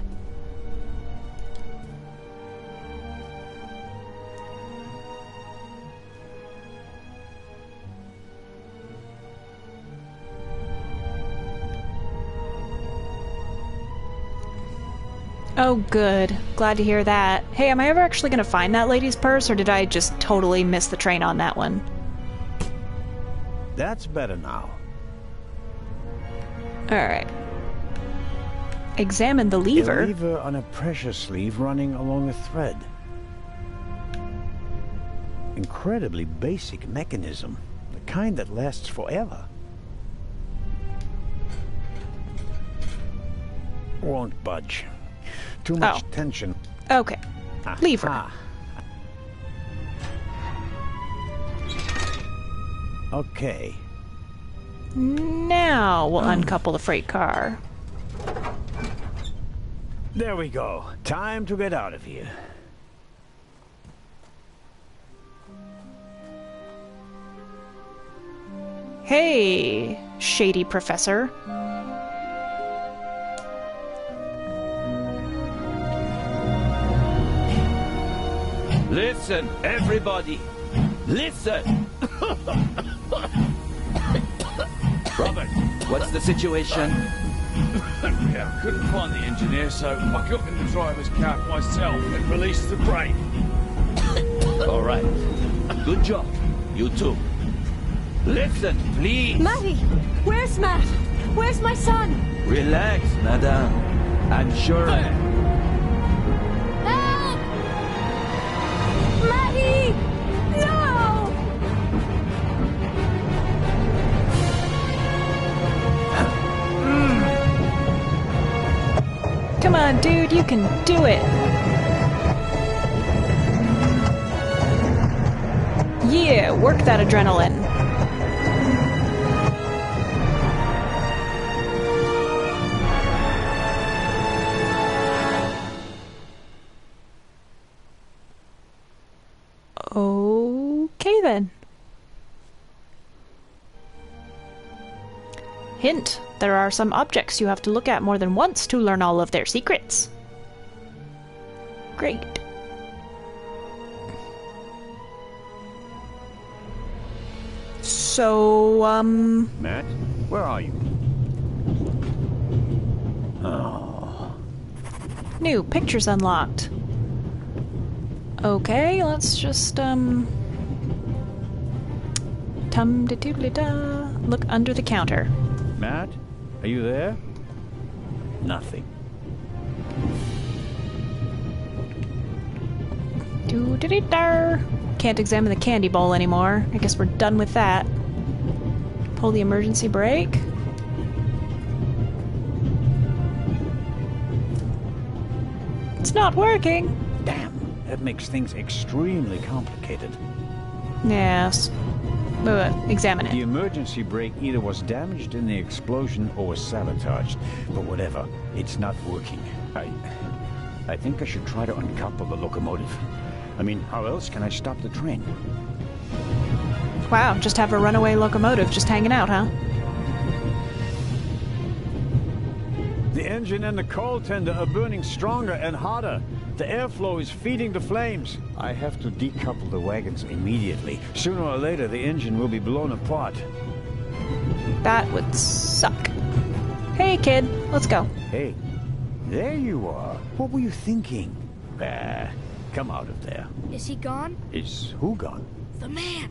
Oh, good. Glad to hear that. Hey, am I ever actually gonna find that lady's purse, or did I just totally miss the train on that one? That's better now. Alright. Examine the lever. A lever on a pressure sleeve running along a thread. Incredibly basic mechanism. The kind that lasts forever. Won't budge. Too much tension. Okay. Lever. Ah. Okay. Now we'll uncouple the freight car. There we go. Time to get out of here. Hey, shady professor. Listen, everybody. Listen. Robert, what's the situation? Yeah, I couldn't find the engineer, so I got in the driver's cab myself and released the brake. All right. Good job. You too. Listen, please. Matty! Where's Matt? Where's my son? Relax, madame. I'm sure... Help! Matty! No! on, dude, you can do it! Yeah, work that adrenaline. Okay then. Hint, there are some objects you have to look at more than once to learn all of their secrets. Great. So, Matt, where are you? Oh. New pictures unlocked. Okay, let's just, tum-de-doodly-da. Look under the counter. Matt, are you there? Nothing. Doo-dee-dee-dar. Can't examine the candy bowl anymore. I guess we're done with that. Pull the emergency brake. It's not working. Damn, that makes things extremely complicated. Yes. Examine The it. emergency brake either was damaged in the explosion or was sabotaged. But whatever, it's not working. I think I should try to uncouple the locomotive. I mean, how else can I stop the train? Wow, just have a runaway locomotive just hanging out, huh? The engine and the coal tender are burning stronger and hotter. The airflow is feeding the flames. I have to decouple the wagons immediately. Sooner or later, the engine will be blown apart. That would suck. Hey, kid, let's go. Hey, there you are. What were you thinking? Come out of there. Is he gone? Is who gone? The man!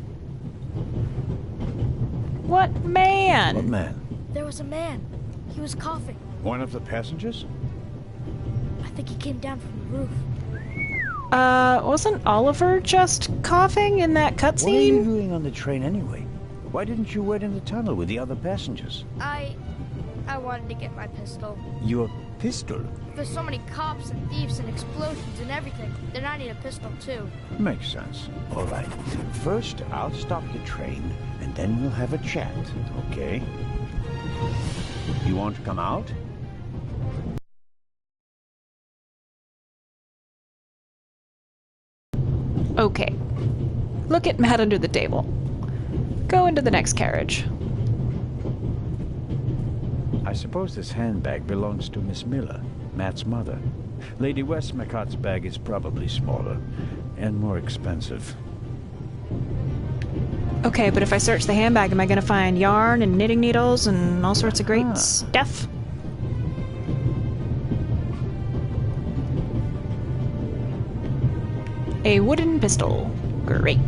What man? What man? There was a man. He was coughing. One of the passengers? I think he came down from the roof. Wasn't Oliver just coughing in that What are you cutscene? doing on the train anyway? Why didn't you wait in the tunnel with the other passengers? I wanted to get my pistol. Your pistol? There's so many cops and thieves and explosions and everything. Then I need a pistol too. Makes sense. All right. First, I'll stop the train, and then we'll have a chat, okay? You want to come out? Okay. Look at Matt under the table. Go into the next carriage. I suppose this handbag belongs to Miss Miller, Matt's mother. Lady Westmacott's bag is probably smaller and more expensive. Okay, but if I search the handbag, am I gonna find yarn and knitting needles and all sorts of great stuff? A wooden pistol. Great.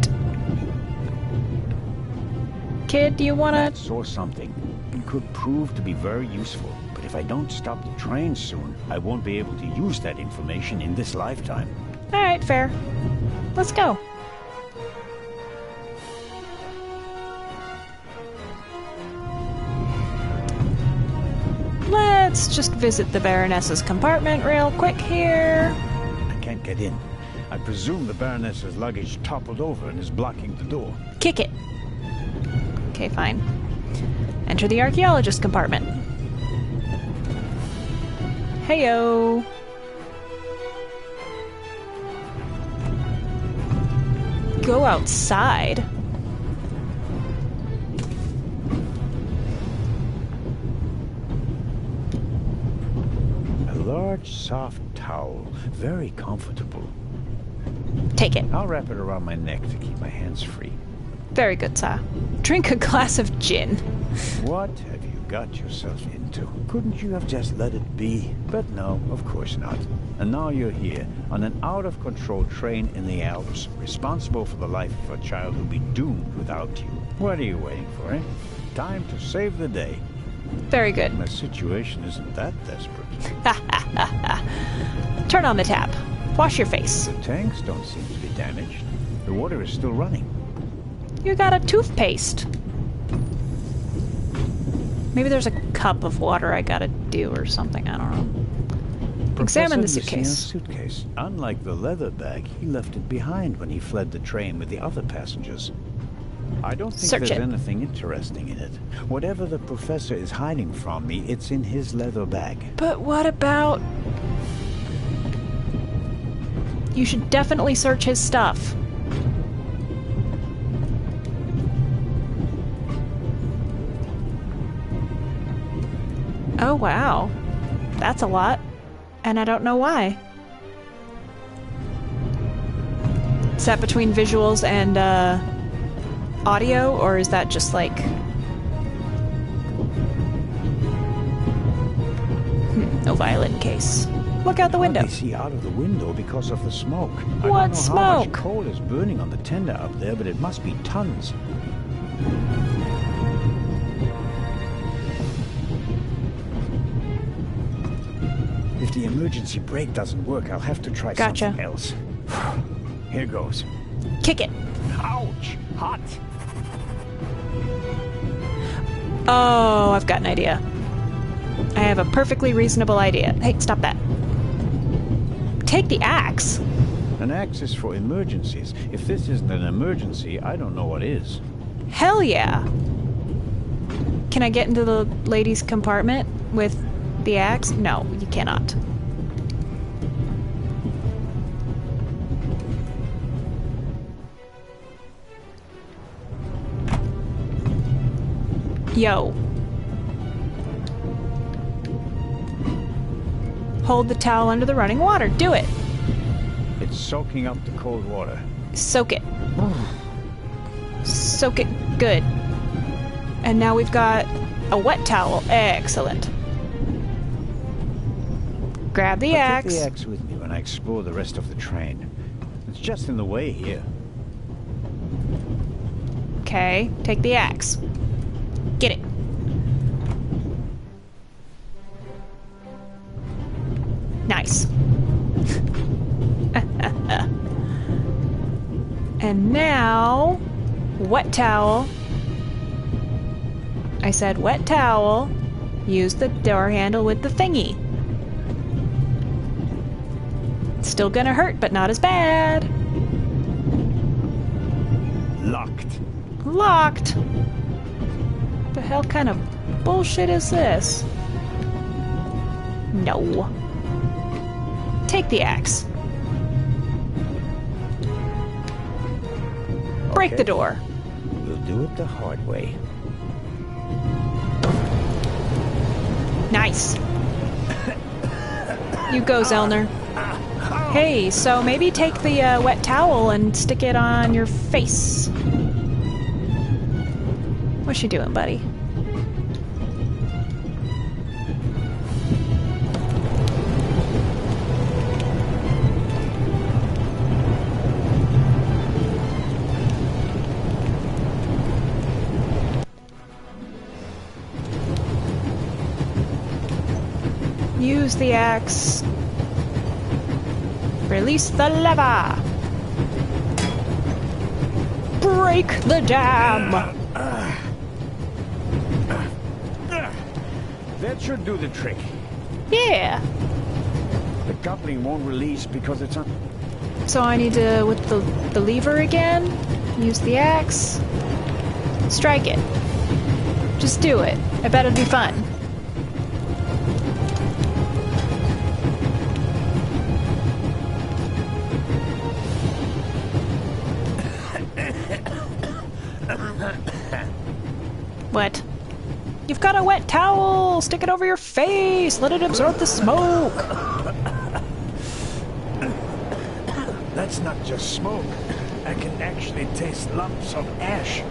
Kid, do you wanna... Matt saw something. It could prove to be very useful, but if I don't stop the train soon, I won't be able to use that information in this lifetime. Alright, fair. Let's go. Let's just visit the Baroness's compartment real quick here. I can't get in. I presume the Baroness's luggage toppled over and is blocking the door. Kick it. Okay, fine. Enter the archaeologist compartment. Heyo. Go outside. A large, soft towel. Very comfortable. Take it. I'll wrap it around my neck to keep my hands free. Very good, sir. Drink a glass of gin. What have you got yourself into? Couldn't you have just let it be? But no, of course not. And now you're here, on an out-of-control train in the Alps, responsible for the life of a child who'll be doomed without you. What are you waiting for, eh? Time to save the day. Very good. My situation isn't that desperate. Turn on the tap. Wash your face. The tanks don't seem to be damaged. The water is still running. You got a toothpaste. Maybe there's a cup of water I gotta do or something. I don't know. Examine the Professor Lucien's suitcase. suitcase. Unlike the leather bag, he left it behind when he fled the train with the other passengers. I don't think Search there's it. anything interesting in it. Whatever the professor is hiding from me, it's in his leather bag. But what about... You should definitely search his stuff. Oh, wow. That's a lot. And I don't know why. Is that between visuals and, audio, or is that just like... no violin case. Look out the window. I see out of the window because of the smoke. I What don't know how much smoke? coal is burning on the tender up there, but it must be tons. If the emergency brake doesn't work, I'll have to try Gotcha. something else. Here goes. Kick it. Ouch! Hot! Oh, I've got an idea. I have a perfectly reasonable idea. Hey, stop that. Take the axe. An axe is for emergencies. If this isn't an emergency, I don't know what is. Hell yeah. Can I get into the ladies' compartment with the axe? No, you cannot. Yo. Hold the towel under the running water. Do it. It's soaking up the cold water. Soak it. Soak it good. And now we've got a wet towel. Excellent. Grab the I'll axe. take the axe with me when I explore the rest of the train. It's just in the way here. Okay, take the axe. Get it. Nice. And now, wet towel. I said wet towel. Use the door handle with the thingy. Still gonna hurt, but not as bad. Locked. Locked. The hell kind of bullshit is this? No. Take the axe. Break the door. We'll do it the hard way. Nice. You go, Zellner. Hey, so maybe take the wet towel and stick it on your face. What's she doing, buddy? Use the axe. Release the lever. Break the dam. That should do the trick. Yeah. The coupling won't release because it's on. So I need to, with the lever again, use the axe. Strike it. Just do it. I bet it'd be fun. What? You've got a wet towel! Stick it over your face! Let it absorb the smoke! That's not just smoke. I can actually taste lumps of ash.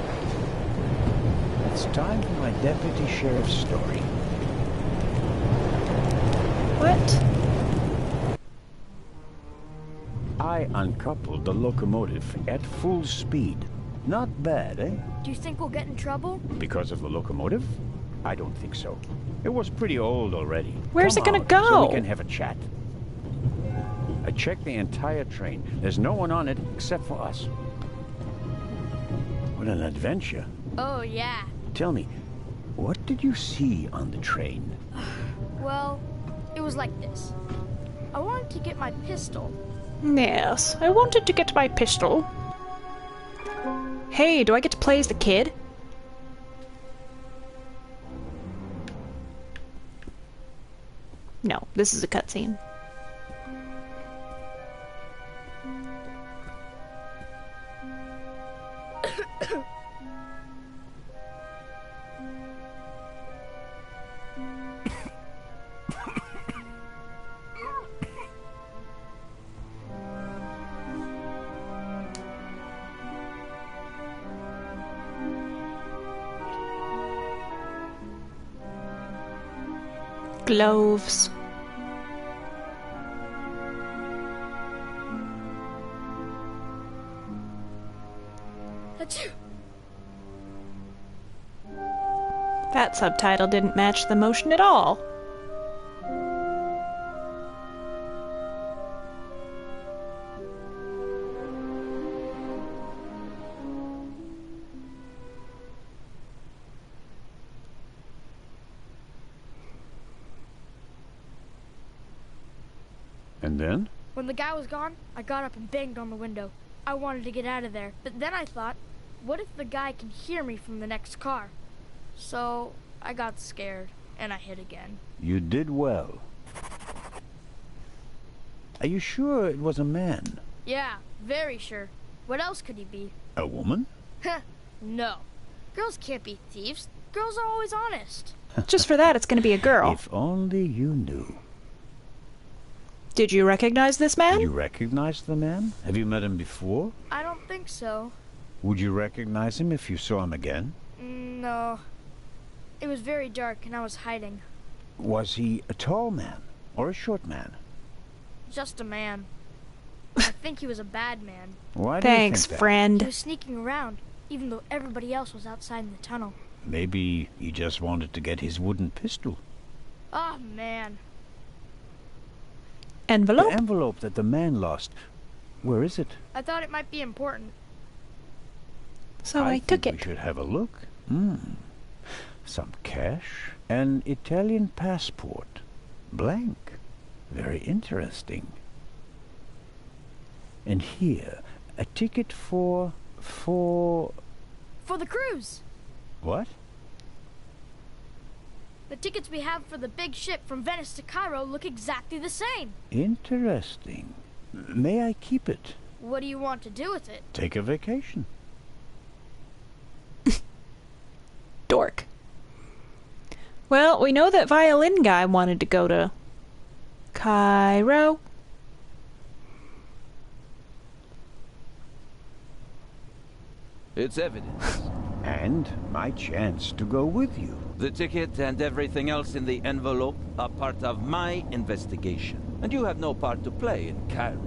It's time for my deputy sheriff's story. What? I uncoupled the locomotive at full speed. Not bad, eh? Do you think we'll get in trouble? Because of the locomotive? I don't think so. It was pretty old already. Where's Come it gonna out go? So we can have a chat. I checked the entire train. There's no one on it except for us. What an adventure. Oh, yeah. Tell me, what did you see on the train? Well, it was like this. I wanted to get my pistol. Yes, I wanted to get my pistol. Hey, do I get to play as the kid? No, this is a cutscene. Gloves. Achoo! That subtitle didn't match the motion at all. And then? When the guy was gone, I got up and banged on the window. I wanted to get out of there, but then I thought, what if the guy can hear me from the next car? So I got scared, and I hid again. You did well. Are you sure it was a man? Yeah, very sure. What else could he be? A woman? Heh, no. Girls can't be thieves. Girls are always honest. Just for that, it's going to be a girl. If only you knew. Did you recognize this man? Did you recognize the man? Have you met him before? I don't think so. Would you recognize him if you saw him again? No. It was very dark and I was hiding. Was he a tall man or a short man? Just a man. I think he was a bad man. Why do you Thanks, think that? friend. He was sneaking around, even though everybody else was outside in the tunnel. Maybe he just wanted to get his wooden pistol. Oh, man. Envelope? The envelope that the man lost. Where is it? I thought it might be important. So I took think it. We should have a look. Some cash. An Italian passport. Blank. Very interesting. And here, a ticket for the cruise! what? The tickets we have for the big ship from Venice to Cairo look exactly the same. Interesting. May I keep it? What do you want to do with it? Take a vacation. Dork. Well, we know that violin guy wanted to go to Cairo. It's evidence. And my chance to go with you. The ticket and everything else in the envelope are part of my investigation. And you have no part to play in Cairo.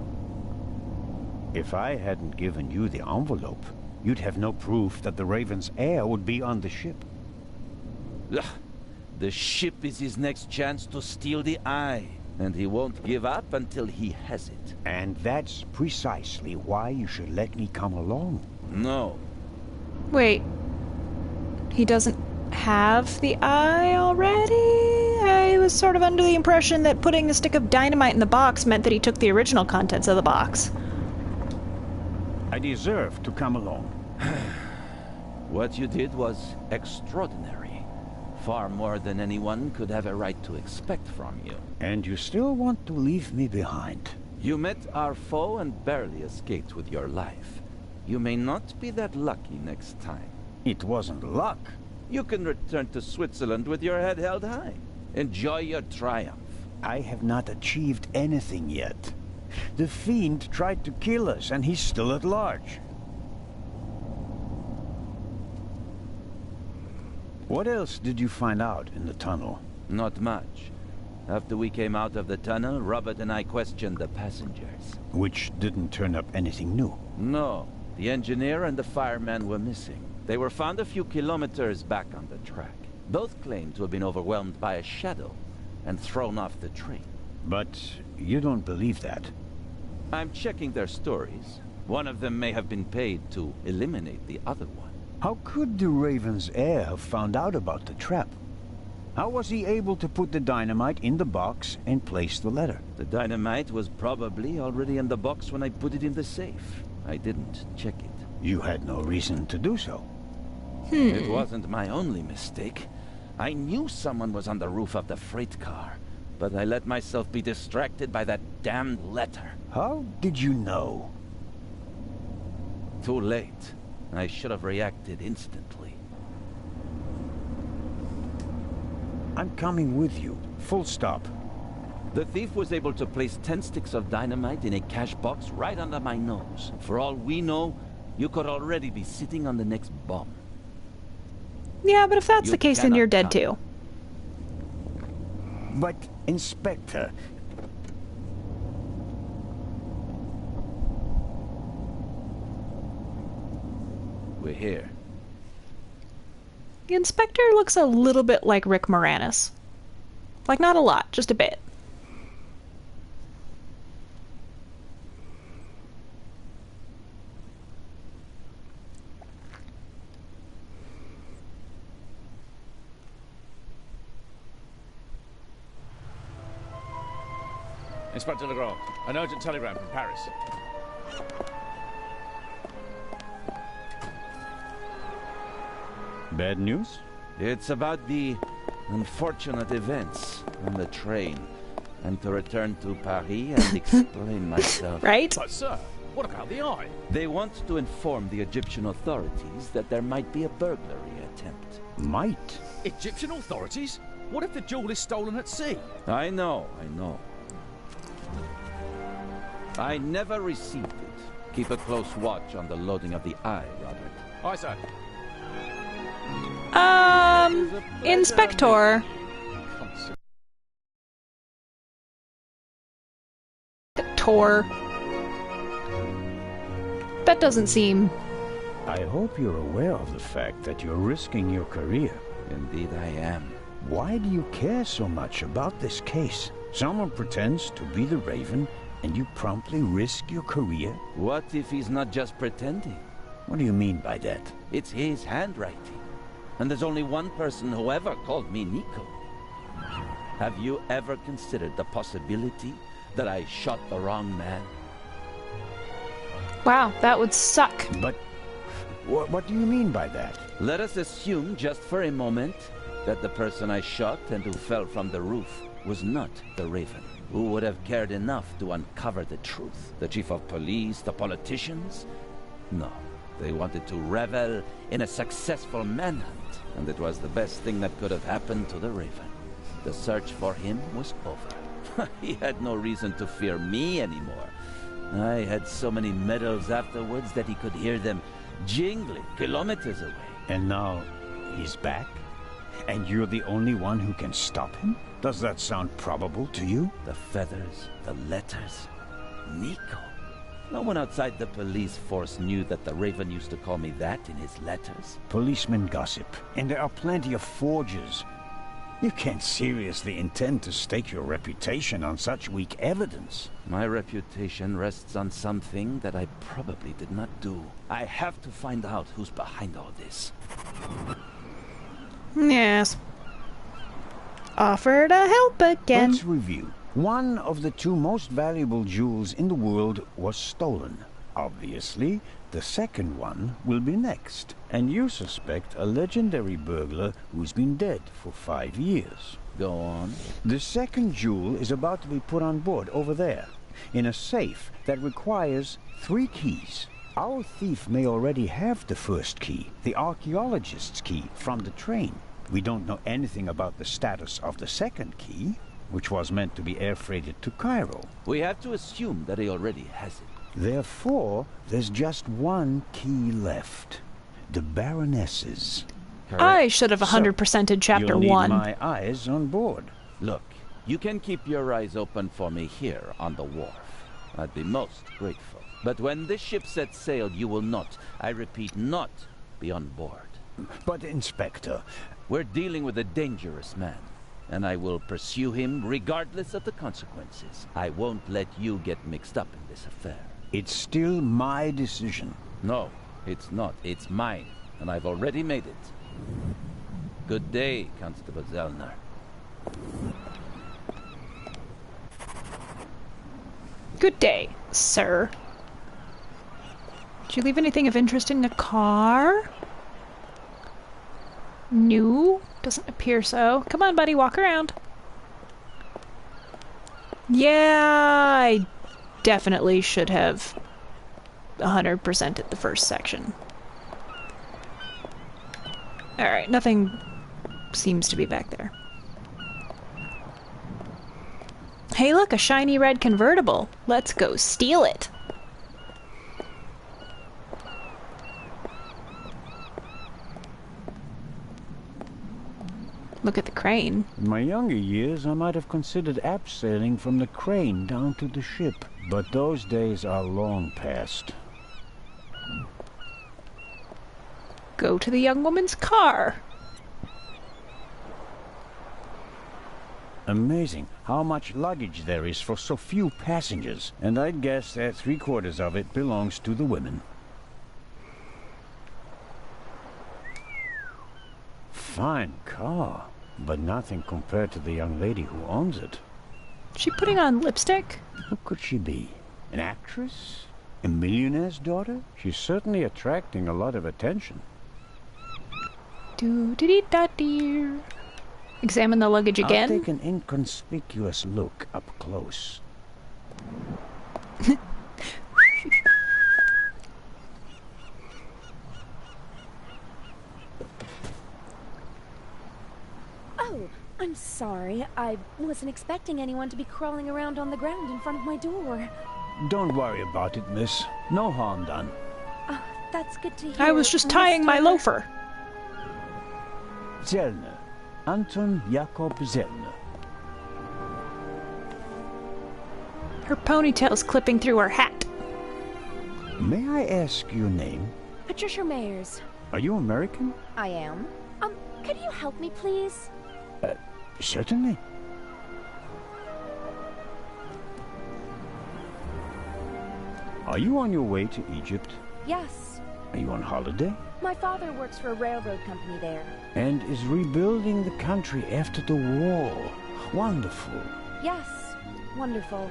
If I hadn't given you the envelope, you'd have no proof that the Raven's heir would be on the ship. Ugh. The ship is his next chance to steal the eye. And he won't give up until he has it. And that's precisely why you should let me come along. No. Wait. He doesn't have the eye already? I was sort of under the impression that putting a stick of dynamite in the box meant that he took the original contents of the box. I deserve to come along. What you did was extraordinary. Far more than anyone could have a right to expect from you. And you still want to leave me behind? You met our foe and barely escaped with your life. You may not be that lucky next time. It wasn't luck. You can return to Switzerland with your head held high. Enjoy your triumph. I have not achieved anything yet. The Fiend tried to kill us, and he's still at large. What else did you find out in the tunnel? Not much. After we came out of the tunnel, Robert and I questioned the passengers. Which didn't turn up anything new. No. The engineer and the fireman were missing. They were found a few kilometers back on the track. Both claimed to have been overwhelmed by a shadow and thrown off the train. But you don't believe that. I'm checking their stories. One of them may have been paid to eliminate the other one. How could the Raven's heir have found out about the trap? How was he able to put the dynamite in the box and place the letter? The dynamite was probably already in the box when I put it in the safe. I didn't check it. You had no reason to do so. It wasn't my only mistake. I knew someone was on the roof of the freight car, but I let myself be distracted by that damned letter. How did you know? Too late. I should have reacted instantly. I'm coming with you. Full stop. The thief was able to place 10 sticks of dynamite in a cash box right under my nose. For all we know, you could already be sitting on the next bomb. Yeah, but if that's You the case, then cannot you're dead tell. too. But, Inspector... We're here. The inspector looks a little bit like Rick Moranis. Like, not a lot, just a bit. Inspector Legrand, an urgent telegram from Paris. Bad news? It's about the unfortunate events on the train, and to return to Paris and explain myself. Right? But sir, what about the eye? They want to inform the Egyptian authorities that there might be a burglary attempt. Might? Egyptian authorities? What if the jewel is stolen at sea? I know. I never received it. Keep a close watch on the loading of the eye, Robert. Aye, sir. Inspector. Tor. That doesn't seem... I hope you're aware of the fact that you're risking your career. Indeed I am. Why do you care so much about this case? Someone pretends to be the Raven, and you promptly risk your career? What if he's not just pretending? What do you mean by that? It's his handwriting. And there's only one person who ever called me Nico. Have you ever considered the possibility that I shot the wrong man? Wow, that would suck. But what do you mean by that? Let us assume just for a moment that the person I shot and who fell from the roof was not the Raven. Who would have cared enough to uncover the truth? The chief of police, the politicians? No. They wanted to revel in a successful manhunt, and it was the best thing that could have happened to the Raven. The search for him was over. He had no reason to fear me anymore. I had so many medals afterwards that he could hear them jingling kilometers away. And now he's back? And you're the only one who can stop him? Does that sound probable to you? The feathers, the letters, Nico. No one outside the police force knew that the Raven used to call me that in his letters. Policemen gossip, and there are plenty of forgers. You can't seriously intend to stake your reputation on such weak evidence. My reputation rests on something that I probably did not do. I have to find out who's behind all this. Yes. Offer to help again. Let's review. One of the two most valuable jewels in the world was stolen. Obviously, the second one will be next. And you suspect a legendary burglar who's been dead for 5 years. Go on. The second jewel is about to be put on board over there, in a safe that requires 3 keys. Our thief may already have the first key, the archaeologist's key, from the train. We don't know anything about the status of the second key, which was meant to be air freighted to Cairo. We have to assume that he already has it. Therefore, there's just one key left. The Baroness's. Correct. I should have 100%ed chapter You'll need 1. my eyes on board. Look, you can keep your eyes open for me here on the wharf. I'd be most grateful. But when this ship sets sail, you will not, I repeat, not be on board. But, Inspector... We're dealing with a dangerous man, and I will pursue him regardless of the consequences. I won't let you get mixed up in this affair. It's still my decision. No, it's not. It's mine, and I've already made it. Good day, Constable Zellner. Good day, sir. Did you leave anything of interest in the car? No, doesn't appear so. Come on, buddy, walk around. Yeah, I definitely should have 100% at the first section. Alright, nothing seems to be back there. Hey look, a shiny red convertible. Let's go steal it. Look at the crane. In my younger years, I might have considered abseiling from the crane down to the ship. But those days are long past. Go to the young woman's car. Amazing how much luggage there is for so few passengers. And I'd guess that 3/4 of it belongs to the women. Fine car, but nothing compared to the young lady who owns it. She putting on lipstick? Who could she be? An actress? A millionaire's daughter? She's certainly attracting a lot of attention. Do-dee-dee-da-dee. Examine the luggage again. I'll take an inconspicuous look up close. Oh, I'm sorry. I wasn't expecting anyone to be crawling around on the ground in front of my door. Don't worry about it, miss. No harm done. That's good to hear. I was just tying my loafer. Zellner. Anton Jakob Zellner. Her ponytail's clipping through her hat. May I ask your name? Patricia Mayers. Are you American? I am. Could you help me, please? Certainly. Are you on your way to Egypt? Yes. Are you on holiday? My father works for a railroad company there. And is rebuilding the country after the war. Wonderful. Yes. Wonderful.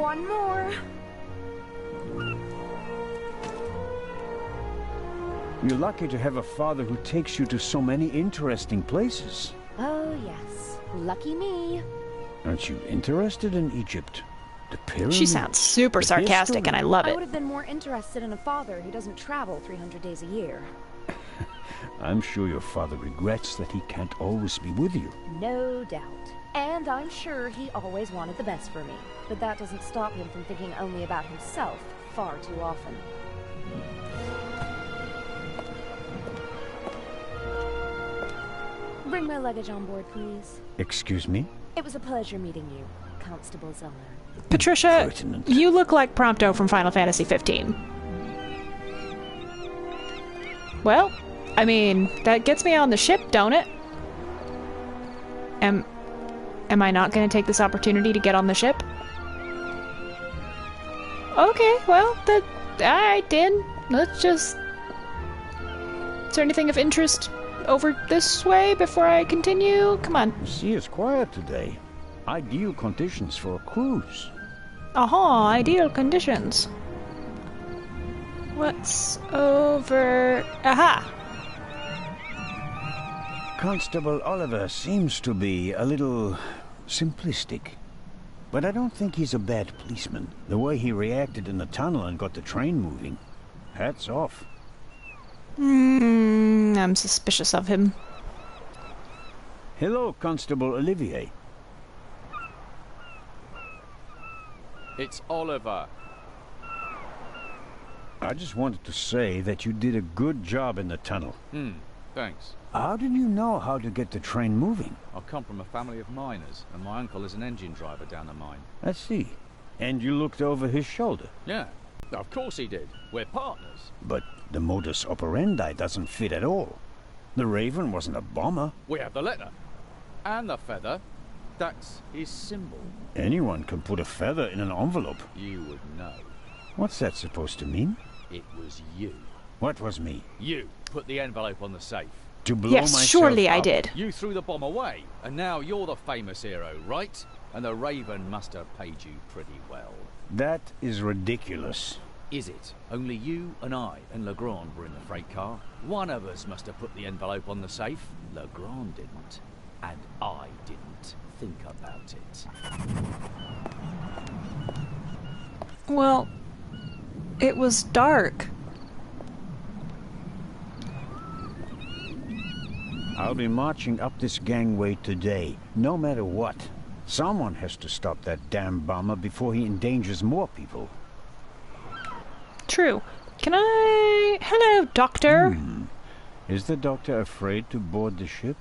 One more. You're lucky to have a father who takes you to so many interesting places. Oh, yes. Lucky me. Aren't you interested in Egypt? The pyramids? She sounds super sarcastic, and I love I it. would have been more interested in a father who doesn't travel 300 days a year. I'm sure your father regrets that he can't always be with you. No doubt. And I'm sure he always wanted the best for me. But that doesn't stop him from thinking only about himself far too often. Bring my luggage on board, please. Excuse me? It was a pleasure meeting you, Constable Zellner. Patricia, you look like Prompto from Final Fantasy 15. Well, I mean, that gets me on the ship, don't it? Am I not going to take this opportunity to get on the ship? Okay, well, alright then. Let's just... Is there anything of interest over this way before I continue? Come on. The sea is quiet today. Ideal conditions for a cruise. Aha, ideal conditions. What's over... Aha! Constable Oliver seems to be a little simplistic. But I don't think he's a bad policeman. The way he reacted in the tunnel and got the train moving. Hats off. I'm suspicious of him. Hello, Constable Olivier. It's Oliver. I just wanted to say that you did a good job in the tunnel. Thanks. How did you know how to get the train moving? I come from a family of miners, and my uncle is an engine driver down the mine. I see. And you looked over his shoulder? Yeah, of course he did. We're partners. But the modus operandi doesn't fit at all. The Raven wasn't a bomber. We have the letter. And the feather. That's his symbol. Anyone can put a feather in an envelope. You would know. What's that supposed to mean? It was you. What was me? You put the envelope on the safe. To blow Yes, myself surely I up? did. You threw the bomb away, and now you're the famous hero, right? And the Raven must have paid you pretty well. That is ridiculous. Is it? Only you and I and Legrand were in the freight car. One of us must have put the envelope on the safe. Legrand didn't. And I didn't. Think about it. Well, it was dark. I'll be marching up this gangway today, no matter what. Someone has to stop that damn bomber before he endangers more people. True. Can I... Hello, Doctor. Is the doctor afraid to board the ship?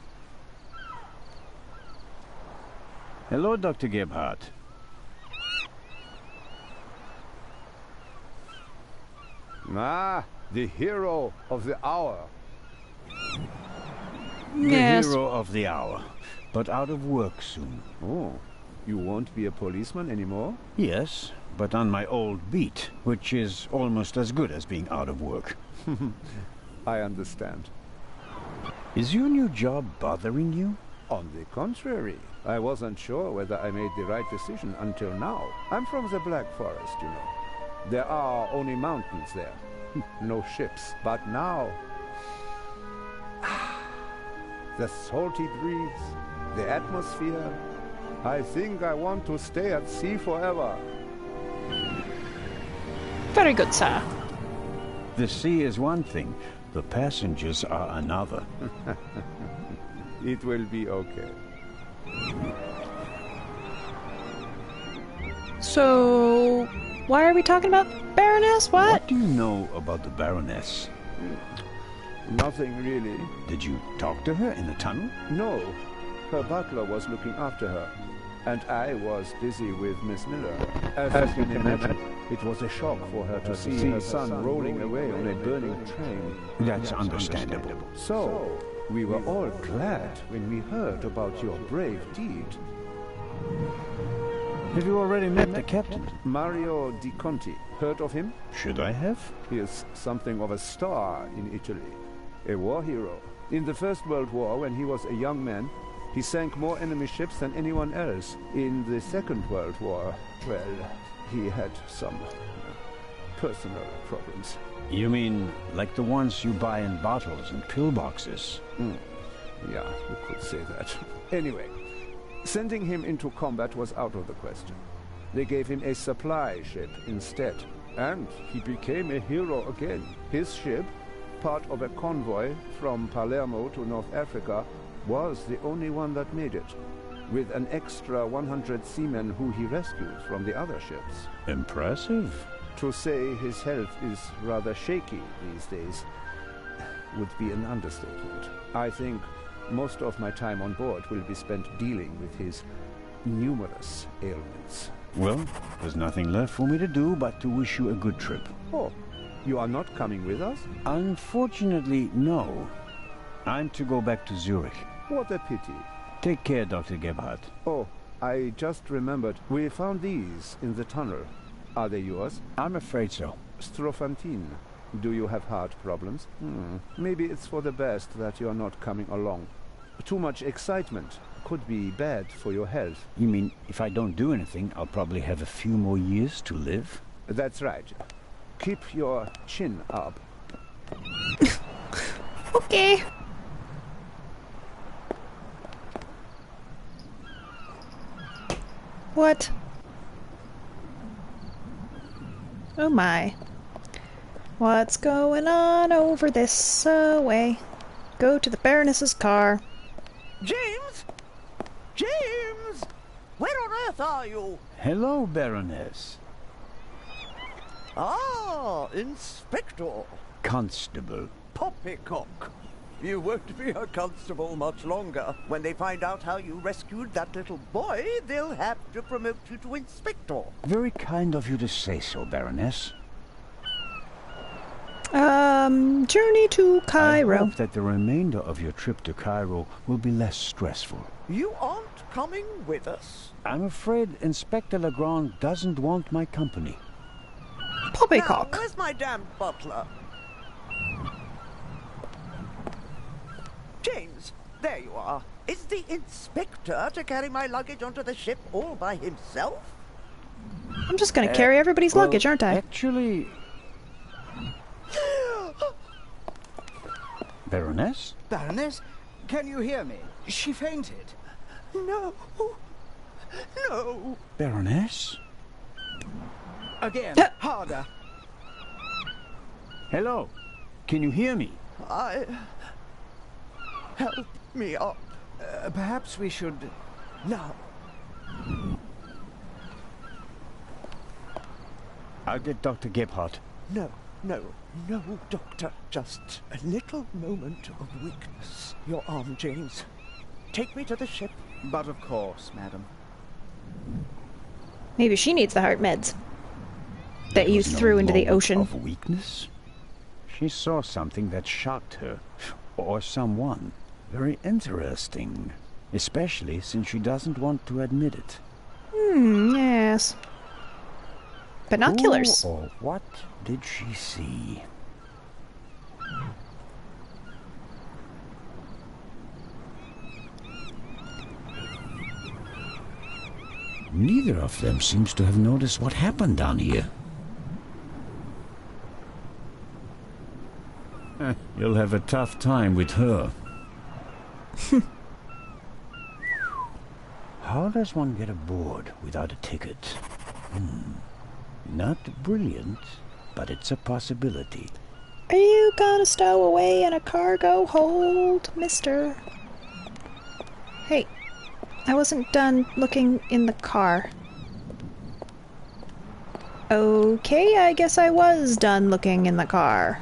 Hello, Dr. Gebhardt. Ah, the hero of the hour. Yes. The hero of the hour, but out of work soon. Oh, you won't be a policeman anymore? Yes, but on my old beat, which is almost as good as being out of work. I understand. Is your new job bothering you? On the contrary, I wasn't sure whether I made the right decision until now. I'm from the Black Forest, you know. There are only mountains there. No ships. But now... the salty breeze, the atmosphere... I think I want to stay at sea forever. Very good, sir. The sea is one thing, the passengers are another. It will be okay. So... Why are we talking about Baroness? What do you know about the Baroness? Nothing really. Did you talk to her in the tunnel? No. Her butler was looking after her. And I was busy with Miss Miller. As you can imagine, it was a shock for her to see her son rolling away on a burning train. That's understandable. So, we were all glad when we heard about your brave deed. Have you already met the captain? Mario Di Conti. Heard of him? Should I have? He is something of a star in Italy. A war hero. In the First World War, when he was a young man, he sank more enemy ships than anyone else. In the Second World War, well, he had some personal problems. You mean like the ones you buy in bottles and pillboxes? Yeah, you could say that. Anyway, sending him into combat was out of the question. They gave him a supply ship instead, and he became a hero again. His ship, part of a convoy from Palermo to North Africa, was the only one that made it, with an extra 100 seamen who he rescued from the other ships. Impressive. To say his health is rather shaky these days would be an understatement. I think most of my time on board will be spent dealing with his numerous ailments. Well, there's nothing left for me to do but to wish you a good trip. Oh, you are not coming with us? Unfortunately, no. I'm to go back to Zurich. What a pity. Take care, Dr. Gebhardt. Oh, I just remembered. We found these in the tunnel. Are they yours? I'm afraid so. Strophantine. Do you have heart problems? Maybe it's for the best that you're not coming along. Too much excitement could be bad for your health. You mean if I don't do anything, I'll probably have a few more years to live? That's right. Keep your chin up. Okay. What? Oh my. What's going on over this way? Go to the Baroness's car. James? James! Where on earth are you? Hello, Baroness. Ah, Inspector. Constable. Poppycock. You won't be a constable much longer. When they find out how you rescued that little boy, they'll have to promote you to Inspector. Very kind of you to say so, Baroness. Journey to Cairo. I hope that the remainder of your trip to Cairo will be less stressful. You aren't coming with us? I'm afraid Inspector Legrand doesn't want my company. Poppycock. Now, where's my damn butler? James, there you are. Is the inspector to carry my luggage onto the ship all by himself? I'm just gonna carry everybody's luggage, aren't I? Actually... Baroness? Baroness, can you hear me? She fainted. No. No. Baroness? Again, harder. Hello. Can you hear me? Help me up. Perhaps we should... Now. I'll get Dr. Gebhardt. No, Doctor. Just a little moment of weakness. Your arm, James. Take me to the ship. But of course, madam. Maybe she needs the heart meds that you threw into the ocean. Of weakness? She saw something that shocked her. Or someone. Very interesting. Especially since she doesn't want to admit it. Yes. Binoculars. Who or what did she see? Neither of them seems to have noticed what happened down here. You'll have a tough time with her. How does one get aboard without a ticket? Not brilliant, but it's a possibility. Are you gonna stow away in a cargo hold, mister? Hey, I wasn't done looking in the car. Okay, I guess I was done looking in the car.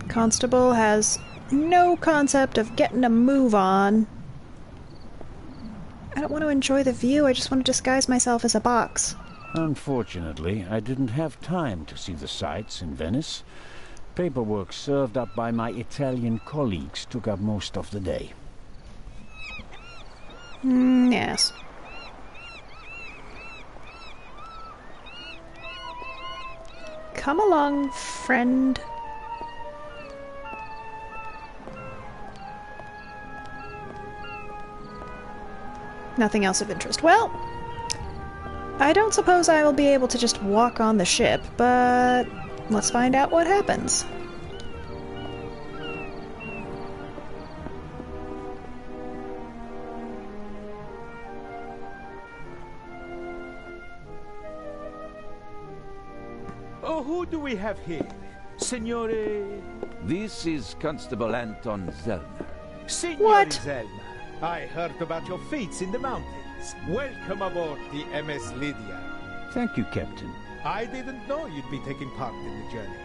Constable has no concept of getting a move on. I don't want to enjoy the view, I just want to disguise myself as a box. Unfortunately, I didn't have time to see the sights in Venice. Paperwork served up by my Italian colleagues took up most of the day. Yes. Come along, friend. Nothing else of interest. Well, I don't suppose I will be able to just walk on the ship, but let's find out what happens. Oh, who do we have here? Signore... This is Constable Anton Zellner. Signore Zellner, I heard about your feats in the mountains. Welcome aboard the MS Lydia. Thank you, Captain. I didn't know you'd be taking part in the journey,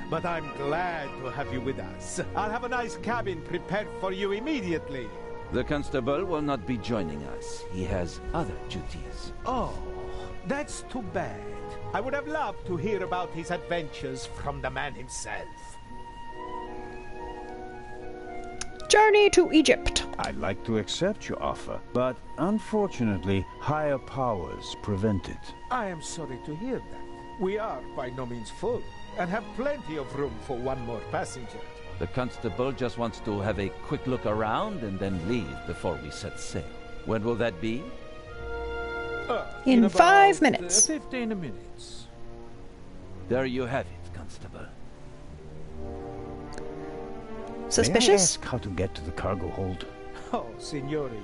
but I'm glad to have you with us. I'll have a nice cabin prepared for you immediately. The constable will not be joining us. He has other duties. Oh, that's too bad. I would have loved to hear about his adventures from the man himself. Journey to Egypt. I'd like to accept your offer, but unfortunately, higher powers prevent it. I am sorry to hear that. We are by no means full, and have plenty of room for one more passenger. The constable just wants to have a quick look around and then leave before we set sail. When will that be? In about 5 minutes. 15 minutes. There you have it, Constable. Suspicious? May I ask how to get to the cargo hold? Oh, Signori,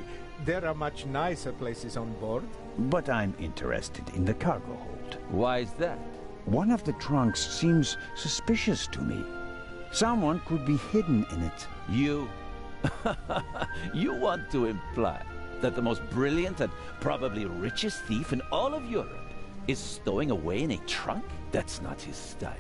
there are much nicer places on board. But I'm interested in the cargo hold. Why is that? One of the trunks seems suspicious to me. Someone could be hidden in it. You? You want to imply that the most brilliant and probably richest thief in all of Europe is stowing away in a trunk? That's not his style.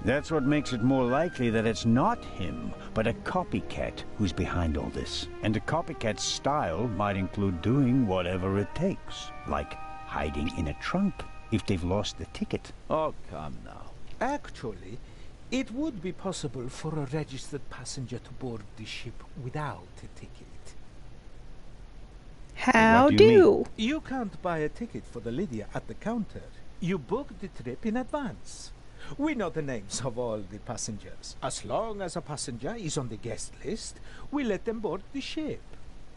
That's what makes it more likely that it's not him, but a copycat who's behind all this. And a copycat's style might include doing whatever it takes, like hiding in a trunk if they've lost the ticket. Oh, come now. Actually, it would be possible for a registered passenger to board the ship without a ticket. How What do you do? mean? You can't buy a ticket for the Lydia at the counter. You book the trip in advance. We know the names of all the passengers. As long as a passenger is on the guest list, we let them board the ship.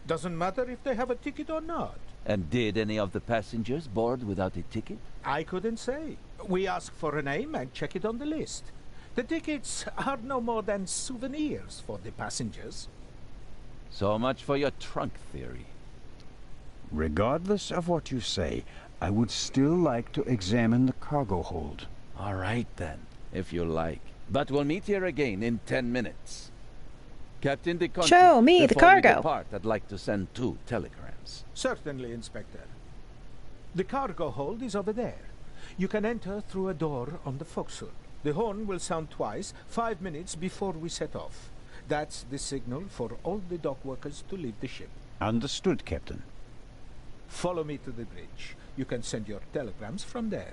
Doesn't matter if they have a ticket or not. And did any of the passengers board without a ticket? I couldn't say. We ask for a name and check it on the list. The tickets are no more than souvenirs for the passengers. So much for your trunk theory. Regardless of what you say, I would still like to examine the cargo hold. All right, then, if you like. But we'll meet here again in 10 minutes. Captain de Conti, Show me the before we cargo. depart, I'd like to send 2 telegrams. Certainly, Inspector. The cargo hold is over there. You can enter through a door on the forecastle. The horn will sound twice, 5 minutes before we set off. That's the signal for all the dock workers to leave the ship. Understood, Captain. Follow me to the bridge. You can send your telegrams from there.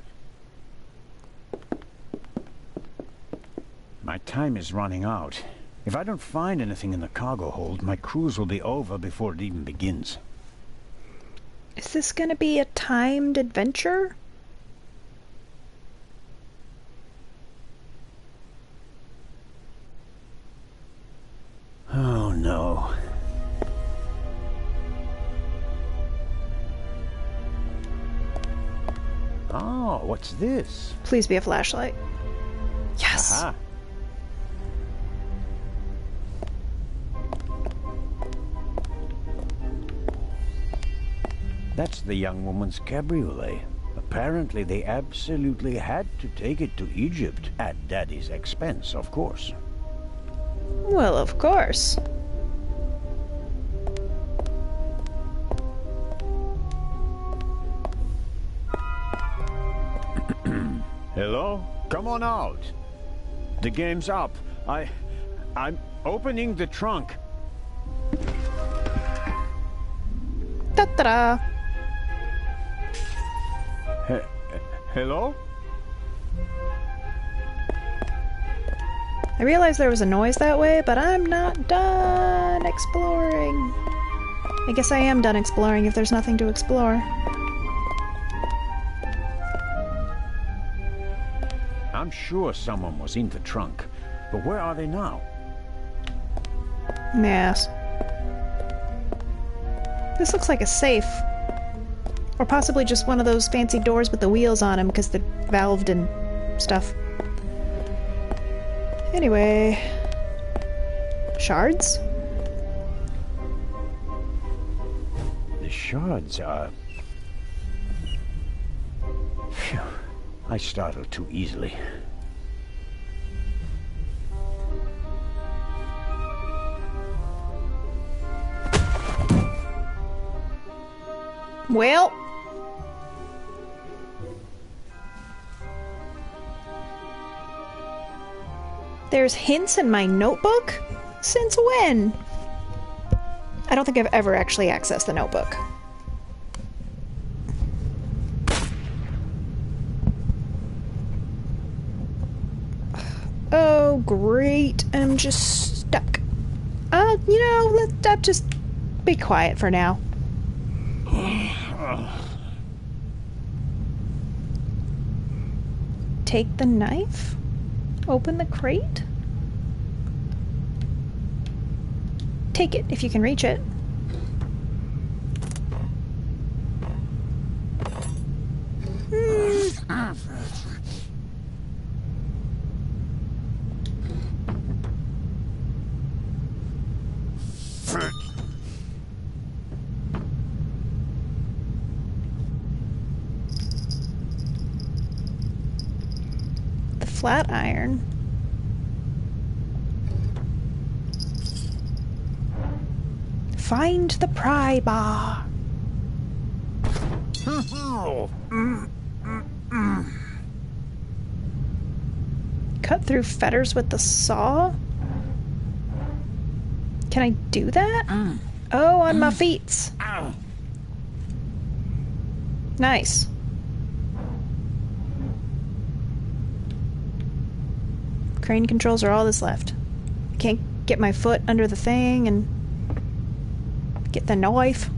My time is running out. If I don't find anything in the cargo hold, my cruise will be over before it even begins. Is this gonna be a timed adventure? Oh no. Oh, what's this? Please be a flashlight. Yes. Aha. That's the young woman's cabriolet. Apparently they absolutely had to take it to Egypt, at Daddy's expense, of course. Well, of course. Hello? Come on out. The game's up. I'm opening the trunk. Ta-da! Hello? I realized there was a noise that way, but I'm not done exploring. I guess I am done exploring if there's nothing to explore. I'm sure someone was in the trunk, but where are they now? Yes. This looks like a safe. Or possibly just one of those fancy doors with the wheels on them because they're valved and stuff. Anyway... Shards? The shards are... Phew. I startled too easily. Well... There's hints in my notebook? Since when? I don't think I've ever actually accessed the notebook. Oh, great. I'm just stuck. You know, let's just be quiet for now. Take the knife? Open the crate? Take it if you can reach it. The flat iron. Find the pry bar. Cut through fetters with the saw? Can I do that? Oh, on my feet. Nice. Crane controls are all that's left. I can't get my foot under the thing and get the knife.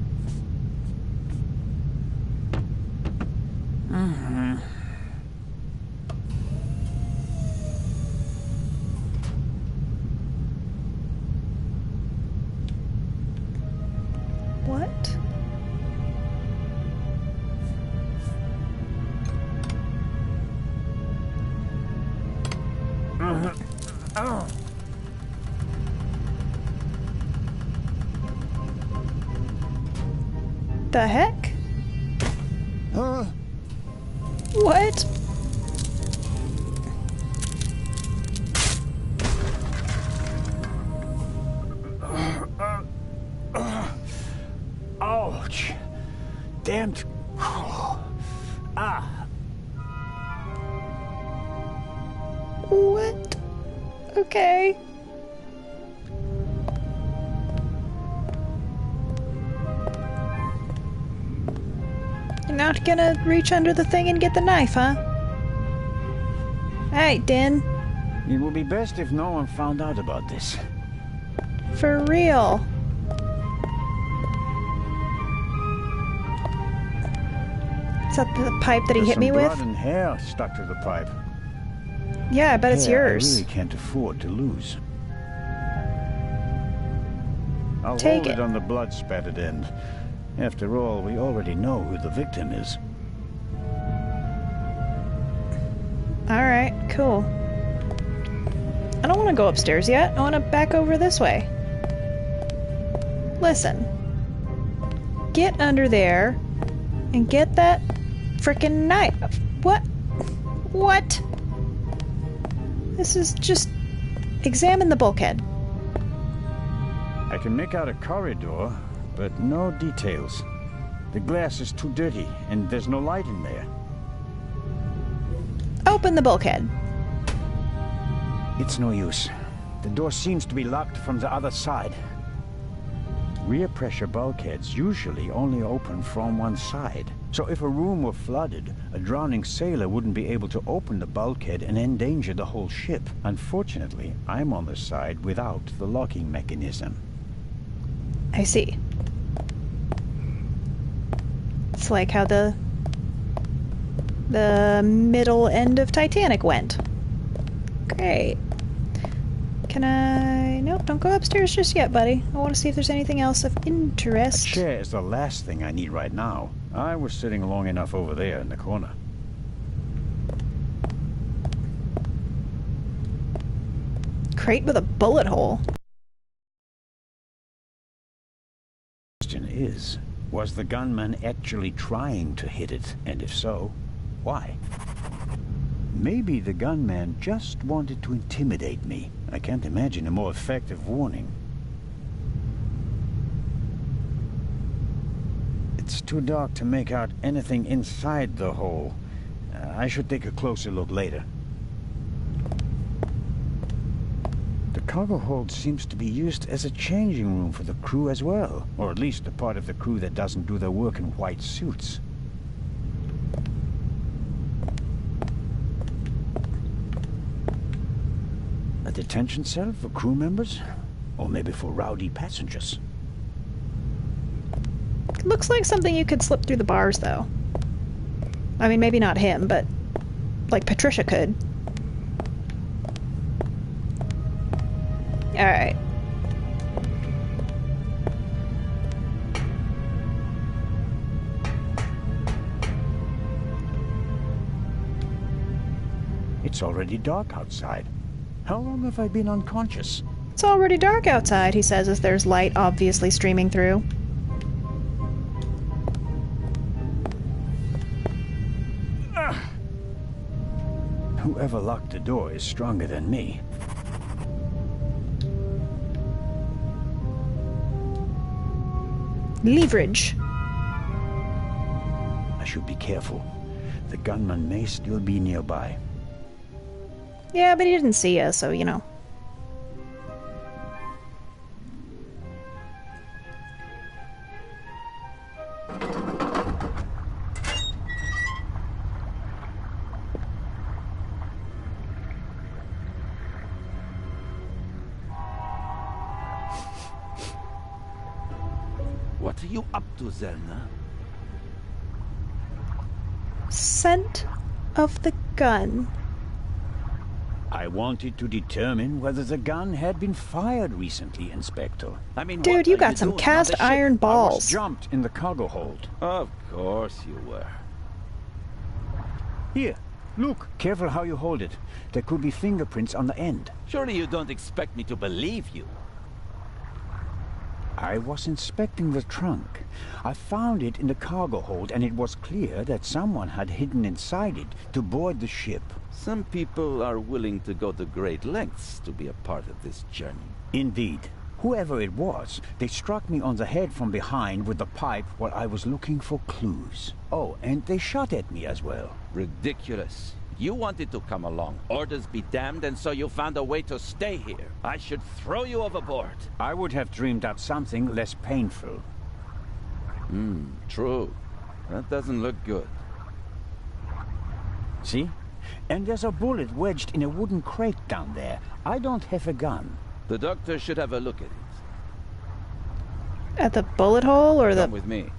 The heck? What? Ouch! Damned. Ah! What? Okay. You're not gonna reach under the thing and get the knife, huh? Hey, Den. It would be best if no one found out about this. For real. Is that the pipe that he hit me with? There's some blood and hair stuck to the pipe. Yeah, I bet it's Hair yours. I really can't afford to lose. I'll Take hold it. it on the blood-spattered end. After all, we already know who the victim is. Alright, cool. I don't want to go upstairs yet. I want to back over this way. Listen. Get under there and get that frickin' knife. What? What? This is just... Examine the bulkhead. I can make out a corridor, but no details. The glass is too dirty, and there's no light in there. Open the bulkhead. It's no use. The door seems to be locked from the other side. Rear pressure bulkheads usually only open from one side. So if a room were flooded, a drowning sailor wouldn't be able to open the bulkhead and endanger the whole ship. Unfortunately, I'm on the side without the locking mechanism. I see. It's like how the middle end of Titanic went. Great. Can I... Nope, don't go upstairs just yet, buddy. I want to see if there's anything else of interest. A chair is the last thing I need right now. I was sitting long enough over there in the corner. Crate with a bullet hole. Question is, was the gunman actually trying to hit it? And if so, why? Maybe the gunman just wanted to intimidate me. I can't imagine a more effective warning. It's too dark to make out anything inside the hole. I should take a closer look later. The cargo hold seems to be used as a changing room for the crew as well. Or at least the part of the crew that doesn't do their work in white suits. A detention cell for crew members? Or maybe for rowdy passengers? Looks like something you could slip through the bars, though. I mean, maybe not him, but... like Patricia could. Alright. It's already dark outside. How long have I been unconscious? It's already dark outside, he says, as there's light obviously streaming through. Whoever locked the door is stronger than me. Leverage. I should be careful. The gunman may still be nearby. Yeah, but he didn't see us, so, you know. What are you up to, Zelna? Scent of the gun. I wanted to determine whether the gun had been fired recently, Inspector. I mean, dude, you got some cast iron balls. I was jumped in the cargo hold. Of course you were. Here, Look, careful how you hold it. There could be fingerprints on the end. Surely you don't expect me to believe you. I was inspecting the trunk. I found it in the cargo hold, and it was clear that someone had hidden inside it to board the ship. Some people are willing to go to great lengths to be a part of this journey. Indeed. Whoever it was, they struck me on the head from behind with the pipe while I was looking for clues. Oh, and they shot at me as well. Ridiculous. You wanted to come along. Orders be damned, and so you found a way to stay here. I should throw you overboard. I would have dreamed up something less painful. True. That doesn't look good. See? And there's a bullet wedged in a wooden crate down there. I don't have a gun. The doctor should have a look at it. At the bullet hole or Come with me.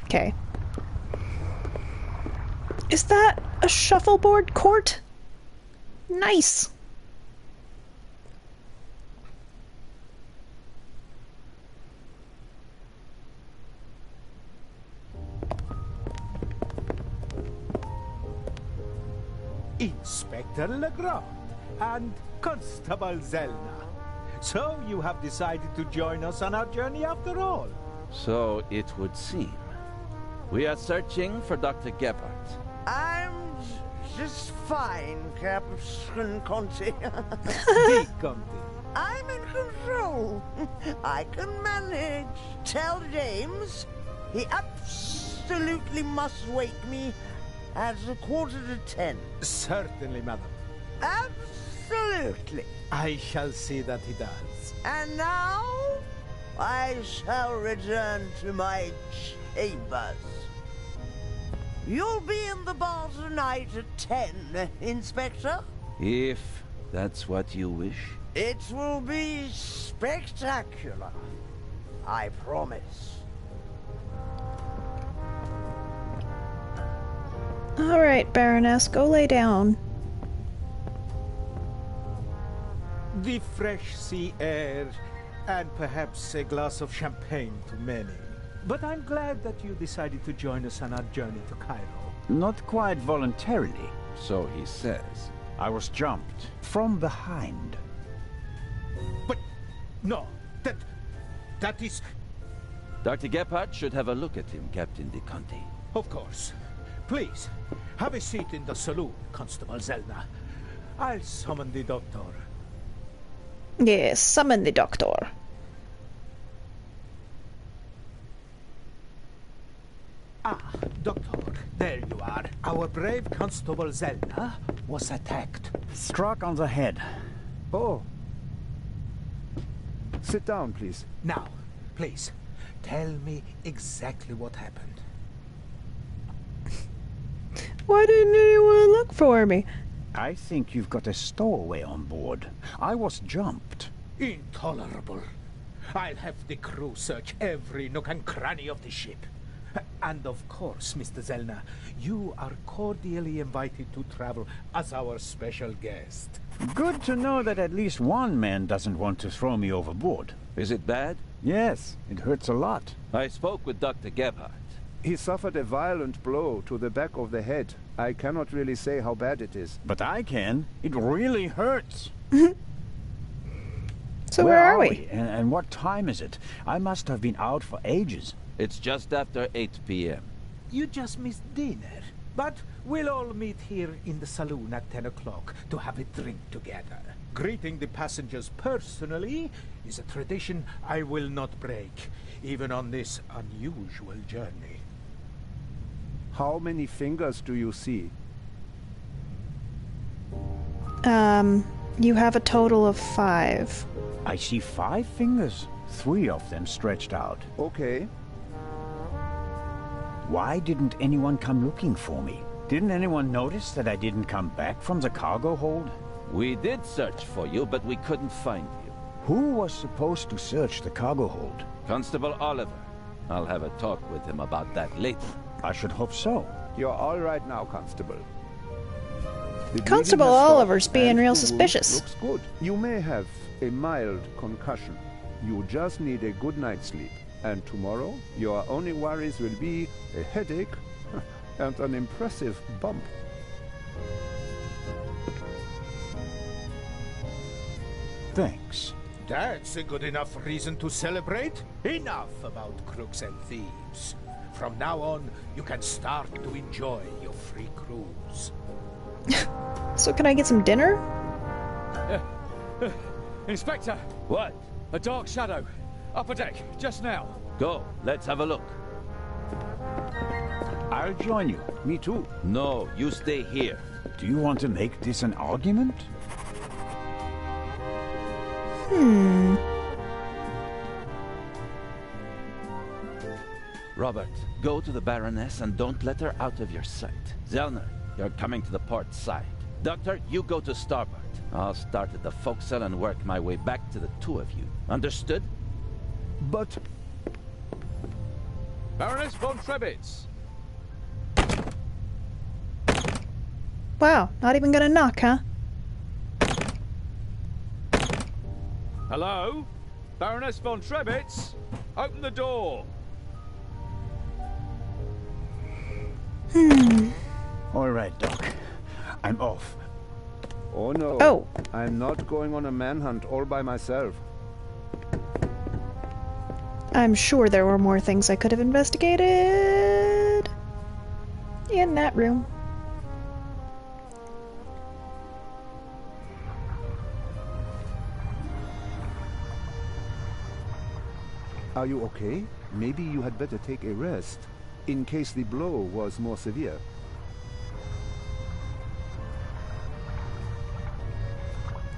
Okay. Is that a shuffleboard court? Nice. Inspector Legrand and Constable Zelna. So you have decided to join us on our journey after all. So it would seem. We are searching for Dr. Gebhardt. I'm just fine, Captain Conti. I'm in control. I can manage. Tell James he absolutely must wake me at 9:45. Certainly, madam. Absolutely. I shall see that he does. And now, I shall return to my chambers. You'll be in the bar tonight at 10, Inspector. If that's what you wish. It will be spectacular. I promise. All right, Baroness, go lay down. The fresh sea air, and perhaps a glass of champagne to many. But I'm glad that you decided to join us on our journey to Cairo. Not quite voluntarily. So he says. I was jumped from behind. But no, that is... Dr. Gebhardt should have a look at him, Captain de Conti. Of course. Please, have a seat in the saloon, Constable Zelna. I'll summon the doctor. Yes, summon the doctor. Ah, Doctor, there you are. Our brave Constable Zelna was attacked. Struck on the head. Oh. Sit down, please. Now, please, tell me exactly what happened. Why didn't anyone look for me? I think you've got a stowaway on board. I was jumped. Intolerable. I'll have the crew search every nook and cranny of the ship. And of course, Mr. Zelna, you are cordially invited to travel as our special guest. Good to know that at least one man doesn't want to throw me overboard. Is it bad? Yes, it hurts a lot. I spoke with Dr. Gebhardt. He suffered a violent blow to the back of the head. I cannot really say how bad it is. But I can. It really hurts. So where are we? And what time is it? I must have been out for ages. It's just after 8 p.m. You just missed dinner. But we'll all meet here in the saloon at 10 o'clock to have a drink together. Greeting the passengers personally is a tradition I will not break, even on this unusual journey. How many fingers do you see? You have a total of 5. I see 5 fingers. 3 of them stretched out. Okay. Why didn't anyone come looking for me? Didn't anyone notice that I didn't come back from the cargo hold? We did search for you, but we couldn't find you. Who was supposed to search the cargo hold? Constable Oliver. I'll have a talk with him about that later. I should hope so. You're all right now, Constable. The Constable bleeding has stopped Oliver's being and real the wound suspicious. Looks good. You may have a mild concussion. You just need a good night's sleep. And tomorrow, your only worries will be a headache and an impressive bump. Thanks. That's a good enough reason to celebrate. Enough about crooks and thieves. From now on, you can start to enjoy your free cruise. So can I get some dinner? Inspector! What? A dark shadow. Upper deck, just now. Go, let's have a look. I'll join you. Me too. No, you stay here. Do you want to make this an argument? Robert, go to the Baroness and don't let her out of your sight. Zellner, you're coming to the port side. Doctor, you go to starboard. I'll start at the forecastle and work my way back to the two of you. Understood? But... Baroness von Trebitz! Wow, not even gonna knock, huh? Hello? Baroness von Trebitz? Open the door! All right, Doc. I'm off. Oh no. Oh. I'm not going on a manhunt all by myself. I'm sure there were more things I could have investigated in that room. Are you okay? Maybe you had better take a rest, in case the blow was more severe.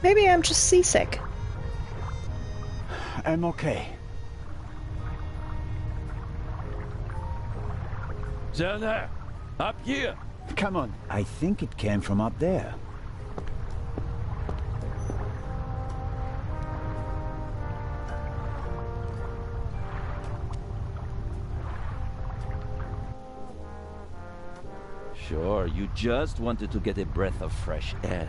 Maybe I'm just seasick. I'm okay. Zellner, up here! Come on. I think it came from up there. Sure, you just wanted to get a breath of fresh air.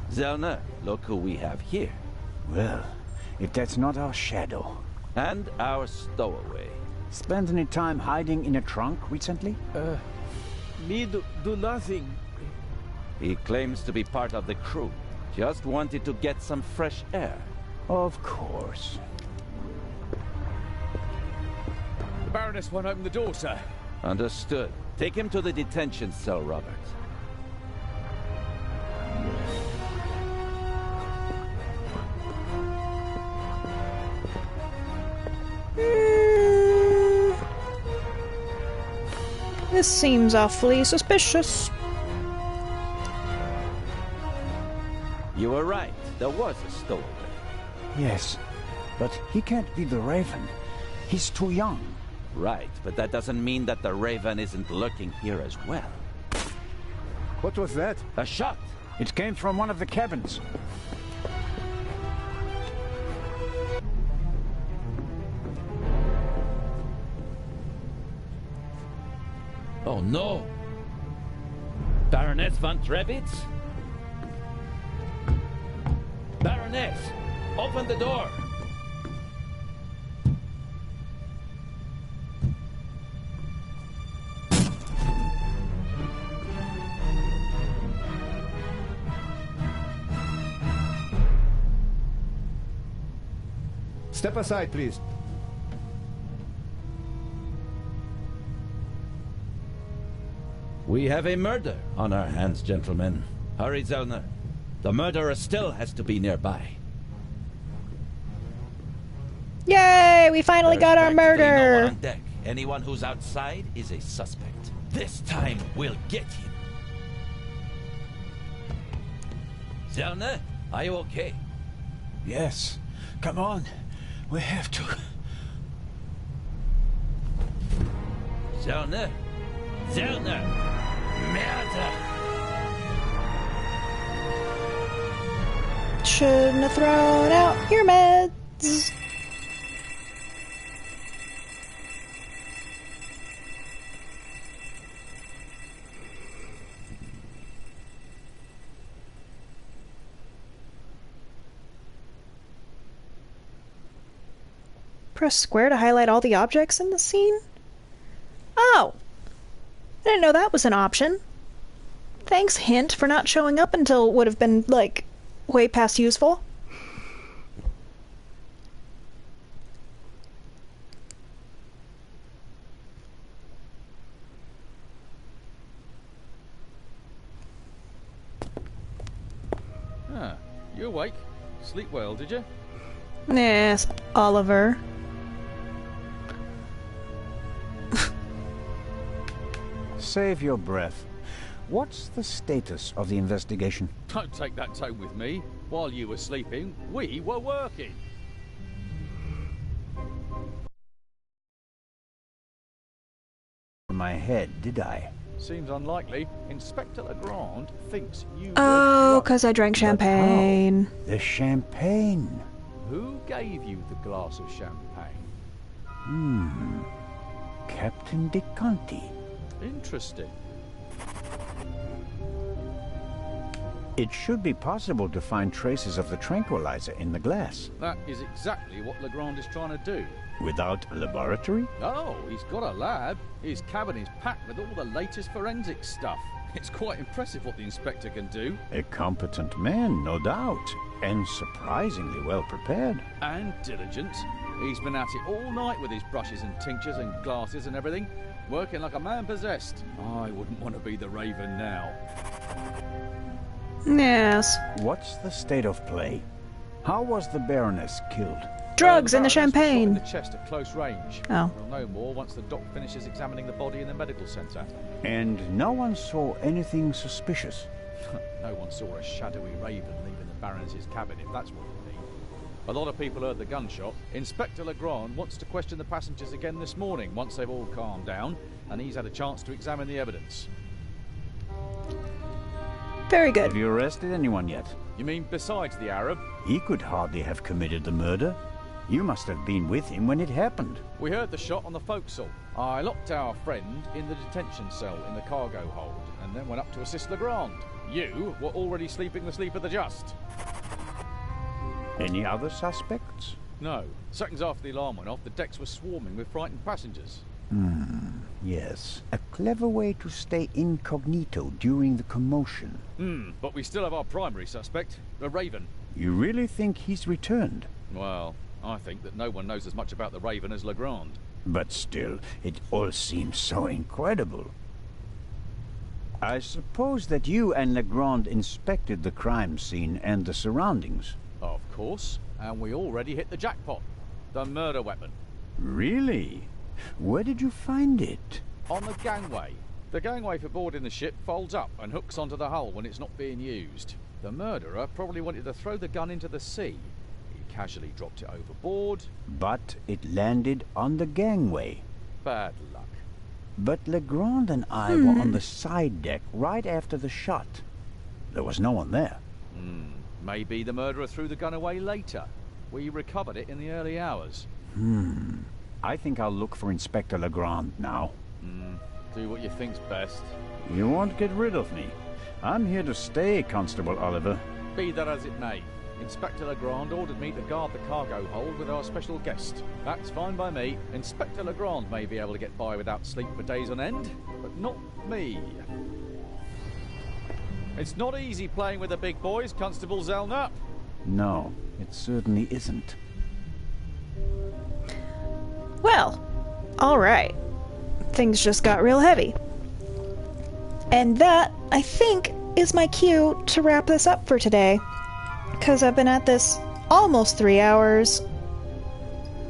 Zellner, look who we have here. Well, if that's not our shadow. And our stowaway. Spent any time hiding in a trunk recently? Me do nothing. He claims to be part of the crew. Just wanted to get some fresh air. Of course. The Baroness won't open the door, sir. Understood. Take him to the detention cell, Robert. This seems awfully suspicious. You were right. There was a stowaway. Yes, but he can't be the Raven. He's too young. Right, but that doesn't mean that the Raven isn't lurking here as well. What was that? A shot! It came from one of the cabins. Oh no! Baroness von Trebitz? Baroness! Open the door! Step aside, please. We have a murder on our hands, gentlemen. Hurry, Zellner. The murderer still has to be nearby. Yay! We finally got our No one murder! on deck. Anyone who's outside is a suspect. This time we'll get him. Zellner, are you okay? Yes. Come on. We have to. Zellner? Zellner! Murder! Shouldn't have thrown out your meds. Press square to highlight all the objects in the scene? Oh! didn't know that was an option. Thanks, Hint, for not showing up until it would have been, like, way past useful. Ah, you awake? Sleep well, did you? Yes, Oliver. Save your breath. What's the status of the investigation? Don't take that tone with me. While you were sleeping, we were working. My head, did I? Seems unlikely. Inspector Legrand thinks you Oh, because I drank champagne. The champagne. Who gave you the glass of champagne? Captain De Conti. Interesting. It should be possible to find traces of the tranquilizer in the glass. That is exactly what Legrand is trying to do. Without a laboratory? Oh, he's got a lab. His cabin is packed with all the latest forensic stuff. It's quite impressive what the inspector can do. A competent man, no doubt. And surprisingly well prepared. And diligent. He's been at it all night with his brushes and tinctures and glasses and everything. Working like a man possessed. I wouldn't want to be the Raven now. Yes. What's the state of play? How was the Baroness killed? Drugs in the Baroness was shot champagne. in the chest at close range. Oh. We'll know more once the doc finishes examining the body in the medical centre. And no one saw anything suspicious? No one saw a shadowy Raven leaving the Baroness's cabin, if that's what you mean. A lot of people heard the gunshot. Inspector Legrand wants to question the passengers again this morning, once they've all calmed down, and he's had a chance to examine the evidence. Very good. Have you arrested anyone yet? You mean besides the Arab? He could hardly have committed the murder. You must have been with him when it happened. We heard the shot on the forecastle. I locked our friend in the detention cell in the cargo hold, and then went up to assist Legrand. You were already sleeping the sleep of the just. Any other suspects? No. Seconds after the alarm went off, the decks were swarming with frightened passengers. Yes. A clever way to stay incognito during the commotion. But we still have our primary suspect, the Raven. You really think he's returned? Well, I think that no one knows as much about the Raven as Legrand. But still, it all seems so incredible. I suppose that you and Legrand inspected the crime scene and the surroundings. Of course. And we already hit the jackpot. The murder weapon. Really? Where did you find it? On the gangway. The gangway for boarding the ship folds up and hooks onto the hull when it's not being used. The murderer probably wanted to throw the gun into the sea. He casually dropped it overboard. But it landed on the gangway. Bad luck. But Legrand and I were on the side deck right after the shot. There was no one there. Maybe the murderer threw the gun away later. We recovered it in the early hours. I think I'll look for Inspector Legrand now. Do what you think's best. You won't get rid of me. I'm here to stay, Constable Oliver. Be that as it may, Inspector Legrand ordered me to guard the cargo hold with our special guest. That's fine by me. Inspector Legrand may be able to get by without sleep for days on end, but not me. It's not easy playing with the big boys, Constable Zelnap. No, it certainly isn't. Well, alright. Things just got real heavy. And that, I think, is my cue to wrap this up for today. Because I've been at this almost 3 hours,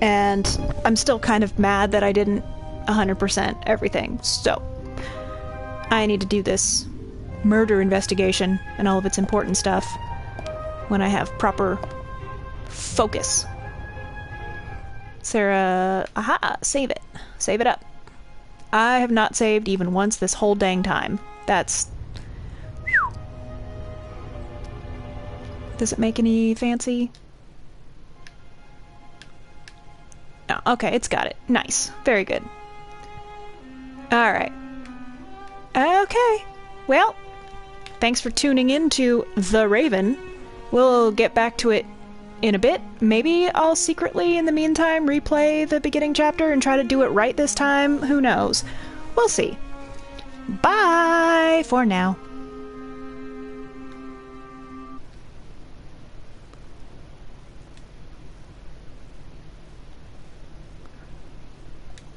and I'm still kind of mad that I didn't 100% everything. So, I need to do this murder investigation and all of its important stuff when I have proper focus. Sarah, aha, save it. Save it up. I have not saved even once this whole dang time. That's... Whew. Does it make any fancy? No, okay, it's got it. Nice. Very good. Alright. Okay. Well, thanks for tuning in to The Raven. We'll get back to it in a bit. Maybe I'll secretly, in the meantime, replay the beginning chapter and try to do it right this time. Who knows? We'll see. Bye for now.